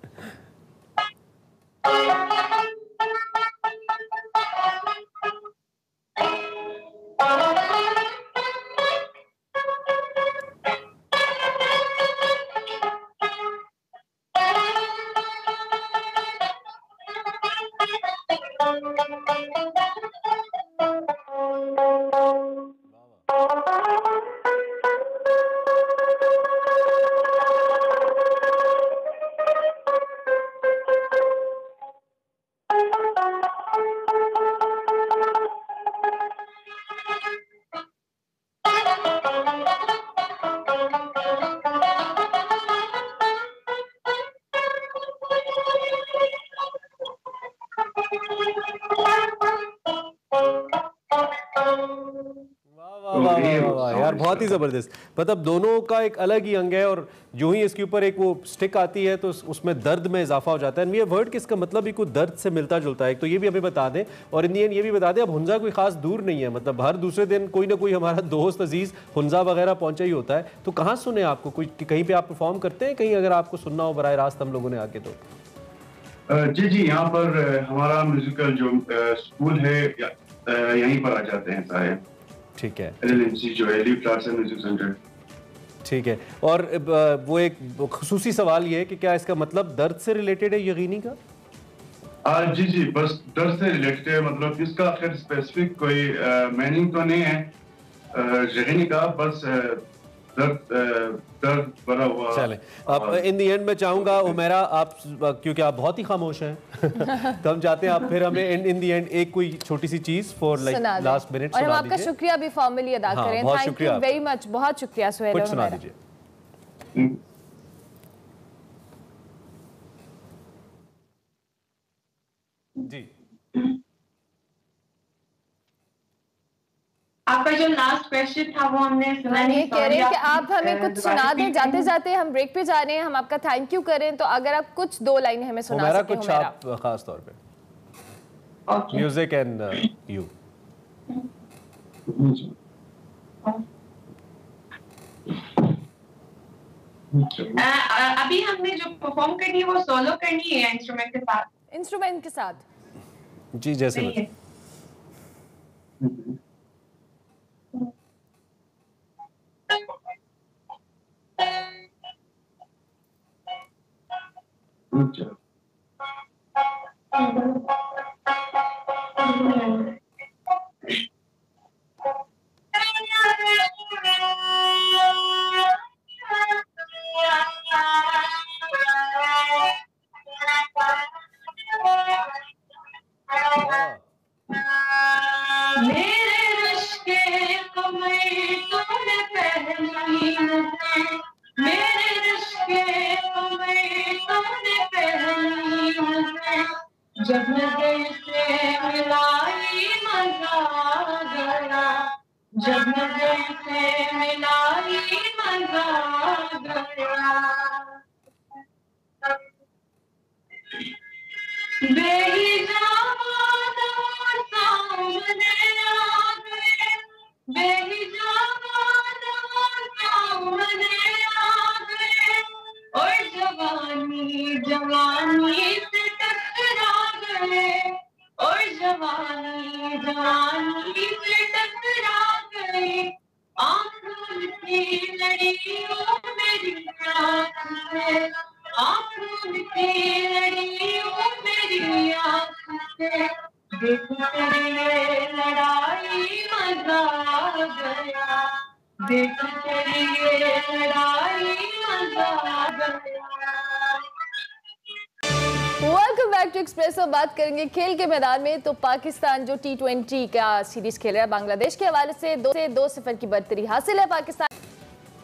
यार बहुत ही जबरदस्त। मतलब दोनों का एक अलग ही अंग है और जो ही इसके ऊपर एक वो स्टिक आती है तो उसमें दर्द में इजाफा हो जाता है। ये वर्ड किसका मतलब भी कुछ दर्द से मिलता जुलता है, तो ये भी हमें बता दें। और इन दी एंड ये भी बता दें, अब हुंजा कोई खास दूर नहीं है, मतलब हर दूसरे दिन कोई ना कोई हमारा दोस्त अजीज हुंजा वगैरह पहुंचा ही होता है। तो कहाँ सुने आपको, कोई कहीं पे आप परफॉर्म करते हैं कहीं, अगर आपको सुनना हो बराह रास्त हम लोगों ने आके? तो जी यहाँ पर हमारा म्यूजिकल जो स्कूल है यहीं पर आ जाते हैं सारे। ठीक है, जो है लीव क्लास म्यूजिक सेंटर। ठीक है। और वो एक खुसूसी सवाल ये है कि क्या इसका मतलब दर्द से रिलेटेड है यकीनी का? जी बस दर्द से रिलेटेड है, मतलब इसका खैर स्पेसिफिक कोई मीनिंग तो नहीं है यकीनी का, बस दर्द भरा हुआ। चले, अब इन दी एंड में चाहूंगा उमेरा, आप क्योंकि आप बहुत ही खामोश हैं तो हम चाहते हैं आप फिर हमें इन दी एंड एक कोई छोटी सी चीज फॉर लाइक लास्ट मिनट और हम आपका शुक्रिया भी फॉर्मली अदा करें। थैंक यू वेरी मच, बहुत शुक्रिया सोहेल। कुछ सुना दीजिए। जी आपका जो लास्ट क्वेश्चन था वो हमने सुना हम नहीं। ये कह रहे हैं कि आप हमें कुछ सुना दें, जाते जाते हम ब्रेक पे जा रहे हैं, हम आपका थैंक यू करें, तो अगर आप कुछ 2 लाइनें हमें सुना सकें। कुछ आप खास तौर पे म्यूजिक एंड यू। अभी हमने जो परफॉर्म करनी है वो सोलो करनी है इंस्ट्रूमेंट के साथ? इंस्ट्रूमेंट के साथ जी, जैसे अच्छा। मेरे रिश्ते को मैं तूने पहली नजर, मेरे रिश्ते को मैं तूने पहली नजर, जब नजर से मिलाई मजा गया, जब नजर से मिलाई मजा गया। और जवानी जवानी से टकरा गए, और जवानी जवानी से टकरा गए, आंखों की लड़ियों मेरी आँख से, आंखों की लड़ियों मेरी आँख से, देख तेरी लड़ाई मजा गया, देख तेरी लड़ाई मजा गया। Welcome back to Expresso. बात करेंगे खेल के मैदान में तो पाकिस्तान जो T20 का सीरीज खेल रहा है बांग्लादेश के हवाले से 2-0 की बढ़तरी हासिल है पाकिस्तान।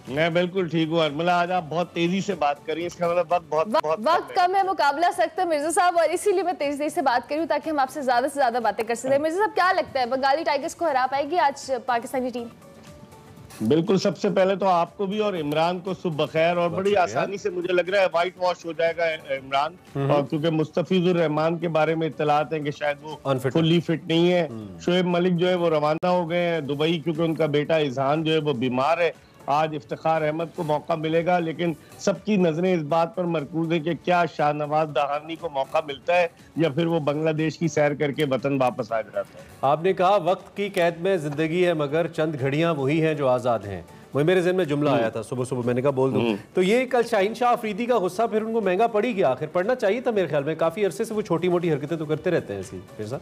मैं बिल्कुल ठीक हूँ अर्मिला, आज आप बहुत तेजी से बात करिए, इसका मतलब बहुत वक्त कम है, मुकाबला सख्त है मिर्जा साहब, और इसीलिए मैं तेजी से बात करूँ ताकि हम आपसे ज्यादा से ज्यादा बातें कर सकें। मिर्जा साहब क्या लगता है बंगाली टाइगर्स को हरा पाएगी आज पाकिस्तानी टीम? बिल्कुल, सबसे पहले तो आपको भी और इमरान को सुबह बखैर, और बड़ी आसानी से मुझे लग रहा है व्हाइट वॉश हो जाएगा इमरान, और क्योंकि मुस्तफिजुर रहमान के बारे में इत्तलात हैं कि शायद वो फुल्ली फिट नहीं है। शोएब मलिक जो है वो रवाना हो गए हैं दुबई, क्योंकि उनका बेटा इजहान जो है वो बीमार है। आज इफ्तिखार अहमद को मौका मिलेगा, लेकिन सबकी नजरें इस बात पर मरकूज है कि क्या शाहनवाज दहानी को मौका मिलता है या फिर वो बांग्लादेश की सैर करके वतन वापस आ जाता है। आपने कहा वक्त की कैद में जिंदगी है, मगर चंद घड़ियां वही हैं जो आज़ाद हैं। वही मेरे ज़हन में जुमला आया था सुबह सुबह, मैंने कहा बोल दूं। तो ये कल शाहीन शाह अफरीदी का गुस्सा फिर उनको महंगा पड़ी गया, आखिर पड़ना चाहिए था मेरे ख्याल में। काफ़ी अरसे से वो छोटी मोटी हरकतें तो करते रहते हैं ऐसी। फिर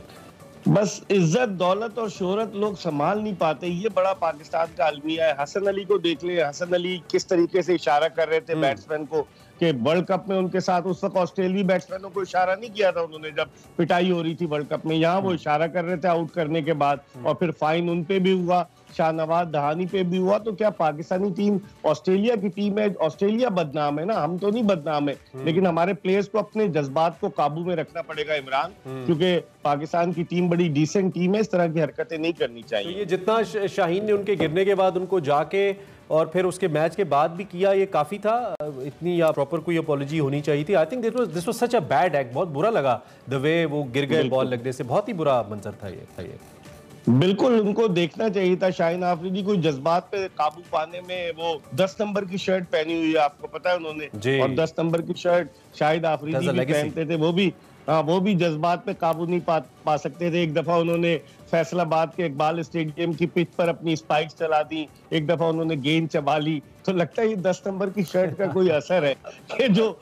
बस इज्जत दौलत और शोहरत लोग संभाल नहीं पाते, ये बड़ा पाकिस्तान का अलमिया है। हसन अली को देख ले, हसन अली किस तरीके से इशारा कर रहे थे बैट्समैन को कि वर्ल्ड कप में उनके साथ उस वक्त ऑस्ट्रेलियाई बैट्समैनों को इशारा नहीं किया था उन्होंने जब पिटाई हो रही थी वर्ल्ड कप में, यहाँ वो इशारा कर रहे थे आउट करने के बाद, और फिर फाइन उन पे भी हुआ, शाहनवाज दहानी पे भी हुआ। तो क्या पाकिस्तानी टीम ऑस्ट्रेलिया की टीम है? ऑस्ट्रेलिया बदनाम है ना, हम तो नहीं बदनाम है, लेकिन हमारे प्लेयर्स को अपने जज्बात को काबू में रखना पड़ेगा इमरान, क्योंकि पाकिस्तान की टीम बड़ी डिसेंट टीम है, इस तरह की हरकतें नहीं करनी चाहिए। तो ये जितना शाहीन ने उनके गिरने के बाद उनको जाके और फिर उसके मैच के बाद भी किया, ये काफी था? इतनी या प्रॉपर कोई अपॉलॉजी होनी चाहिए थी? I think this was such a bad act. बहुत बुरा लगा द वे वो गिर गए बॉल लगने से, बहुत ही बुरा मंजर था ये। बिल्कुल, उनको देखना चाहिए था। शाहीन आफरीदी कोई जज्बात पे काबू पाने में, वो 10 नंबर की शर्ट पहनी हुई है, आपको पता है उन्होंने, और 10 नंबर की शर्ट शाहिद आफरीदी भी पहनते थे, वो भी जज्बात पे काबू नहीं पा सकते थे। एक दफा उन्होंने फैसलाबाद के इकबाल स्टेडियम की पिच पर अपनी स्पाइक्स चला दी, एक दफा उन्होंने गेंद चबा ली। तो लगता है ये 10 नंबर की शर्ट का कोई असर है कि जो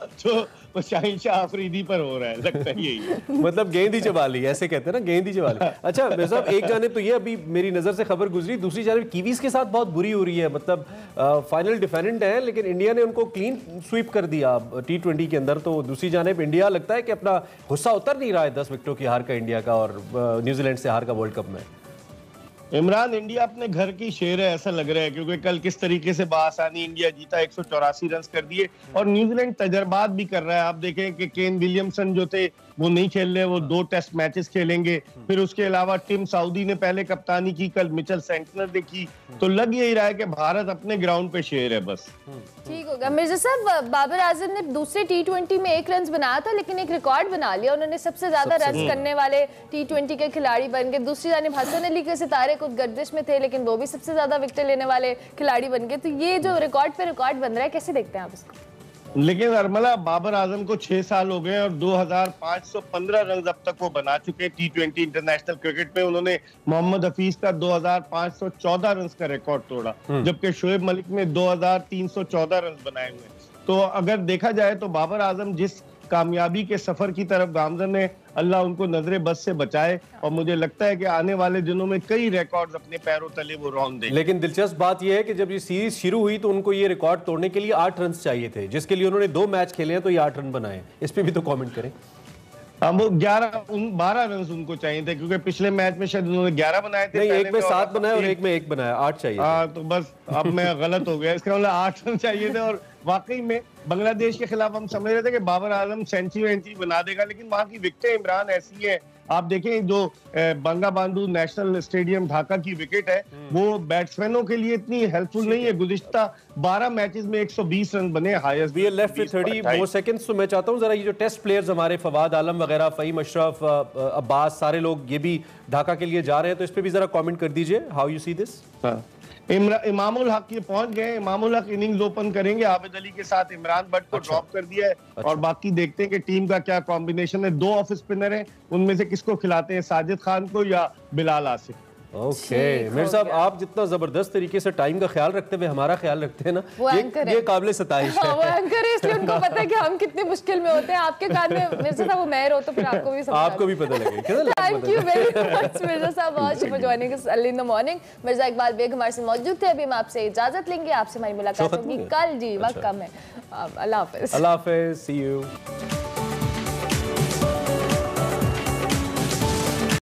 शाहीन शाह अफरीदी पर हो रहा है, लगता है यही है। मतलब गेंद ही चबा ली, ऐसे कहते हैं ना, गेंद ही चबा ली। अच्छा मिर्जा साहब, एक जानिब तो ये अभी मेरी नजर से खबर गुजरी, दूसरी जानिब कीवीज के साथ बहुत बुरी हो रही है। मतलब फाइनल डिफेंडेंट है, लेकिन इंडिया ने उनको क्लीन स्वीप कर दिया T20 के अंदर। तो दूसरी जानिब इंडिया लगता है कि अपना गुस्सा उतर नहीं रहा है 10 विकेटों की हार का इंडिया का, और न्यूजीलैंड से हार का वर्ल्ड कप में। इमरान, इंडिया अपने घर की शेर है ऐसा लग रहा है, क्योंकि कल किस तरीके से बासानी इंडिया जीता, 184 रन कर दिए, और न्यूजीलैंड तजर्बात भी कर रहा है। आप देखें कि केन विलियमसन जो थे वो नहीं खेल रहे, वो 2 टेस्ट मैचेस खेलेंगे। फिर उसके अलावा टिम साउदी ने पहले कप्तानी की, कल मिचेल सेंटनर ने की। तो लग यही रहा है कि भारत अपने ग्राउंड पे शेर है बस। ठीक होगा मिर्जा साहब। बाबर आजम ने दूसरे T20 में 1 रन बनाया था, लेकिन एक रिकॉर्ड बना लिया, उन्होंने सबसे ज्यादा रन करने वाले T20 के खिलाड़ी बन गए। दूसरी जानिब हसन अली के सितारे कुछ गर्दिश में थे, लेकिन वो भी सबसे ज्यादा विकेट लेने वाले खिलाड़ी बन गए। तो ये जो रिकॉर्ड पे रिकॉर्ड बन रहा है, कैसे देखते हैं आप इसको? लेकिन अरमला, बाबर आजम को 6 साल हो गए और 2515 रन अब तक वो बना चुके T20 इंटरनेशनल क्रिकेट में। उन्होंने मोहम्मद हफीज का 2514 रन का रिकॉर्ड तोड़ा, जबकि शोएब मलिक ने 2314 रन बनाए हुए। तो अगर देखा जाए तो बाबर आजम जिस कामयाबी के सफर की तरफ गामजन है, अल्लाह उनको नजरे बस से बचाए, और मुझे लगता है कि आने वाले दिनों में कई रिकॉर्ड्स अपने पैरों तले वो रौंद देंगे। लेकिन दिलचस्प बात यह है कि जब ये सीरीज शुरू हुई तो उनको ये रिकॉर्ड तोड़ने के लिए 8 रन चाहिए थे, जिसके लिए उन्होंने 2 मैच खेले हैं, तो ये 8 रन बनाए। इस पे भी तो कमेंट करें। हम वो 12 रन उनको चाहिए थे, क्योंकि पिछले मैच में शायद उन्होंने 11 बनाए थे। नहीं, एक में 7 बनाए और एक में 1 बनाया, 8 चाहिए। हाँ, तो बस अब मैं गलत हो गया, इसका मतलब 8 रन चाहिए थे। और वाकई में बांग्लादेश के खिलाफ हम समझ रहे थे कि बाबर आलम सेंचुरी बना देगा, लेकिन वहां की विकेटें इमरान ऐसी है, आप देखें जो बंगाबंधु नेशनल स्टेडियम ढाका की विकेट है वो बैट्समैनों के लिए इतनी हेल्पफुल नहीं है। गुज़िश्ता 12 मैचेस में 120 रन बने, highest. We are left with 30 more seconds. तो मैं चाहता हूं जरा ये जो टेस्ट प्लेयर्स हमारे फवाद आलम वगैरह, फहीम अशरफ, अब्बास, सारे लोग ये भी ढाका के लिए जा रहे हैं, तो इस पे भी जरा कमेंट कर दीजिए, how you see this. Imamul Haq ये पहुंच गए, इमामुल हक इनिंग्स ओपन करेंगे, आबिद अली के साथ इमरान भट्ट को ड्रॉप कर दिया है। और बाकी देखते हैं कि टीम का क्या कॉम्बिनेशन है। 2 ऑफ स्पिनर हैं, उनमें से किसको खिलाते हैं, साजिद खान को या बिलाल आसिफ। ओके मेरे साहब, आप जितना जबरदस्त तरीके से टाइम का ख्याल रखते हुए हमारा ख्याल रखते हैं ना, ये काबिल सताइश है। वो एंकर है, इसलिए उनको पता है कि हम कितने मुश्किल में होते हैं। आपके कान में मिर्जा साहब वो मेहर हो तो फिर आपको भी समझ आपको भी पता लगेगा। Thank you very much Mirza साहब, बहुत शुक्रिया for joining us early in the morning. Mirza Iqbal Baig हमारे साथ मौजूद थे। अभी हम आपसे इजाजत लेंगे, आपसे हमारी मुलाकात होगी कल। जी वक्त कम है। अल्लाह हाफिज। अल्लाह हाफिज, सी यू।